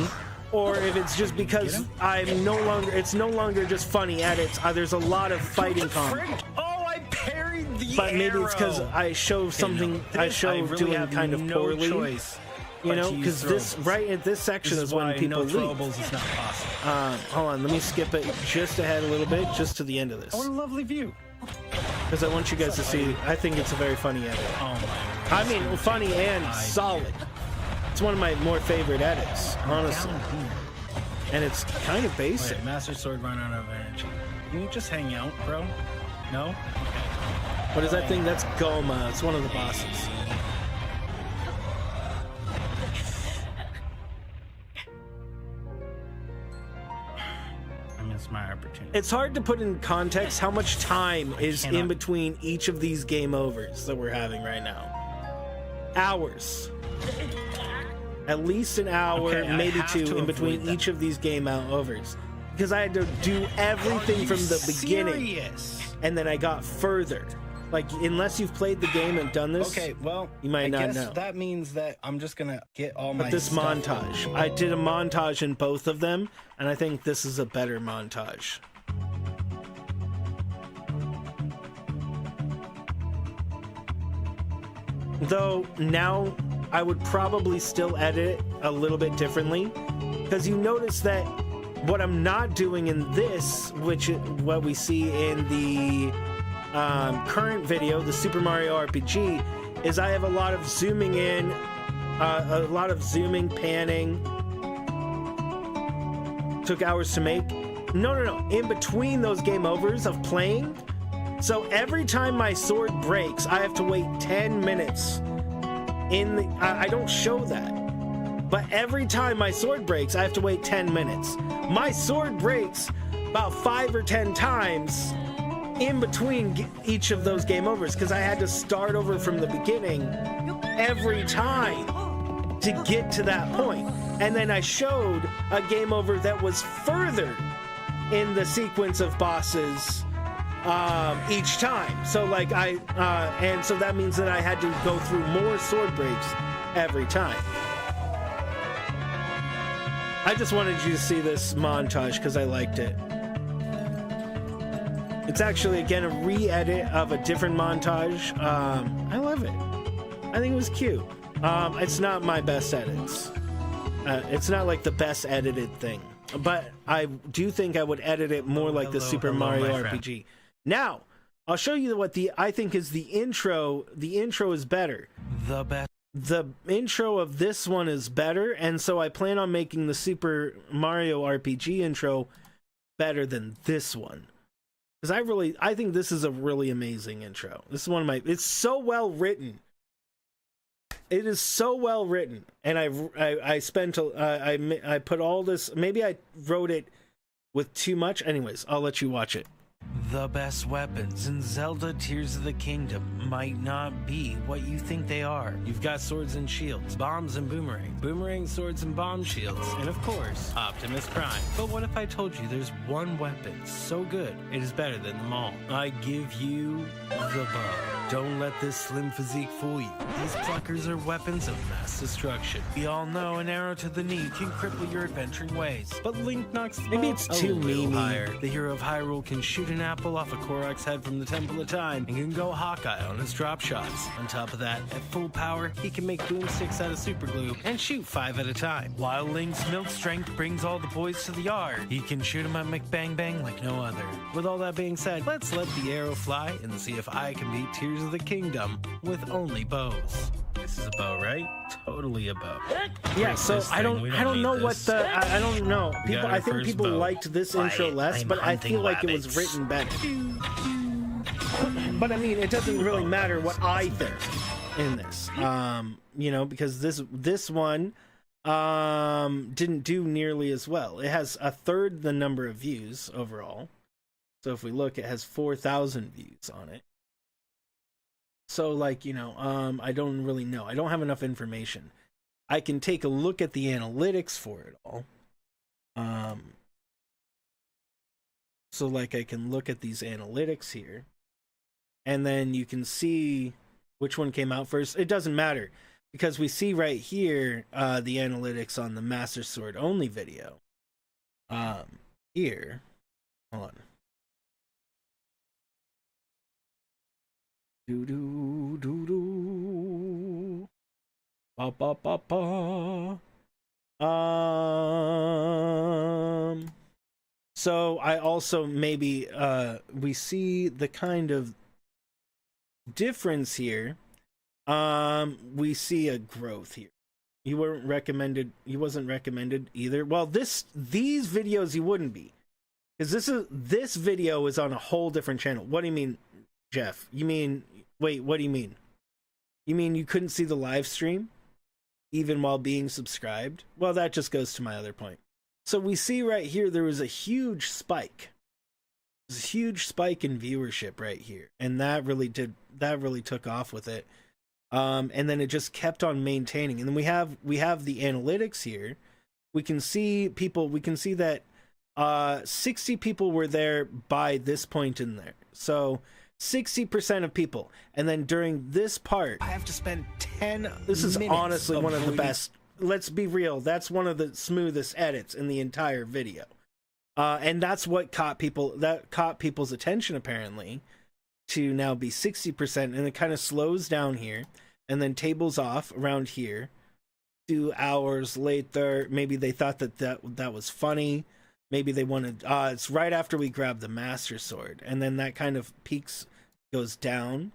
Speaker 1: or if it's just because it's no longer just funny edits. There's a lot of fighting comments.
Speaker 2: Oh, I parried the
Speaker 1: But maybe it's because
Speaker 2: arrow.
Speaker 1: I show something, I show
Speaker 2: really
Speaker 1: doing
Speaker 2: have
Speaker 1: kind of
Speaker 2: no
Speaker 1: poorly.
Speaker 2: choice
Speaker 1: You
Speaker 2: but
Speaker 1: know,
Speaker 2: to use
Speaker 1: because this
Speaker 2: throwables.
Speaker 1: right at this section
Speaker 2: This
Speaker 1: is
Speaker 2: is
Speaker 1: when
Speaker 2: why
Speaker 1: people
Speaker 2: no
Speaker 1: leave.
Speaker 2: throwables is not possible.
Speaker 1: Hold on, let me skip it just ahead a little bit, just to the end of this,
Speaker 2: What a lovely view.
Speaker 1: because I want you guys to see. I think it's a very funny edit.
Speaker 2: Oh my.
Speaker 1: I mean, funny and solid. It's one of my more favorite edits, honestly,
Speaker 2: Down here.
Speaker 1: and it's kind of basic.
Speaker 2: Wait, Master Sword run out of energy. Can you just hang out, bro? No? Okay.
Speaker 1: What is that thing? That's Goma. It's one of the bosses.
Speaker 2: I missed my opportunity.
Speaker 1: It's hard to put in context how much time is in between each of these game overs that we're having right now. Hours. At least an hour,
Speaker 2: Okay, I
Speaker 1: maybe
Speaker 2: have
Speaker 1: two,
Speaker 2: to
Speaker 1: in between
Speaker 2: avoid that.
Speaker 1: each of these game overs. Because I had to do everything from the beginning,
Speaker 2: Serious?
Speaker 1: and then I got further. Like, unless you've played the game and done this.
Speaker 2: Okay, well,
Speaker 1: you might not
Speaker 2: guess
Speaker 1: know.
Speaker 2: That means that I'm just gonna get all my
Speaker 1: But this
Speaker 2: stuff.
Speaker 1: montage, I did a montage in both of them, and I think this is a better montage. Though now I would probably still edit it a little bit differently, because you notice that what I'm not doing in this, which what we see in the current video, the Super Mario RPG, is I have a lot of zooming in, a lot of zooming, panning. Took hours to make. No. In between those game overs of playing. So every time my sword breaks, I have to wait 10 minutes. I don't show that. But every time my sword breaks, I have to wait 10 minutes. My sword breaks about 5 or 10 times in between each of those game overs, because I had to start over from the beginning every time to get to that point. And then I showed a game over that was further in the sequence of bosses each time. So like and so that means that I had to go through more sword breaks every time. I just wanted you to see this montage because I liked it. It's actually, again, a re-edit of a different montage. I love it. I think it was cute. It's not my best edits. It's not like the best edited thing. But I do think I would edit it more like the Super Mario RPG. Now, I'll show you what I think is the intro. The intro is better.
Speaker 2: The best.
Speaker 1: The intro of this one is better, and so I plan on making the Super Mario RPG intro better than this one. Because I think this is a really amazing intro. This is one of my, it's so well written. It is so well written, and I spent I put all this. Maybe I wrote it with too much. Anyways, I'll let you watch it.
Speaker 2: The best weapons in Zelda Tears of the Kingdom might not be what you think they are. You've got swords and shields, bombs and boomerang swords and bomb shields, and of course, Optimus Prime. But what if I told you there's one weapon so good it is better than them all? I give you the bow. Don't let this slim physique fool you. These pluckers are weapons of mass destruction. We all know an arrow to the knee can cripple your adventuring ways, but Link knocks the
Speaker 1: Maybe
Speaker 2: ball
Speaker 1: it's
Speaker 2: a
Speaker 1: too
Speaker 2: little
Speaker 1: memey.
Speaker 2: higher. The hero of Hyrule can shoot an apple off a Korok's head from the Temple of Time and can go Hawkeye on his drop shots. On top of that, at full power, he can make boomsticks out of super glue and shoot 5 at a time. While Link's milk strength brings all the boys to the yard, he can shoot him at McBang like no other. With all that being said, let's let the arrow fly and see if I can beat Tears of the Kingdom with only bows. This is a bow, right? Totally a bow.
Speaker 1: Yeah, so
Speaker 2: this
Speaker 1: I
Speaker 2: thing.
Speaker 1: don't
Speaker 2: We
Speaker 1: I don't
Speaker 2: need
Speaker 1: know what
Speaker 2: this.
Speaker 1: the I don't know. People,
Speaker 2: got our
Speaker 1: I think
Speaker 2: first
Speaker 1: people
Speaker 2: bow.
Speaker 1: liked this intro less,
Speaker 2: I'm
Speaker 1: but I feel
Speaker 2: hunting
Speaker 1: like it was
Speaker 2: rabbits.
Speaker 1: written better. But I mean, it doesn't really matter what I think in this. You know, because this one didn't do nearly as well. It has a third the number of views overall. So if we look, it has 4,000 views on it. So like, you know, I don't really know. I don't have enough information. I can take a look at the analytics for it all. So like I can look at these analytics here, and then you can see which one came out first. It doesn't matter because we see right here the analytics on the Master Sword only video. Here, hold on. Do do do do. Ba ba ba ba. So I also maybe we see the kind of difference here. We see a growth here. He wasn't recommended either. Well, these videos you wouldn't be, because this video is on a whole different channel. What do you mean, Jeff? You mean, wait, what do you mean? You mean you couldn't see the live stream even while being subscribed? Well, that just goes to my other point. So we see right here there was a huge spike. There's a huge spike in viewership right here, and that really took off with it. And then it just kept on maintaining. And then we have the analytics here. We can see people. We can see that 60 people were there by this point in there. So 60% of people. And then during this part,
Speaker 2: I have to spend 10
Speaker 1: this is
Speaker 2: minutes
Speaker 1: honestly one of the
Speaker 2: avoiding-
Speaker 1: best. Let's be real. That's one of the smoothest edits in the entire video. And that's what caught people's attention, apparently, to now be 60%. And it kind of slows down here and then tables off around here. 2 hours later, maybe they thought that was funny. Maybe they wanted, it's right after we grab the Master Sword. And then that kind of peaks, goes down.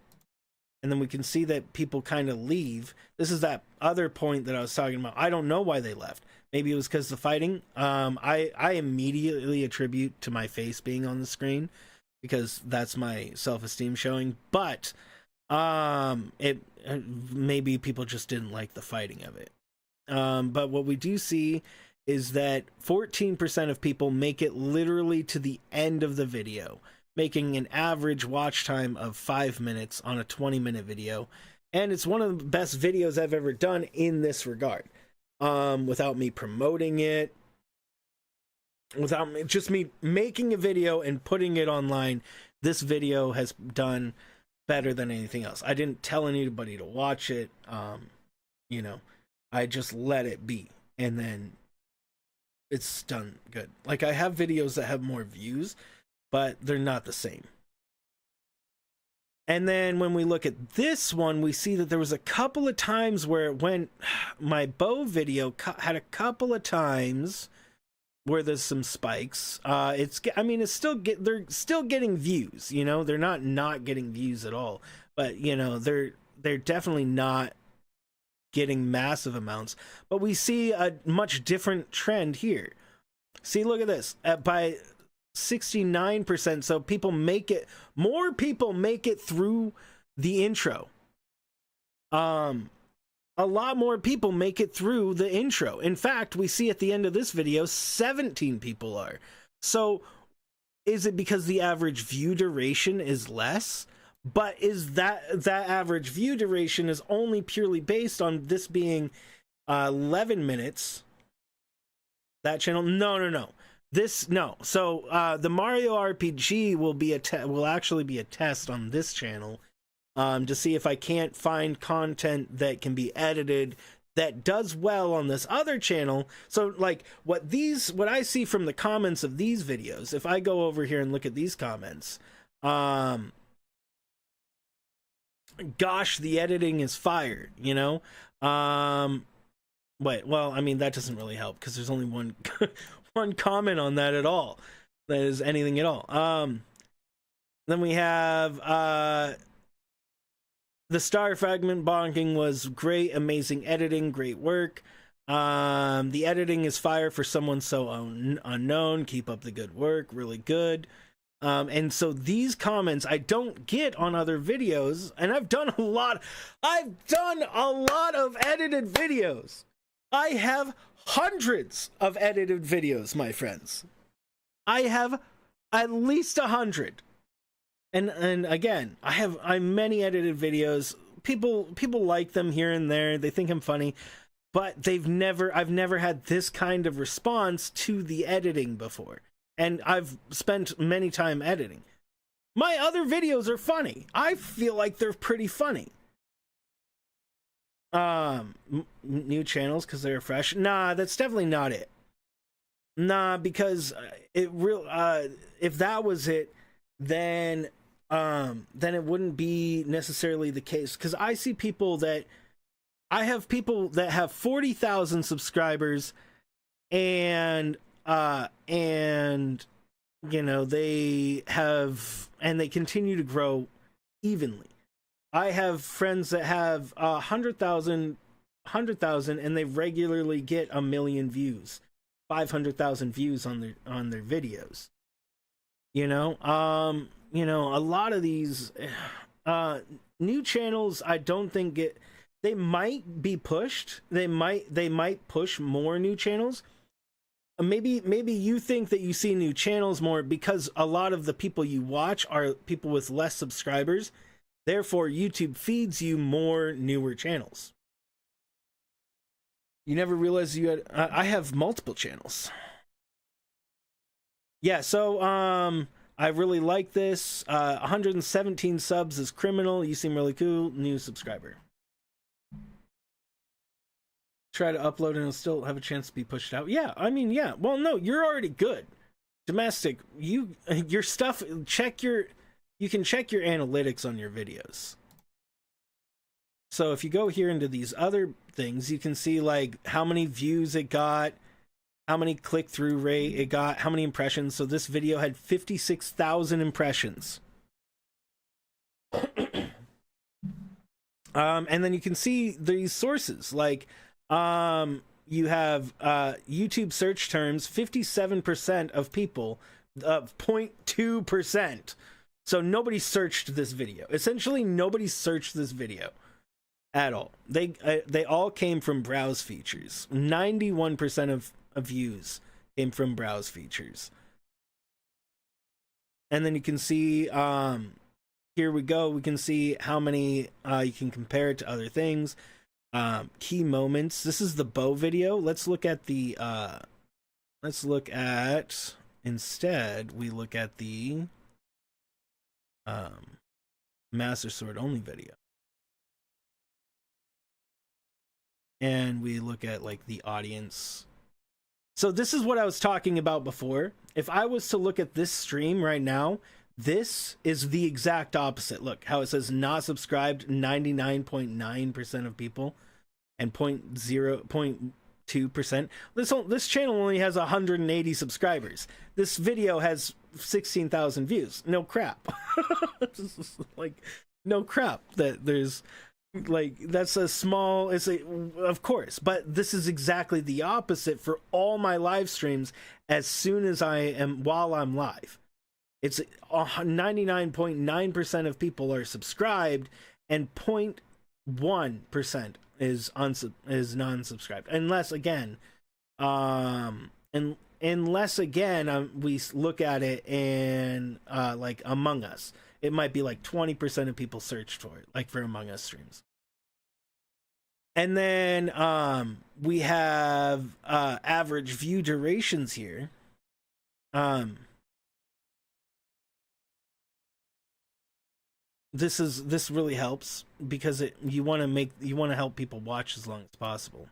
Speaker 1: And then we can see that people kind of leave. This is that other point that I was talking about. I don't know why they left. Maybe it was because of the fighting. I immediately attribute to my face being on the screen because that's my self-esteem showing. But maybe people just didn't like the fighting of it. But what we do see is that 14% of people make it literally to the end of the video, making an average watch time of 5 minutes on a 20-minute video. And it's one of the best videos I've ever done in this regard. Without me promoting it, without me making a video and putting it online, this video has done better than anything else. I didn't tell anybody to watch it. You know, I just let it be. And then it's done good. Like, I have videos that have more views, but they're not the same. And then when we look at this one, we see that there was a couple of times where it went, my bow video had a couple of times where there's some spikes. It's still they're still getting views, you know, they're not getting views at all, but you know, they're definitely not getting massive amounts. But we see a much different trend here. See, look at this. By 69%, so more people make it through the intro. A lot more people make it through the intro. In fact, we see at the end of this video 17 people are. So is it because the average view duration is less? But is that average view duration is only purely based on this being 11 minutes? That channel? No. So the Mario RPG will actually be a test on this channel to see if I can't find content that can be edited that does well on this other channel. So like what I see from the comments of these videos, if I go over here and look at these comments, gosh, the editing is fire, you know? Wait, well, I mean, that doesn't really help because there's only one comment on that at all that is anything at all. Then we have the star fragment bonking was great, amazing editing, great work. The editing is fire for someone so unknown. Keep up the good work, really good. And so these comments I don't get on other videos, and I've done a lot of edited videos. I have hundreds of edited videos, my friends. I have at least 100. And again, I have many edited videos. People like them here and there. They think I'm funny, but I've never had this kind of response to the editing before. And I've spent many time editing. My other videos are funny. I feel like they're pretty funny. New channels because they're fresh. Nah, that's definitely not it. Nah, because if that was it, then it wouldn't be necessarily the case. Because I see people that have 40,000 subscribers, and you know, they continue to grow evenly. I have friends that have 100,000, and they regularly get 1 million views, 500,000 views on their videos. You know, a lot of these new channels, I don't think they might be pushed. They might push more new channels. Maybe you think that you see new channels more because a lot of the people you watch are people with less subscribers. Therefore, YouTube feeds you more newer channels. You never realized you had... I have multiple channels. Yeah, so I really like this. 117 subs is criminal. You seem really cool. New subscriber. Try to upload and it'll still have a chance to be pushed out. Yeah, I mean, yeah. Well, no, you're already good. Domestic, your stuff, you can check your analytics on your videos. So if you go here into these other things, you can see like how many views it got, how many click-through rate it got, how many impressions. So this video had 56,000 impressions. And then you can see these sources like you have YouTube search terms, 57% of people, 0.2%. So nobody searched this video. Essentially, nobody searched this video at all. They all came from browse features. 91% of views came from browse features. And then you can see, here we go. We can see how many, you can compare it to other things. Key moments. This is the bow video. Let's look at the, instead, we look at the, Master Sword only video. And we look at like the audience. So this is what I was talking about before. If I was to look at this stream right now, this is the exact opposite. Look how it says not subscribed, 99.9% of people, and 0.2%. This channel only has 180 subscribers. This video has 16,000 views. No crap. Like, no crap that there's like, that's a small, of course, but this is exactly the opposite for all my live streams. As soon as while I'm live, it's 99.9% of people are subscribed and 0.1% is non-subscribed, unless again we look at it in like Among Us. It might be like 20% of people searched for it, like for Among Us streams. And then we have average view durations here. This really helps because you want to help people watch as long as possible.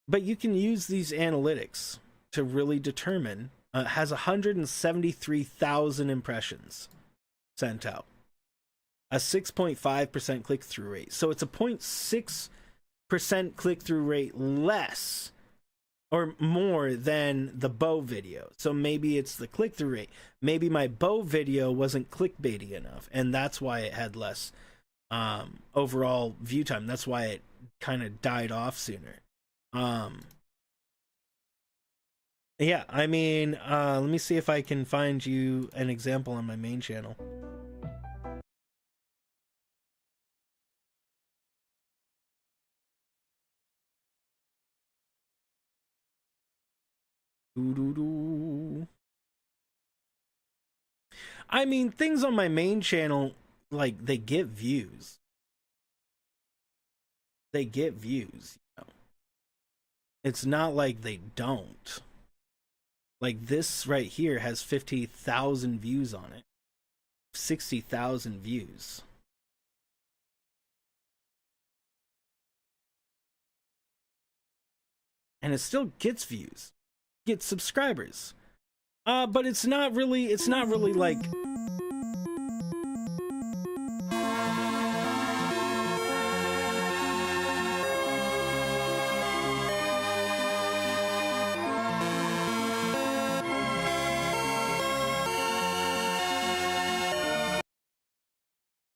Speaker 1: But you can use these analytics to really determine. Has 173,000 impressions sent out, a 6.5% click-through rate. So it's a 0.6% click-through rate less or more than the bow video. So maybe it's the click-through rate. Maybe my bow video wasn't clickbaity enough, and that's why it had less overall view time. That's why it kind of died off sooner. Yeah, I mean, let me see if I can find you an example on my main channel. I mean, things on my main channel, like, they get views. They get views, you know. It's not like they don't. Like, this right here has 50,000 views on it. 60,000 views. And it still gets views. Gets subscribers. But it's not really like...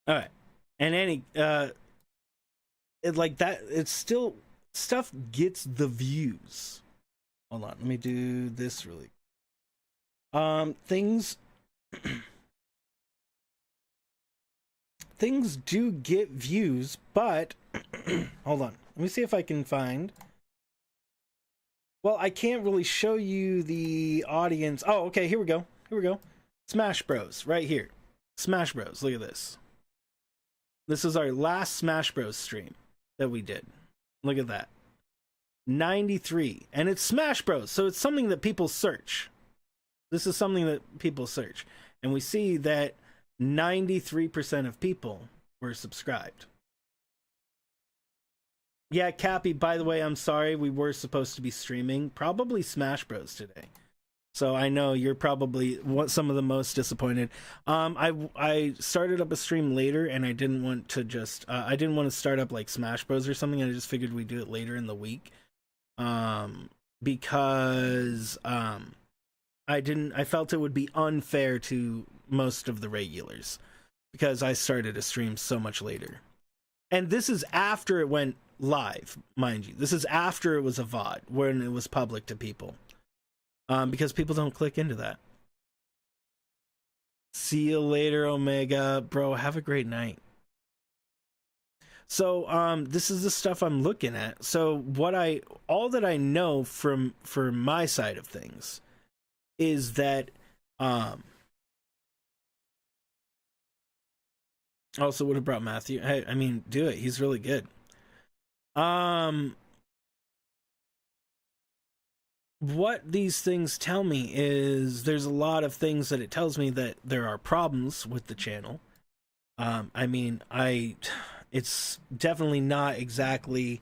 Speaker 1: All right, and like that, it's still, stuff gets the views. Hold on, let me do this really. Things do get views, but hold on, let me see if I can find. Well, I can't really show you the audience. Oh, okay, here we go. Smash Bros, right here. Smash Bros, look at this. This is our last Smash Bros stream that we did. Look at that. 93. And it's Smash Bros, so it's something that people search. This is something that people search. And we see that 93% of people were subscribed. Yeah, Cappy, by the way, I'm sorry. We were supposed to be streaming probably Smash Bros today. So I know you're probably some of the most disappointed. I started up a stream later, and I didn't want to just I didn't want to start up like Smash Bros or something. I just figured we'd do it later in the week, because I felt it would be unfair to most of the regulars because I started a stream so much later, and this is after it went live, mind you. This is after it was a VOD when it was public to people. Because people don't click into that. See you later, Omega. Bro, have a great night. So, this is the stuff I'm looking at. So, all that I know from my side of things is that, also would have brought Matthew. Hey, I mean, do it. He's really good. What these things tell me is there's a lot of things that it tells me that there are problems with the channel. I mean, it's definitely not exactly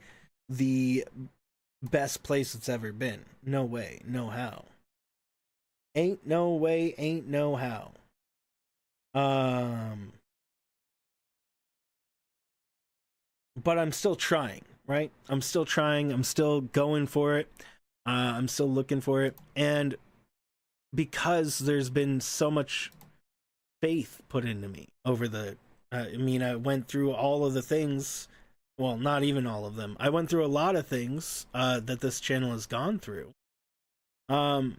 Speaker 1: the best place it's ever been. No way, no how. Ain't no way, ain't no how. But I'm still trying, right? I'm still trying. I'm still going for it. I'm still looking for it, and because there's been so much faith put into me over the I mean, I went through all of the things, well, not even all of them. I went through a lot of things that this channel has gone through, and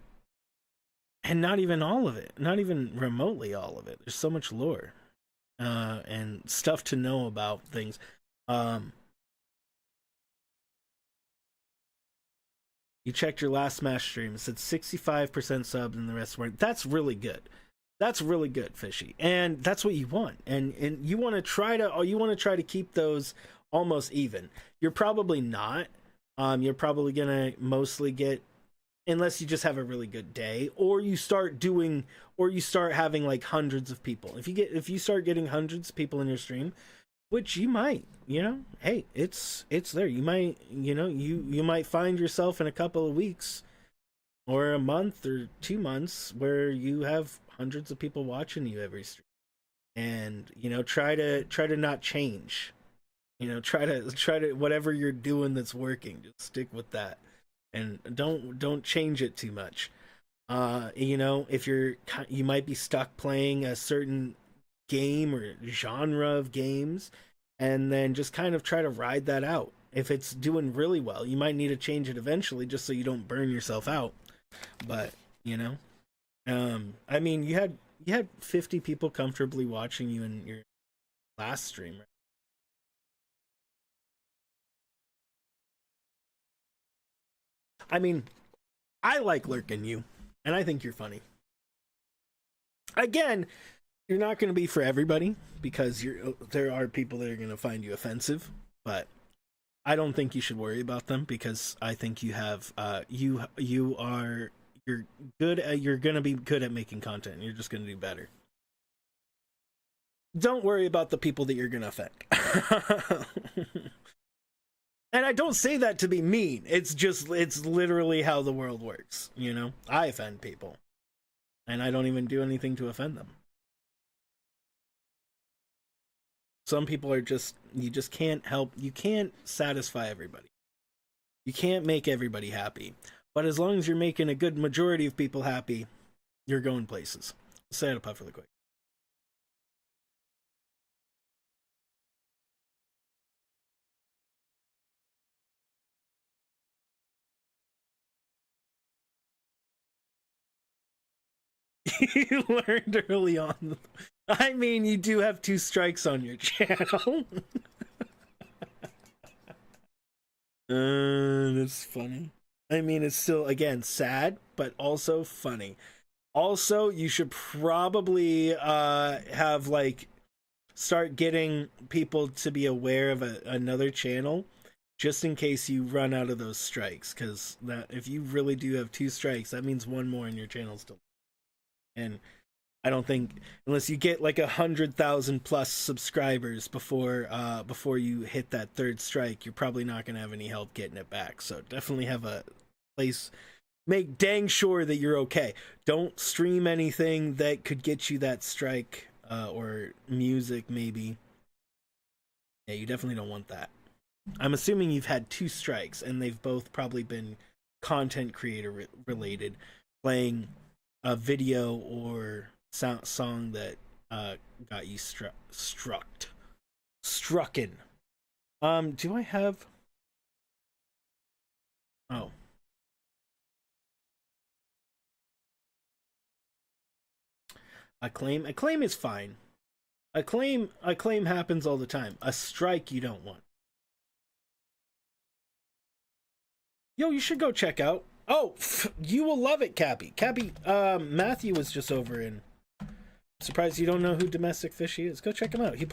Speaker 1: not even all of it, not even remotely all of it. There's so much lore and stuff to know about things. You checked your last Smash stream. It said 65% subs and the rest weren't. That's really good. That's really good, Fishy. And that's what you want. And you want to try to keep those almost even. You're probably not. You're probably gonna mostly get, unless you just have a really good day, or you start having like hundreds of people. If you start getting hundreds of people in your stream, which you might, hey, it's there. You might, you might find yourself in a couple of weeks or a month or 2 months where you have hundreds of people watching you every stream. And, try to not change. Try to whatever you're doing that's working, just stick with that. And don't change it too much. If you might be stuck playing a certain game or genre of games, and then just kind of try to ride that out. If it's doing really well, you might need to change it eventually just so you don't burn yourself out. But I mean, you had 50 people comfortably watching you in your last stream, right? I mean, I like lurking you, and I think you're funny. Again, you're not going to be for everybody, because there are people that are going to find you offensive, but I don't think you should worry about them, because I think you have you're going to be good at making content, and you're just going to do better. Don't worry about the people that you're going to offend. And I don't say that to be mean. It's literally how the world works, I offend people, and I don't even do anything to offend them. Some people are you just can't help. You can't satisfy everybody. You can't make everybody happy. But as long as you're making a good majority of people happy, you're going places. Say it a puff really quick. You learned early on. I mean, you do have 2 strikes on your channel. That's funny. I mean, it's still, again, sad, but also funny. Also, you should probably have, start getting people to be aware of another channel, just in case you run out of those strikes, because if you really do have 2 strikes, that means 1 more in your channel still. And I don't think unless you get like 100,000 plus subscribers before you hit that third strike, you're probably not gonna have any help getting it back. So definitely have a place. Make dang sure that you're okay. Don't stream anything that could get you that strike, or music maybe. Yeah, you definitely don't want that. I'm assuming you've had 2 strikes, and they've both probably been content creator related, playing a video or song that got you strucken. Do I have? Oh. A claim is fine. A claim happens all the time. A strike you don't want. Yo, you should go check out. Oh, you will love it, Cappy. Cappy, Matthew was just over in. Surprised you don't know who Domestic Fishy is. Go check him out. He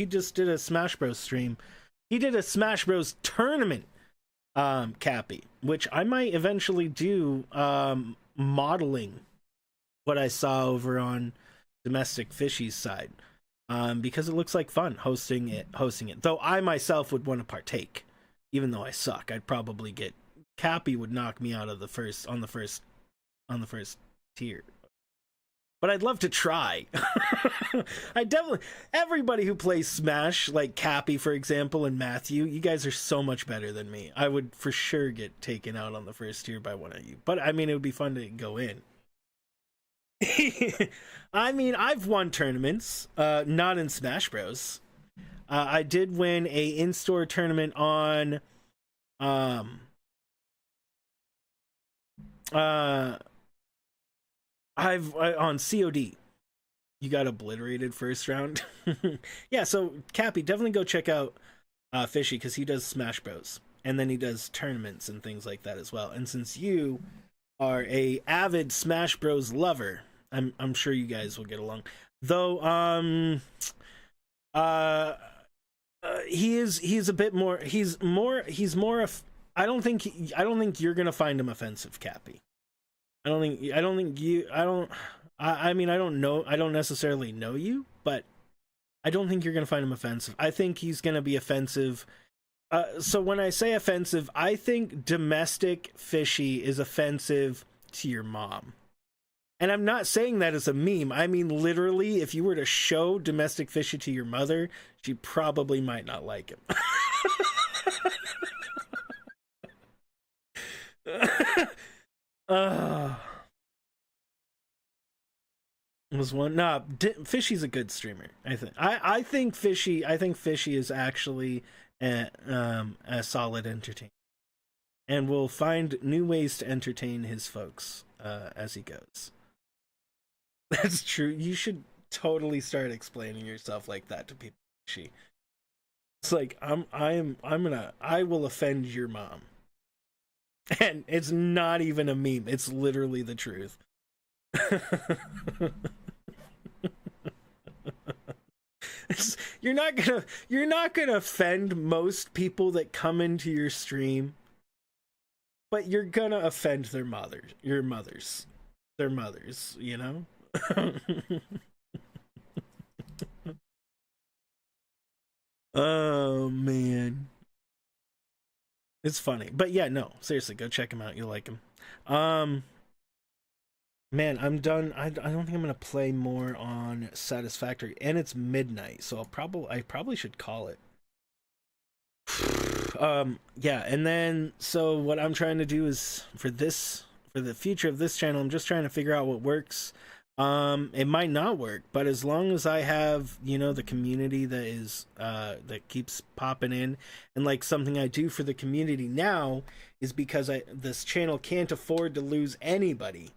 Speaker 1: just did a Smash Bros stream. He did a Smash Bros tournament, Cappy, which I might eventually do, modeling what I saw over on Domestic Fishy's side, because it looks like fun hosting it. Though I myself would want to partake, even though I suck. I'd probably get Cappy would knock me out of the first tier. But I'd love to try. Everybody who plays Smash, like Cappy, for example, and Matthew, you guys are so much better than me. I would for sure get taken out on the first tier by one of you. But I mean, it would be fun to go in. I mean, I've won tournaments, not in Smash Bros. I did win a in-store tournament on, on COD. You got obliterated first round. Yeah, so Cappy, definitely go check out Fishy, because he does Smash Bros. And then he does tournaments and things like that as well. And since you are a avid Smash Bros lover, I'm sure you guys will get along. Though he's a bit more he's more I don't think you're gonna find him offensive, Cappy. I mean, I don't necessarily know you, but I don't think you're gonna find him offensive. I think he's gonna be offensive. So when I say offensive, I think Domestic Fishy is offensive to your mom. And I'm not saying that as a meme. I mean, literally, if you were to show Domestic Fishy to your mother, she probably might not like him. Was one? Nah, Fishy's a good streamer. I think Fishy is actually a solid entertainer, and will find new ways to entertain his folks as he goes. That's true. You should totally start explaining yourself like that to people. It's like I will offend your mom. And it's not even a meme. It's literally the truth. You're not gonna offend most people that come into your stream, but you're gonna offend their mothers, you know? Oh man, it's funny. But yeah, no, seriously, go check him out. You'll like him. Man, I'm done. I don't think I'm gonna play more on Satisfactory, and it's midnight, so I probably should call it. Yeah, and then so what I'm trying to do is for the future of this channel, I'm just trying to figure out what works. It might not work, but as long as I have, you know, the community that is that keeps popping in, and like something I do for the community now is because this channel can't afford to lose anybody,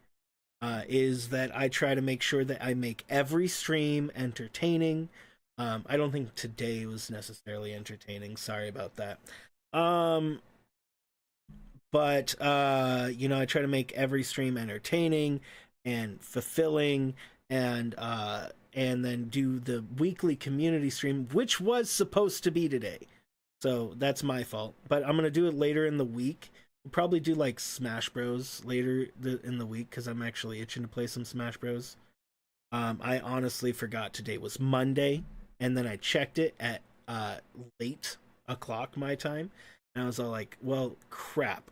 Speaker 1: is that I try to make sure that I make every stream entertaining. I don't think today was necessarily entertaining, sorry about that. But you know, I try to make every stream entertaining and fulfilling, and then do the weekly community stream, which was supposed to be today. So that's my fault, but I'm gonna do it later in the week. We'll probably do like Smash Bros later in the week, because I'm actually itching to play some Smash Bros. I honestly forgot today was Monday, and then I checked it at late o'clock my time, and I was all like, well, crap,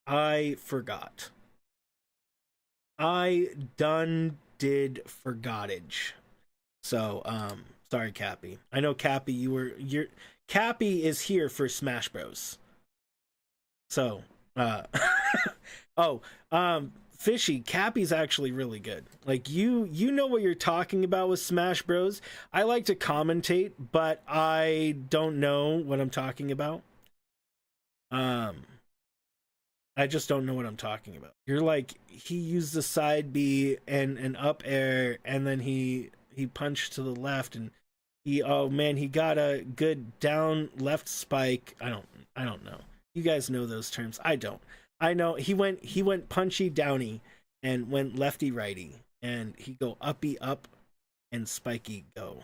Speaker 1: I forgot. I done did forgotage. So sorry, Cappy. I know, Cappy, you're Cappy is here for Smash Bros. So oh, Fishy, Cappy's actually really good. Like, you know what you're talking about with Smash Bros. I like to commentate, but I don't know what I'm talking about. I just don't know what I'm talking about. You're like, he used the side B and an up air, and then he punched to the left, and he got a good down left spike. I don't know. You guys know those terms. I don't. I know he went punchy downy and went lefty righty, and he go uppy up and spiky go.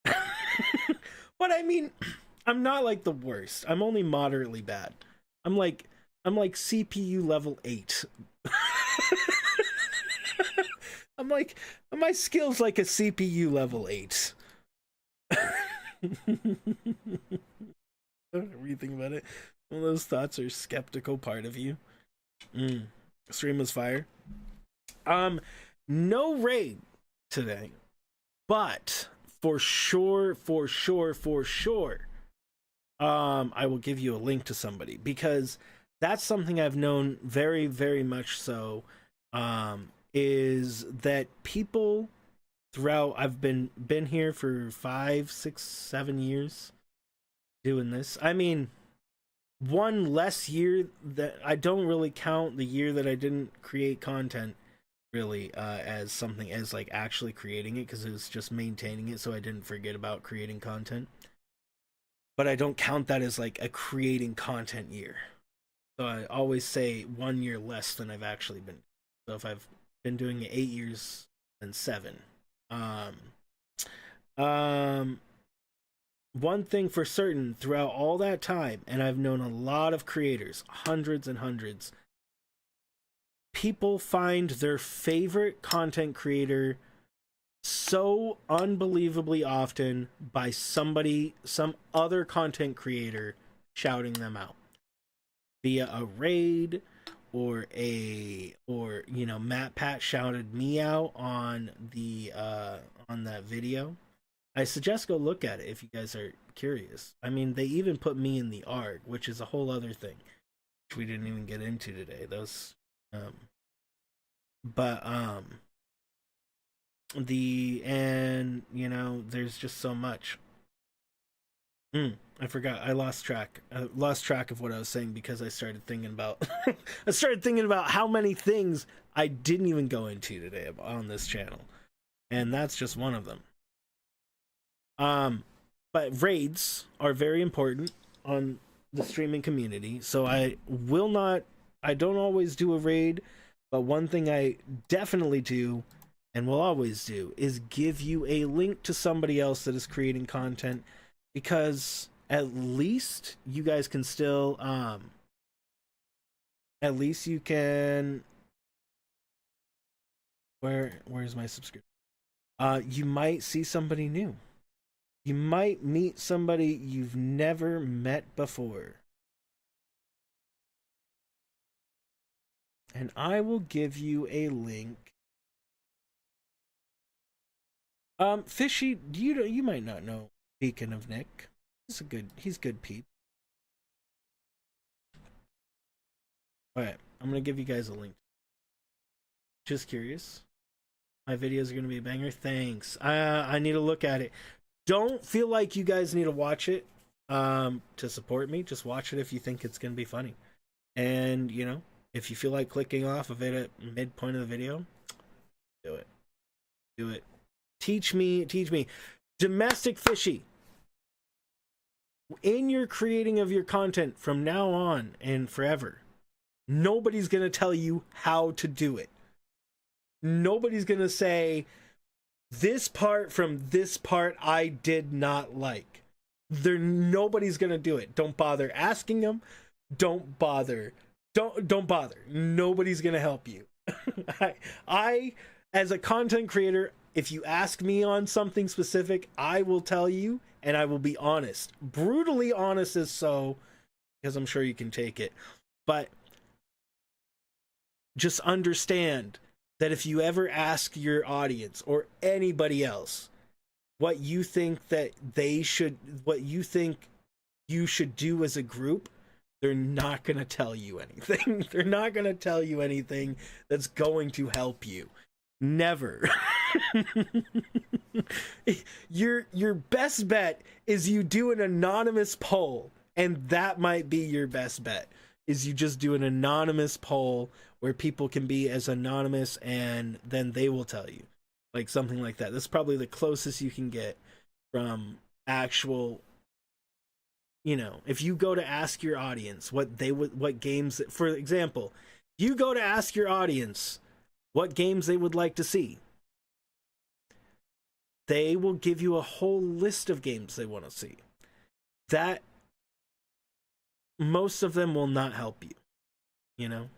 Speaker 1: But I mean, I'm not like the worst. I'm only moderately bad. I'm like CPU level 8. I'm like, my skills like a CPU level 8. What do you think about it? One of those thoughts are skeptical part of you. Stream was fire. No raid today, but for sure, I will give you a link to somebody, because that's something I've known very, very much so, is that people throughout, I've been here for 5, 6, 7 years doing this. I mean, one less year that I don't really count the year that I didn't create content really as something, as like actually creating it, because it was just maintaining it so I didn't forget about creating content. But I don't count that as like a creating content year. So I always say 1 year less than I've actually been. So if I've been doing it 8 years, then 7. One thing for certain throughout all that time, and I've known a lot of creators, hundreds and hundreds, people find their favorite content creator so unbelievably often by some other content creator shouting them out via a raid, or Matt Pat shouted me out on that video. I suggest go look at it if you guys are curious. I mean, they even put me in the ARG, which is a whole other thing, which we didn't even get into today. Those, there's just so much. I forgot. I lost track. Of what I was saying, because I started thinking about how many things I didn't even go into today on this channel, and that's just one of them. But raids are very important on the streaming community, so I don't always do a raid, but one thing I definitely do and will always do is give you a link to somebody else that is creating content, because at least you guys can still at least you can, where's my subscription? You might see somebody new. You might meet somebody you've never met before. And I will give you a link. Fishy, you might not know Beacon of Nick. He's good peep. Alright, I'm gonna give you guys a link. Just curious. My videos are gonna be a banger. Thanks. I need to look at it. Don't feel like you guys need to watch it to support me. Just watch it if you think it's gonna be funny. And if you feel like clicking off of it at midpoint of the video, do it. Teach me. Domestic Fishy, in your creating of your content from now on and forever, nobody's gonna tell you how to do it. Nobody's gonna say, this part from this part I did not like. Nobody's gonna do it. Don't bother asking them. Don't bother. Nobody's gonna help you. I as a content creator, if you ask me on something specific, I will tell you, and I will be honest, brutally honest as so, because I'm sure you can take it. But just understand that if you ever ask your audience or anybody else what you think that they should, what you think you should do as a group, they're not going to tell you anything. They're not going to tell you anything that's going to help you. Never. Your best bet is you do an anonymous poll, and that might be your best bet, is you just do an anonymous poll where people can be as anonymous, and then they will tell you, like something like that. That's probably the closest you can get from actual, you know, if you go to ask your audience what they would, what games, for example, you go to ask your audience what games they would like to see, they will give you a whole list of games they want to see. That, most of them will not help you, you know?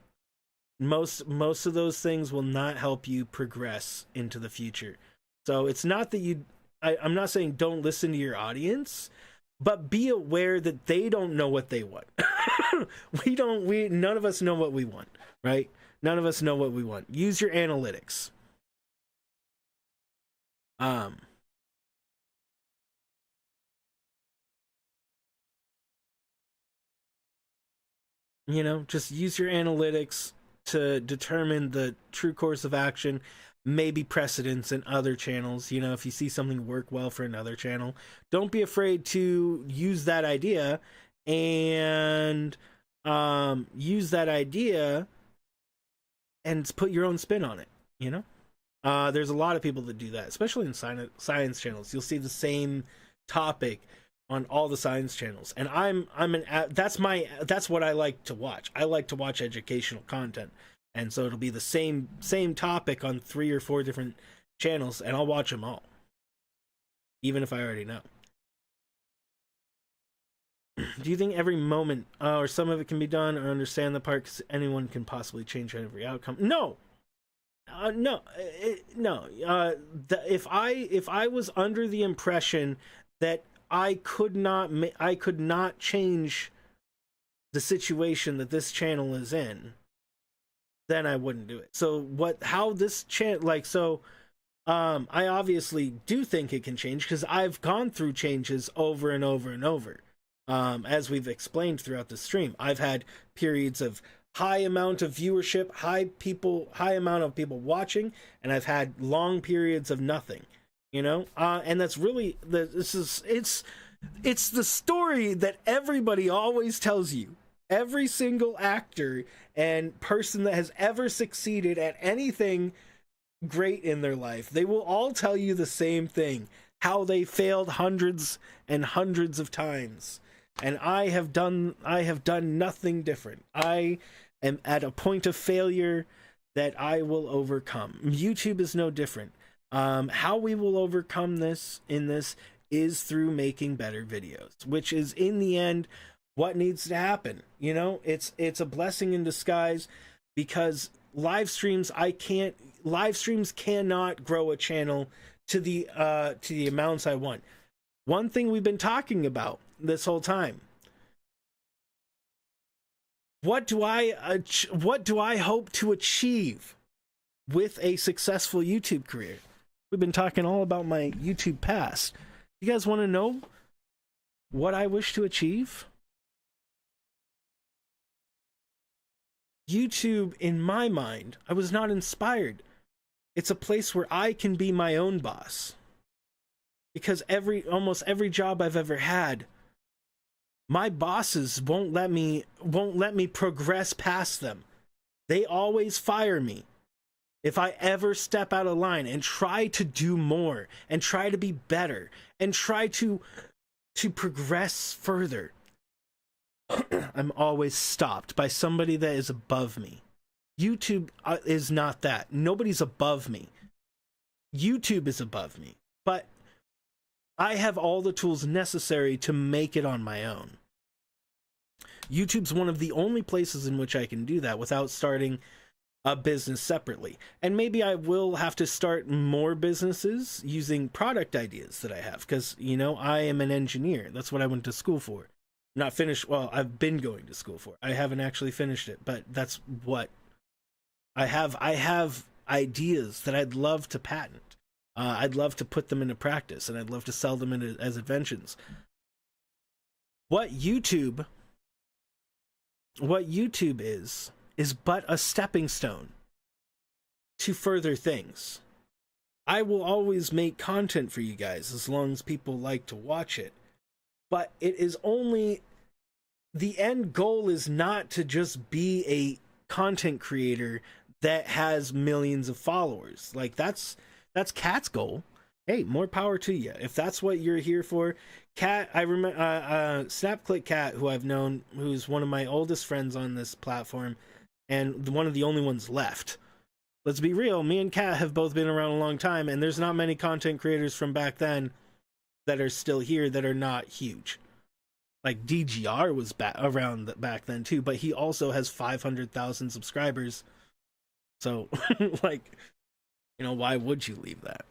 Speaker 1: Most of those things will not help you progress into the future. So it's not that you, I'm not saying don't listen to your audience, but be aware that they don't know what they want. None of us know what we want, right? None of us know what we want. Use your analytics. You know, just use your analytics to determine the true course of action, maybe precedence in other channels. You know, if you see something work well for another channel, don't be afraid to use that idea and put your own spin on it, you know? There's a lot of people that do that, especially in science channels. You'll see the same topic on all the science channels, and that's what I like to watch. I like to watch educational content, and so it'll be the same topic on 3 or 4 different channels, and I'll watch them all, even if I already know. Do you think every moment or some of it can be done, or understand the part because anyone can possibly change every outcome? No. No. If I was under the impression that I could not change the situation that this channel is in, then I wouldn't do it. So how this channel, I obviously do think it can change because I've gone through changes over and over and over. As we've explained throughout the stream, I've had periods of high amount of viewership, high amount of people watching, and I've had long periods of nothing. You know, and that's really it's the story that everybody always tells you. Every single actor and person that has ever succeeded at anything great in their life, they will all tell you the same thing: how they failed hundreds and hundreds of times. And I have done nothing different. I am at a point of failure that I will overcome. YouTube is no different. How we will overcome this is through making better videos, which is in the end what needs to happen. You know, it's a blessing in disguise, because live streams cannot grow a channel to the amounts I want. One thing we've been talking about this whole time: what do I hope to achieve with a successful YouTube career? We've been talking all about my YouTube past. You guys want to know what I wish to achieve? YouTube, in my mind, I was not inspired. It's a place where I can be my own boss. Because almost every job I've ever had, my bosses won't let me progress past them. They always fire me if I ever step out of line and try to do more and try to be better and try to progress further. I'm always stopped by somebody that is above me. YouTube is not that. Nobody's above me. YouTube is above me. But I have all the tools necessary to make it on my own. YouTube's one of the only places in which I can do that without starting a business separately. And maybe I will have to start more businesses using product ideas that I have, because, you know, I am an engineer. That's what I went to school for. Not finished. Well, I've been going to school for. I haven't actually finished it, but that's what I have. I have ideas that I'd love to patent. I'd love to put them into practice, and I'd love to sell them as inventions. What YouTube is but a stepping stone to further things. I will always make content for you guys as long as people like to watch it. But it is only, the end goal is not to just be a content creator that has millions of followers. Like, that's Kat's goal. Hey, more power to you. If that's what you're here for. Kat, I remember Snapclick Kat, who I've known, who's one of my oldest friends on this platform, and one of the only ones left. Let's be real, me and Kat have both been around a long time, and there's not many content creators from back then that are still here that are not huge. Like, DGR was around back then too, but he also has 500,000 subscribers. So, like, you know, why would you leave that?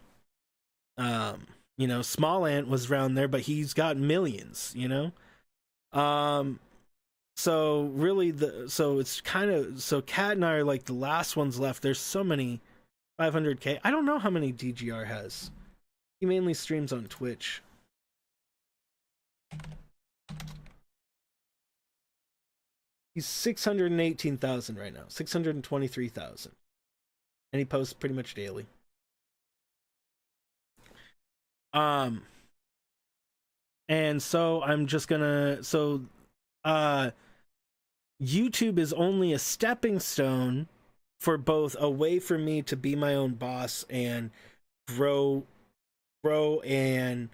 Speaker 1: You know, Small Ant was around there, but he's got millions, you know? So really it's kind of, so Kat and I are like the last ones left. There's so many 500k. I don't know how many DGR has. He mainly streams on Twitch. He's 618,000 right now. 623,000. And he posts pretty much daily. And so I'm just gonna, YouTube is only a stepping stone for both a way for me to be my own boss and grow in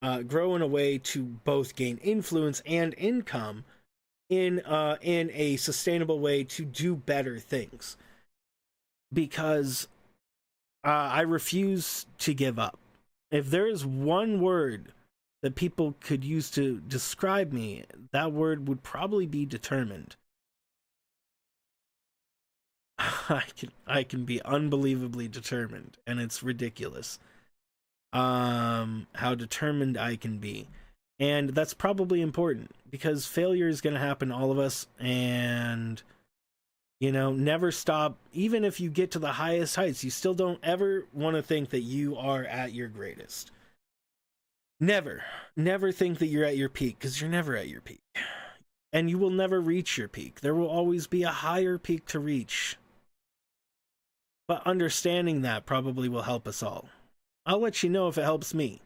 Speaker 1: a way to both gain influence and income in a sustainable way to do better things. Because I refuse to give up. If there is one word that people could use to describe me, that word would probably be determined. I can be unbelievably determined, and it's ridiculous how determined I can be. And that's probably important, because failure is going to happen to all of us, and, you know, never stop. Even if you get to the highest heights, you still don't ever want to think that you are at your greatest. Never think that you're at your peak, because you're never at your peak. And you will never reach your peak. There will always be a higher peak to reach. But understanding that probably will help us all. I'll let you know if it helps me.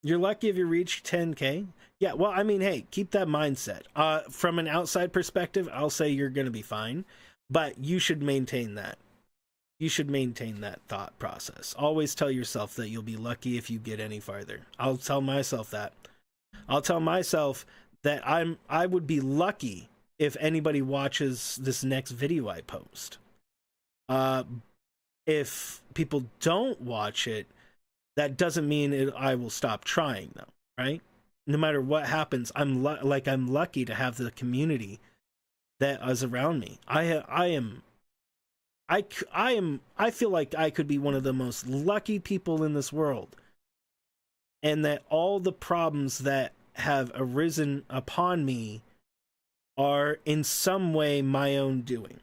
Speaker 1: You're lucky if you reach 10k. Yeah, well, I mean, hey, keep that mindset. From an outside perspective, I'll say you're going to be fine. But you should maintain that. You should maintain that thought process. Always tell yourself that you'll be lucky if you get any farther. I'll tell myself that. I'll tell myself that I would be lucky if anybody watches this next video I post. If people don't watch it, that doesn't mean I will stop trying, though, right? No matter what happens, I'm lucky to have the community that is around me. I feel like I could be one of the most lucky people in this world, and that all the problems that have arisen upon me are in some way my own doing.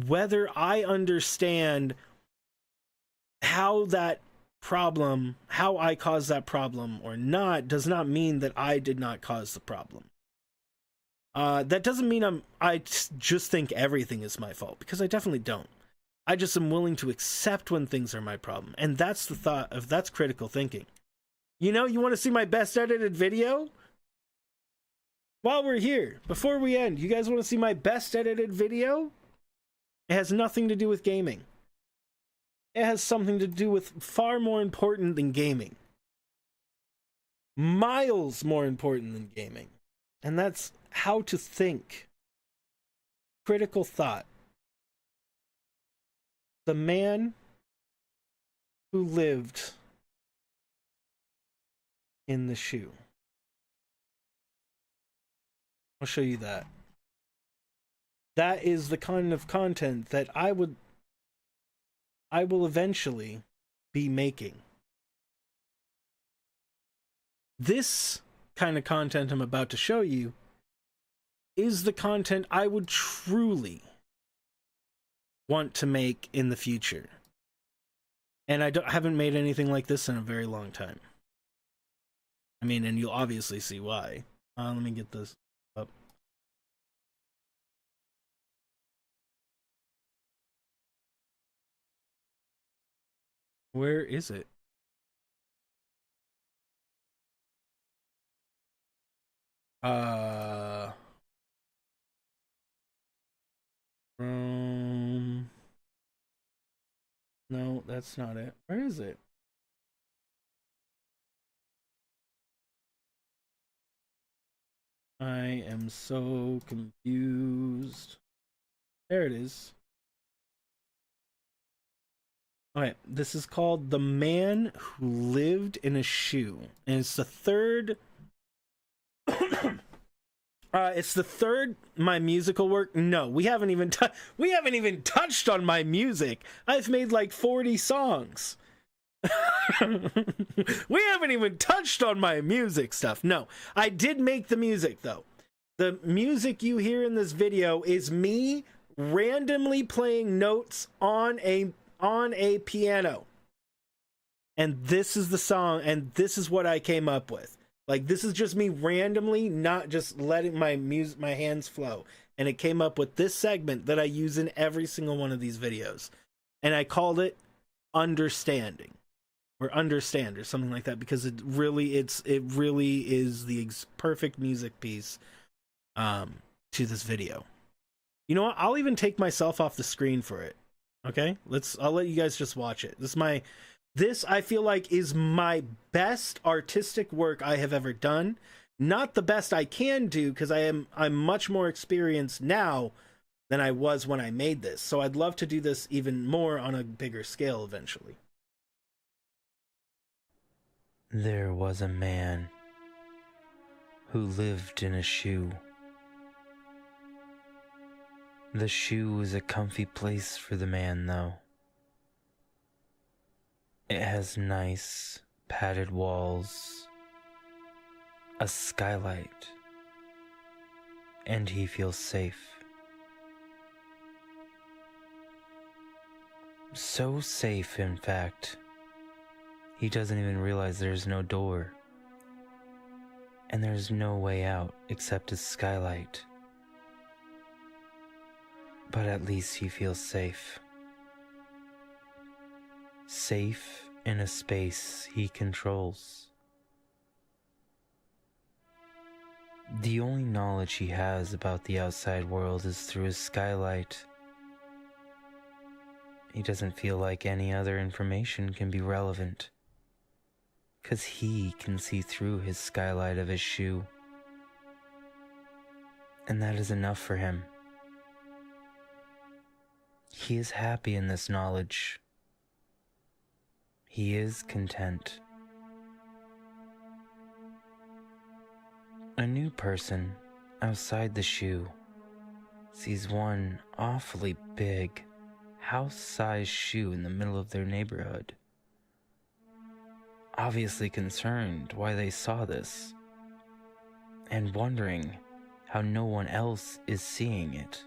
Speaker 1: Whether I understand how I caused that problem or not, does not mean that I did not cause the problem. That doesn't mean I just think everything is my fault, because I definitely don't. I just am willing to accept when things are my problem. And that's the thought of, that's critical thinking. You know, you want to see my best edited video? While we're here, before we end, you guys want to see my best edited video? It has nothing to do with gaming. It has something to do with far more important than gaming. Miles more important than gaming. And that's how to think. Critical thought. The man who lived in the shoe. I'll show you that. that is the kind of content that I will eventually be making. This kind of content I'm about to show you is the content I would truly want to make in the future. And I haven't made anything like this in a very long time. I mean, and you'll obviously see why. Let me get this up. Where is it? No, that's not it. Where is it? I am so confused. There it is. Okay, this is called The Man Who Lived in a Shoe. And it's the third it's the third my musical work. No, we haven't even touched on my music. I've made like 40 songs. We haven't even touched on my music stuff. No, I did make the music though. The music you hear in this video is me randomly playing notes on a piano. And this is the song, and this is what I came up with. Like, this is just me randomly, not just letting my hands flow. And it came up with this segment that I use in every single one of these videos. And I called it Understanding. Or Understand, or something like that, because it really is the perfect music piece to this video. You know what? I'll even take myself off the screen for it. Okay? I'll let you guys just watch it. This I feel like is my best artistic work I have ever done. Not the best I can do, because I'm much more experienced now than I was when I made this. So I'd love to do this even more on a bigger scale eventually.
Speaker 4: There was a man who lived in a shoe. The shoe is a comfy place for the man, though. It has nice, padded walls, a skylight, and he feels safe. So safe, in fact, he doesn't even realize there's no door, and there's no way out except a skylight. But at least he feels safe. Safe in a space he controls. The only knowledge he has about the outside world is through his skylight. He doesn't feel like any other information can be relevant, 'cause he can see through his skylight of his shoe. And that is enough for him. He is happy in this knowledge. He is content. A new person outside the shoe sees one awfully big, house-sized shoe in the middle of their neighborhood. Obviously concerned why they saw this, and wondering how no one else is seeing it,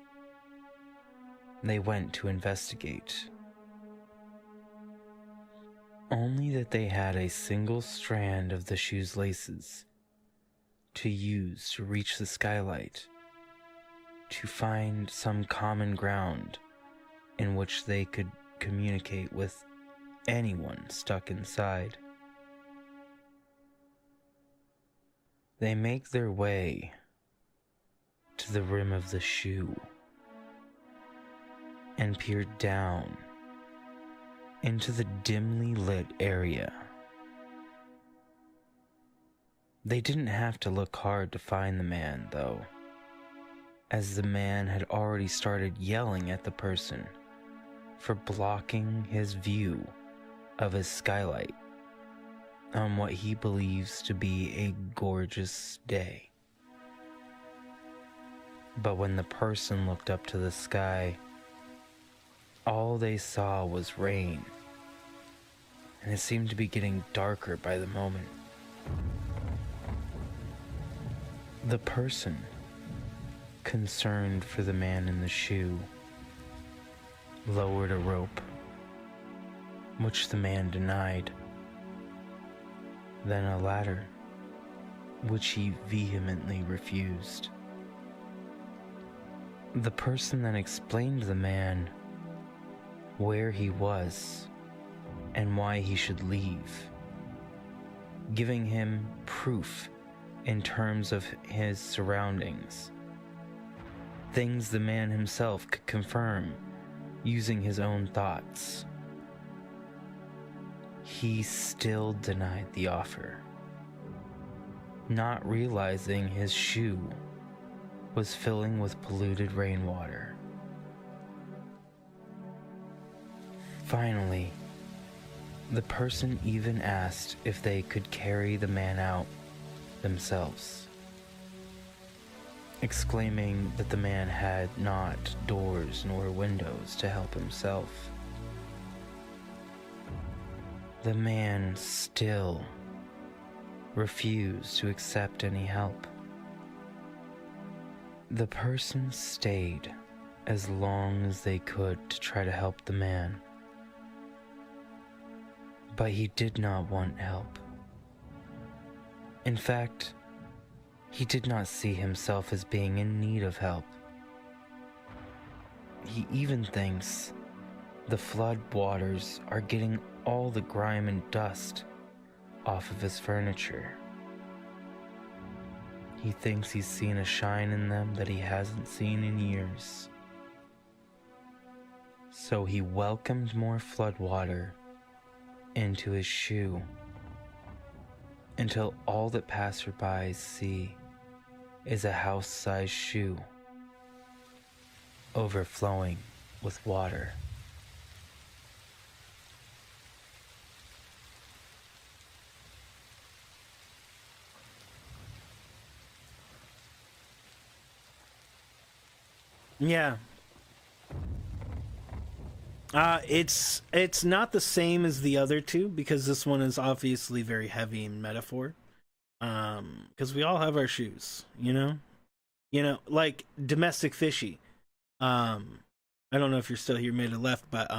Speaker 4: they went to investigate. Only that they had a single strand of the shoe's laces to use to reach the skylight, to find some common ground in which they could communicate with anyone stuck inside. They make their way to the rim of the shoe and peer down into the dimly lit area. They didn't have to look hard to find the man, though, as the man had already started yelling at the person for blocking his view of his skylight on what he believes to be a gorgeous day. But when the person looked up to the sky, all they saw was rain, and it seemed to be getting darker by the moment. The person, concerned for the man in the shoe, lowered a rope, which the man denied, then a ladder, which he vehemently refused. The person then explained to the man where he was and why he should leave, giving him proof in terms of his surroundings, things the man himself could confirm using his own thoughts. He still denied the offer, not realizing his shoe was filling with polluted rainwater. Finally, the person even asked if they could carry the man out themselves, exclaiming that the man had not doors nor windows to help himself. The man still refused to accept any help. The person stayed as long as they could to try to help the man, but he did not want help. In fact, he did not see himself as being in need of help. He even thinks the flood waters are getting all the grime and dust off of his furniture. He thinks he's seen a shine in them that he hasn't seen in years. So he welcomed more flood water into his shoe until all that passersby see is a house-sized shoe overflowing with water.
Speaker 1: Yeah. It's not the same as the other two, because this one is obviously very heavy in metaphor. Because we all have our shoes, you know, like Domestic Fishy. I don't know if you're still here, made it left, but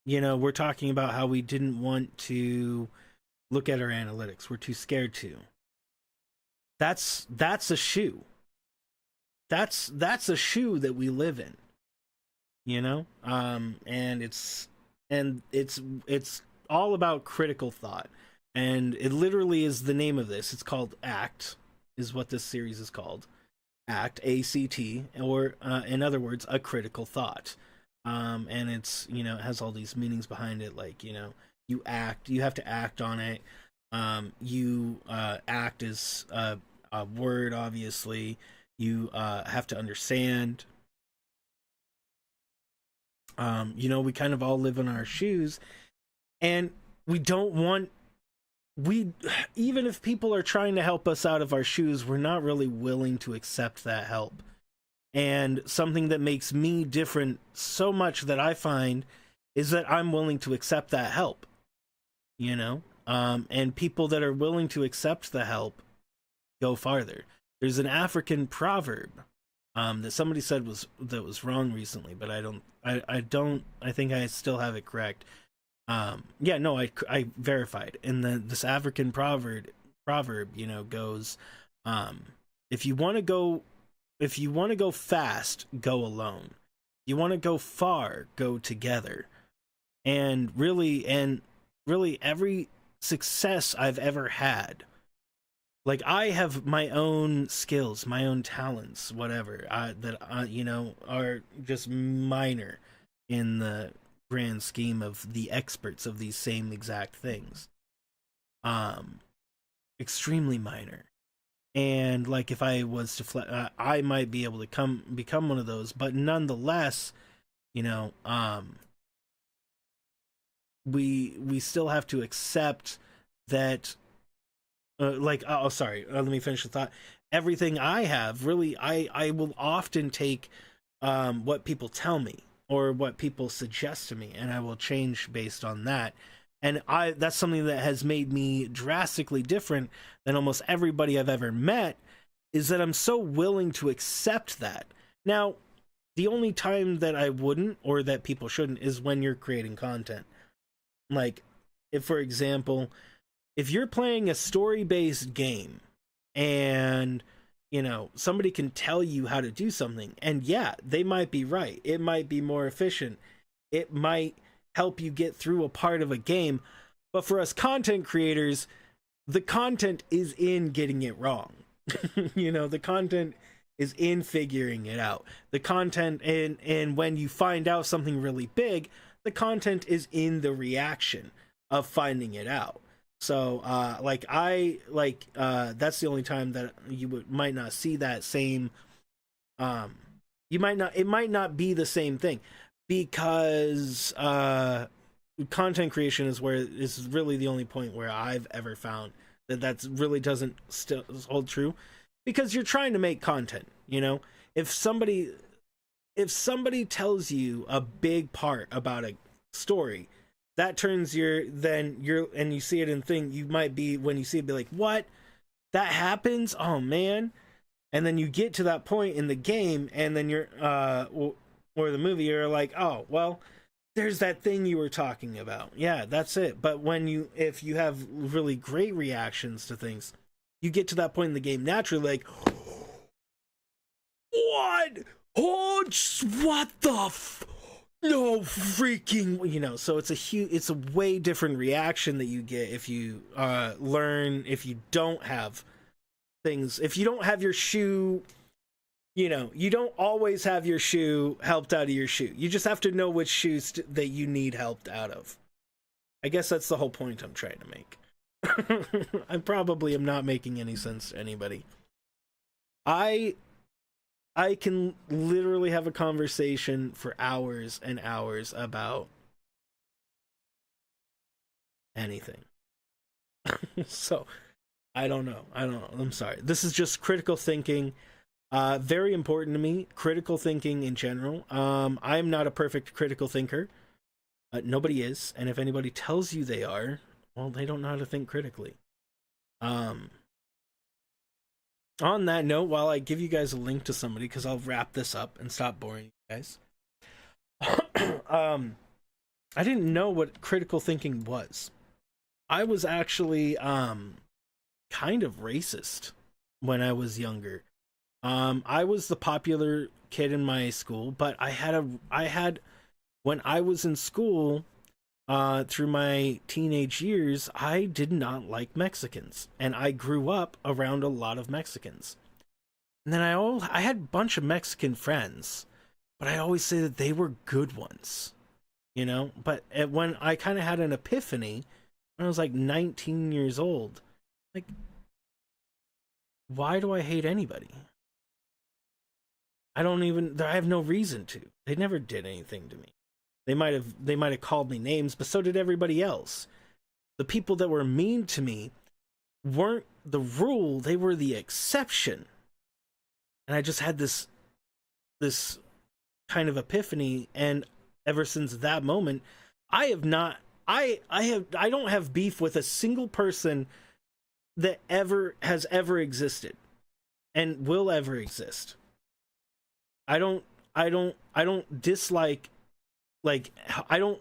Speaker 1: you know, we're talking about how we didn't want to look at our analytics. We're too scared to. That's a shoe. That's a shoe that we live in, you know? And it's all about critical thought. And it literally is the name of this. It's called ACT, is what this series is called. ACT, A-C-T, or in other words, a critical thought. And it's, you know, it has all these meanings behind it, like, you know, you have to act on it. You act is a word, obviously. You have to understand. You know, we kind of all live in our shoes, and we don't want, even if people are trying to help us out of our shoes, we're not really willing to accept that help. And something that makes me different so much that I find is that I'm willing to accept that help, you know? And people that are willing to accept the help go farther. There's an African proverb that somebody said was wrong recently, but I think I still have it correct. Yeah, no, I verified. And this African proverb, you know, goes, if you want to go fast, go alone. You want to go far, go together. And really every success I've ever had, like, I have my own skills, my own talents, whatever, that you know, are just minor in the grand scheme of the experts of these same exact things. Extremely minor. And like, if I was to I might be able to become one of those, but nonetheless, you know, we still have to accept that, let me finish the thought. everything I have. Really, I will often take what people tell me or what people suggest to me, and I will change based on that. And that's something that has made me drastically different than almost everybody I've ever met, is that I'm so willing to accept that. Now, the only time that I wouldn't, or that people shouldn't, is when you're creating content. Like, if, for example, if you're playing a story-based game and, you know, somebody can tell you how to do something, and yeah, they might be right. It might be more efficient. It might help you get through a part of a game. But for us content creators, the content is in getting it wrong. You know, the content is in figuring it out. The content, and when you find out something really big, the content is in the reaction of finding it out. So that's the only time that you might not see that same it might not be the same thing, because content creation is really the only point where I've ever found that really doesn't still hold true, because you're trying to make content. You know, if somebody tells you a big part about a story, that turns and you see it and think, you might be, when you see it, be like, what? That happens? Oh man. And then you get to that point in the game, and then you're or the movie, you're like, oh well, there's that thing you were talking about. Yeah, that's it. But if you have really great reactions to things, you get to that point in the game naturally, like, what? Oh, what the no freaking, you know. So it's a way different reaction that you get if you if you don't have things, if you don't have your shoe, you know, you don't always have your shoe helped out of your shoe. You just have to know which shoes that you need helped out of. I guess that's the whole point I'm trying to make. I probably am not making any sense to anybody. I can literally have a conversation for hours and hours about anything. So, I don't know. I'm sorry. This is just critical thinking. Very important to me. Critical thinking in general. I'm not a perfect critical thinker. Nobody is. And if anybody tells you they are, well, they don't know how to think critically. On that note, while I give you guys a link to somebody, because I'll wrap this up and stop boring you guys. I didn't know what critical thinking was. I was actually kind of racist when I was younger. I was the popular kid in my school, but I had when I was in school, through my teenage years, I did not like Mexicans, and I grew up around a lot of Mexicans. And then I had a bunch of Mexican friends, but I always say that they were good ones, you know. But when I kind of had an epiphany when I was like 19 years old, like, why do I hate anybody? I have no reason to. They never did anything to me. They might have called me names, but so did everybody else. The people that were mean to me weren't the rule, they were the exception. And I just had this kind of epiphany, and ever since that moment, I don't have beef with a single person that has ever existed and will ever exist. I don't dislike, like, I don't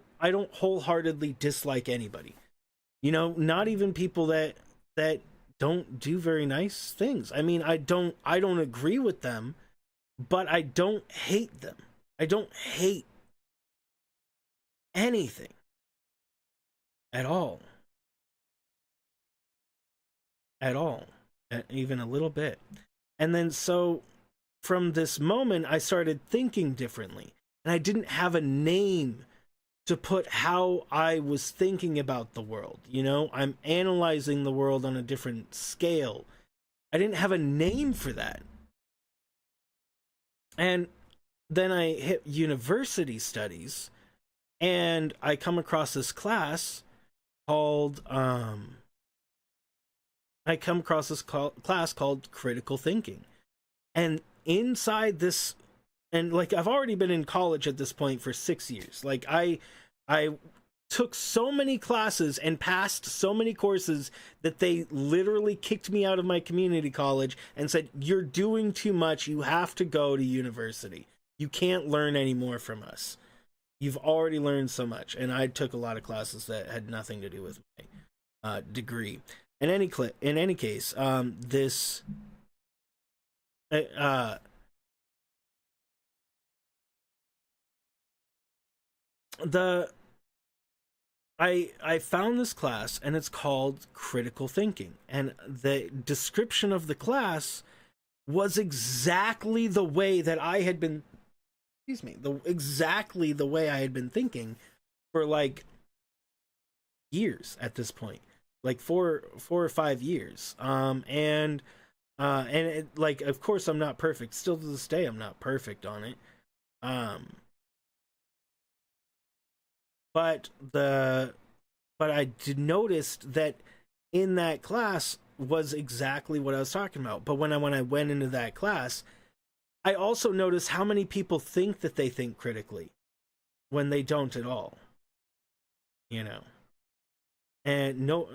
Speaker 1: wholeheartedly dislike anybody. You know, not even people that don't do very nice things. I mean, I don't agree with them, but I don't hate them. I don't hate anything at all. Even a little bit. And then so from this moment, I started thinking differently. And I didn't have a name to put how I was thinking about the world. You know, I'm analyzing the world on a different scale. I didn't have a name for that. And then I hit university studies, and I come across this class called I come across this class called critical thinking. And inside this, and like I've already been in college at this point for 6 years. Like I took so many classes and passed so many courses that they literally kicked me out of my community college and said, "You're doing too much. You have to go to university. You can't learn any more from us. You've already learned so much." And I took a lot of classes that had nothing to do with my degree. In any case, this I found this class, and it's called critical thinking, and the description of the class was exactly the way that I had been, exactly the way I had been thinking for like years at this point, like four or 5 years. And it, like, of course I'm not perfect. Still to this day, I'm not perfect on it. But I did notice that in that class was exactly what I was talking about. But when I went into that class, I also noticed how many people think that they think critically when they don't at all. You know. And no,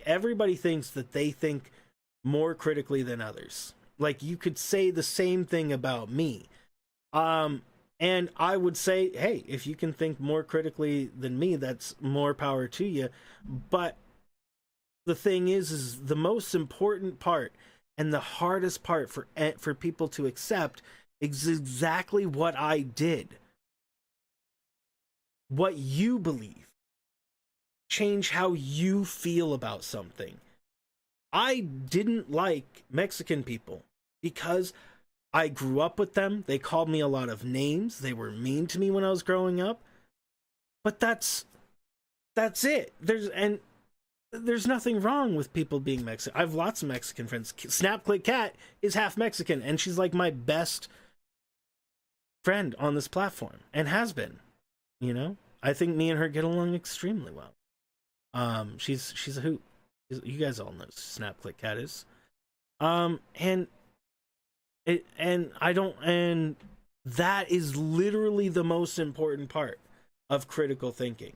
Speaker 1: everybody thinks that they think more critically than others. Like, you could say the same thing about me. And I would say, hey, if you can think more critically than me, that's more power to you. But the thing is the most important part and the hardest part for people to accept is exactly what I did. What you believe. Change how you feel about something. I didn't like Mexican people because I grew up with them. They called me a lot of names. They were mean to me when I was growing up. But that's it. There's nothing wrong with people being Mexican. I have lots of Mexican friends. Snapclick Cat is half Mexican, and she's like my best friend on this platform, and has been. You know, I think me and her get along extremely well. She's a hoot. You guys all know Snapclick Cat is. And that is literally the most important part of critical thinking,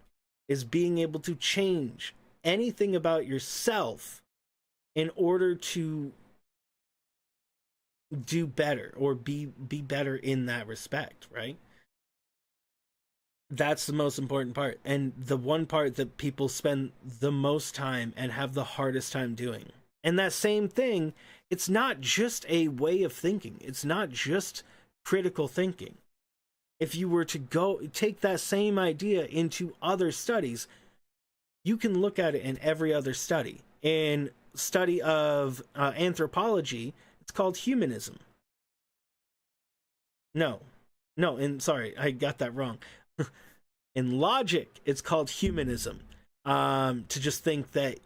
Speaker 1: is being able to change anything about yourself in order to do better or be better in that respect, right? That's the most important part, and the one part that people spend the most time and have the hardest time doing. And that same thing, it's not just a way of thinking. It's not just critical thinking. If you were to go take that same idea into other studies, you can look at it in every other study. In study of anthropology, it's called humanism. Sorry, I got that wrong. In logic, it's called humanism. To just think that,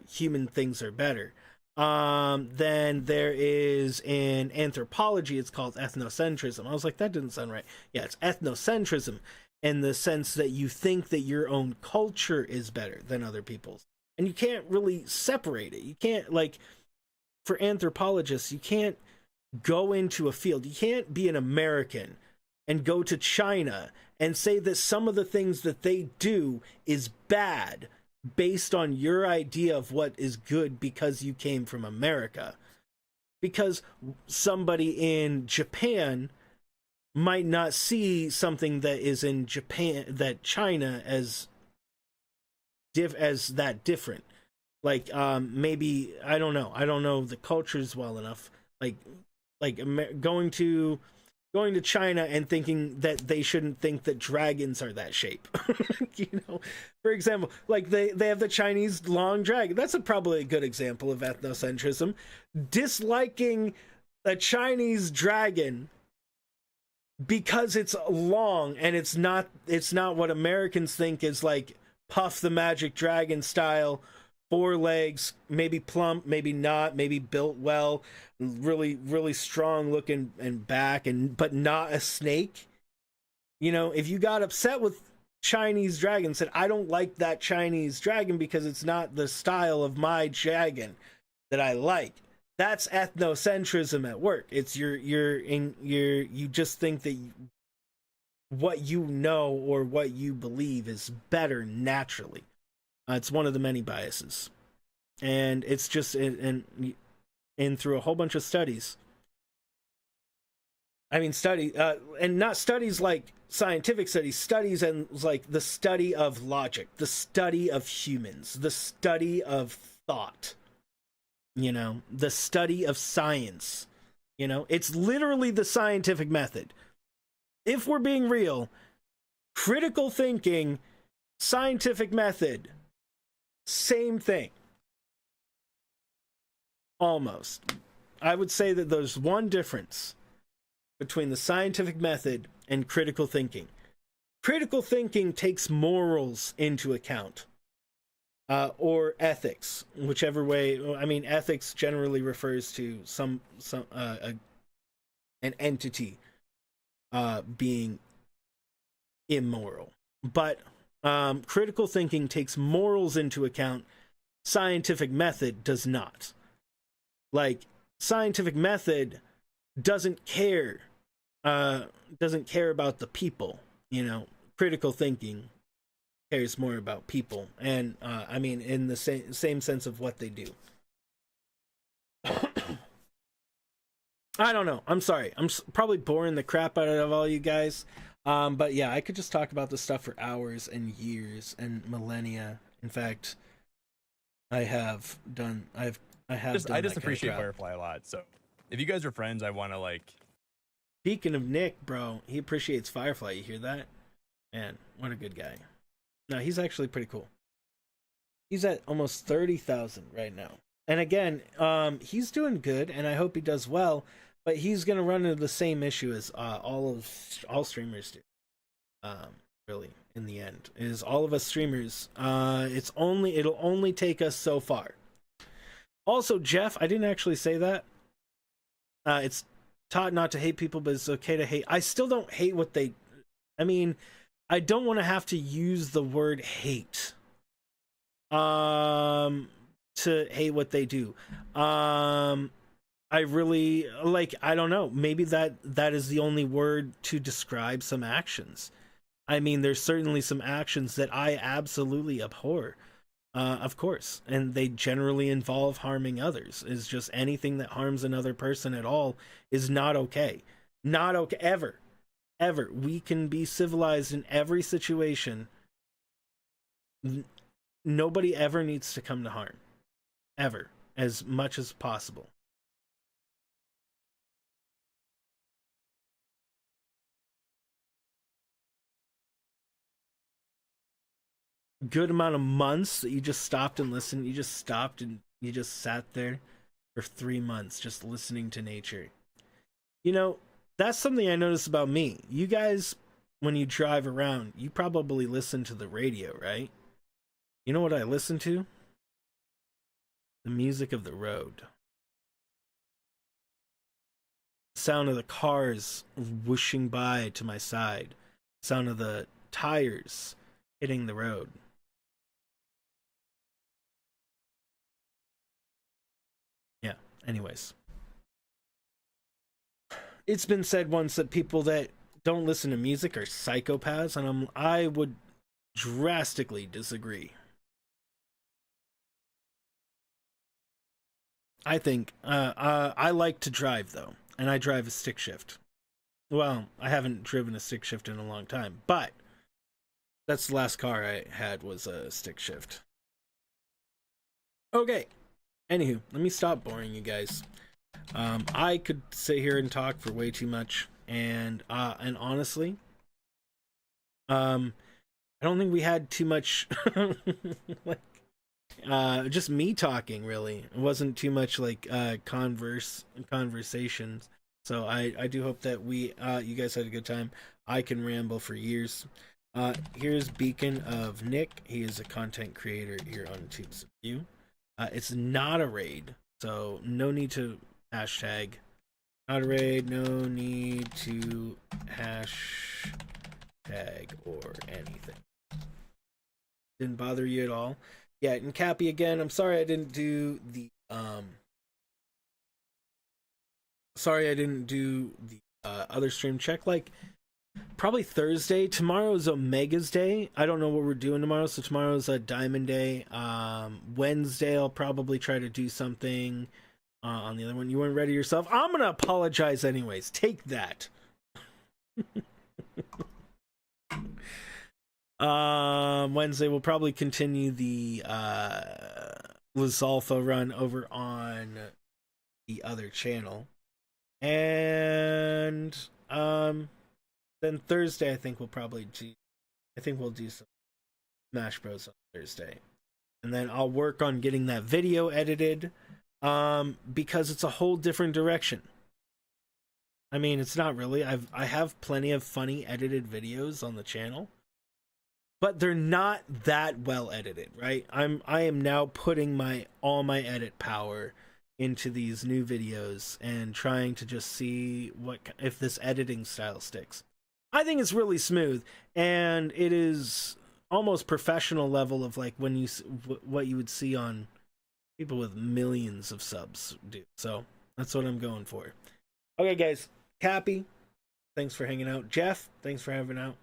Speaker 1: human things are better. Then there is in anthropology, it's called ethnocentrism. I was like, that didn't sound right. Yeah, it's ethnocentrism in the sense that you think that your own culture is better than other people's. And you can't really separate it. You can't, for anthropologists, you can't go into a field. You can't be an American and go to China and say that some of the things that they do is bad based on your idea of what is good because you came from America. Because somebody in Japan might not see something that is in Japan, that China, as that different. Maybe, I don't know the cultures well enough. Going to China and thinking that they shouldn't think that dragons are that shape. For example, they have the Chinese long dragon. That's probably a good example of ethnocentrism. Disliking a Chinese dragon because it's long and it's not what Americans think is like Puff the Magic Dragon style, 4 legs, maybe plump, maybe not, maybe built well, really, really strong looking and back, but not a snake. If you got upset with Chinese dragon, said, I don't like that Chinese dragon because it's not the style of my dragon that I like. That's ethnocentrism at work. It's you just think that what you know or what you believe is better naturally. It's one of the many biases, and it's just in through a whole bunch of studies. I mean, and not studies like scientific studies and like the study of logic, the study of humans, the study of thought, you know, the study of science. You know, it's literally the scientific method. If we're being real, critical thinking, scientific method, same thing. Almost. I would say that there's one difference between the scientific method and critical thinking. Critical thinking takes morals into account, or ethics, whichever way. I mean, ethics generally refers to an entity being immoral, but critical thinking takes morals into account. Scientific method does not. Like, scientific method doesn't care about the people, you know. Critical thinking cares more about people, and I mean, in the same sense of what they do. I don't know, I'm sorry, I'm probably boring the crap out of all you guys, but yeah, I could just talk about this stuff for hours and years and millennia. In fact, I
Speaker 5: just appreciate Firefly a lot. So if you guys are friends, I want to like.
Speaker 1: Speaking of Nick, bro, he appreciates Firefly. You hear that? Man, what a good guy. No, he's actually pretty cool. He's at almost 30,000 right now. And again, he's doing good, and I hope he does well. But he's gonna run into the same issue as all streamers do. Really, in the end, is all of us streamers. It'll only take us so far. Also, Jeff, I didn't actually say that. It's taught not to hate people, but it's okay to hate. I still don't hate what they. I mean, I don't want to have to use the word hate. To hate what they do. I really like. I don't know. Maybe that is the only word to describe some actions. I mean, there's certainly some actions that I absolutely abhor. Of course, and they generally involve harming others. Is just anything that harms another person at all is not okay. Not okay, ever. We can be civilized in every situation. Nobody ever needs to come to harm. Ever. As much as possible. Good amount of months that you just stopped and listened. You just stopped and you just sat there for 3 months just listening to nature. You know, that's something I noticed about me. You guys, when you drive around, you probably listen to the radio, right? You know what I listen to? The music of the road. The sound of the cars whooshing by to my side. The sound of the tires hitting the road. Anyways, it's been said once that people that don't listen to music are psychopaths, and I would drastically disagree. I think I like to drive though, and I drive a stick shift. Well, I haven't driven a stick shift in a long time, but that's the last car I had was a stick shift. Okay. Anywho, let me stop boring you guys. I could sit here and talk for way too much, and honestly, I don't think we had too much like just me talking. Really, it wasn't too much like conversations. So I do hope that you guys had a good time. I can ramble for years. Here's Beacon of Nick. He is a content creator here on Tubes of You. It's not a raid, so no need to hashtag. Not a raid, no need to hashtag or anything. Didn't bother you at all. Yeah, and Cappy again, I'm sorry I didn't do the other stream. Check like probably Thursday. Tomorrow's Omega's day. I don't know what we're doing tomorrow, so tomorrow's a Diamond Day. Wednesday I'll probably try to do something on the other one. You weren't ready yourself. I'm gonna apologize anyways. Take that. Wednesday we'll probably continue the Lizalfa run over on the other channel. And then Thursday I think we'll do some Smash Bros on Thursday. And then I'll work on getting that video edited because it's a whole different direction. I mean, it's not really. I have plenty of funny edited videos on the channel, but they're not that well edited, right? I am now putting all my edit power into these new videos and trying to just see if this editing style sticks. I think it's really smooth, and it is almost professional level of like what you would see on people with millions of subs do. So that's what I'm going for. Okay, guys. Cappy, thanks for hanging out. Jeff, thanks for having out.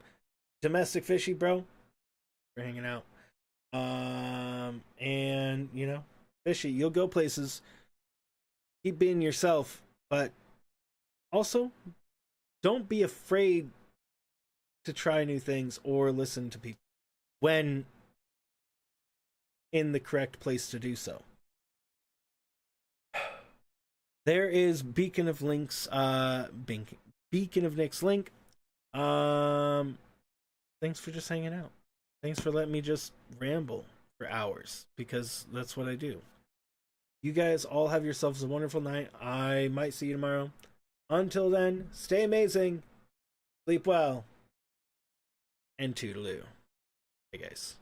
Speaker 1: Domestic Fishy, bro, for hanging out. And you know, Fishy, you'll go places. Keep being yourself, but also don't be afraid to try new things or listen to people when in the correct place to do so. There is Beacon of Nick's link. Thanks for just hanging out. Thanks for letting me just ramble for hours, because that's what I do. You guys all have yourselves a wonderful night. I might see you tomorrow. Until then, stay amazing, sleep well, and toodaloo. Hey guys.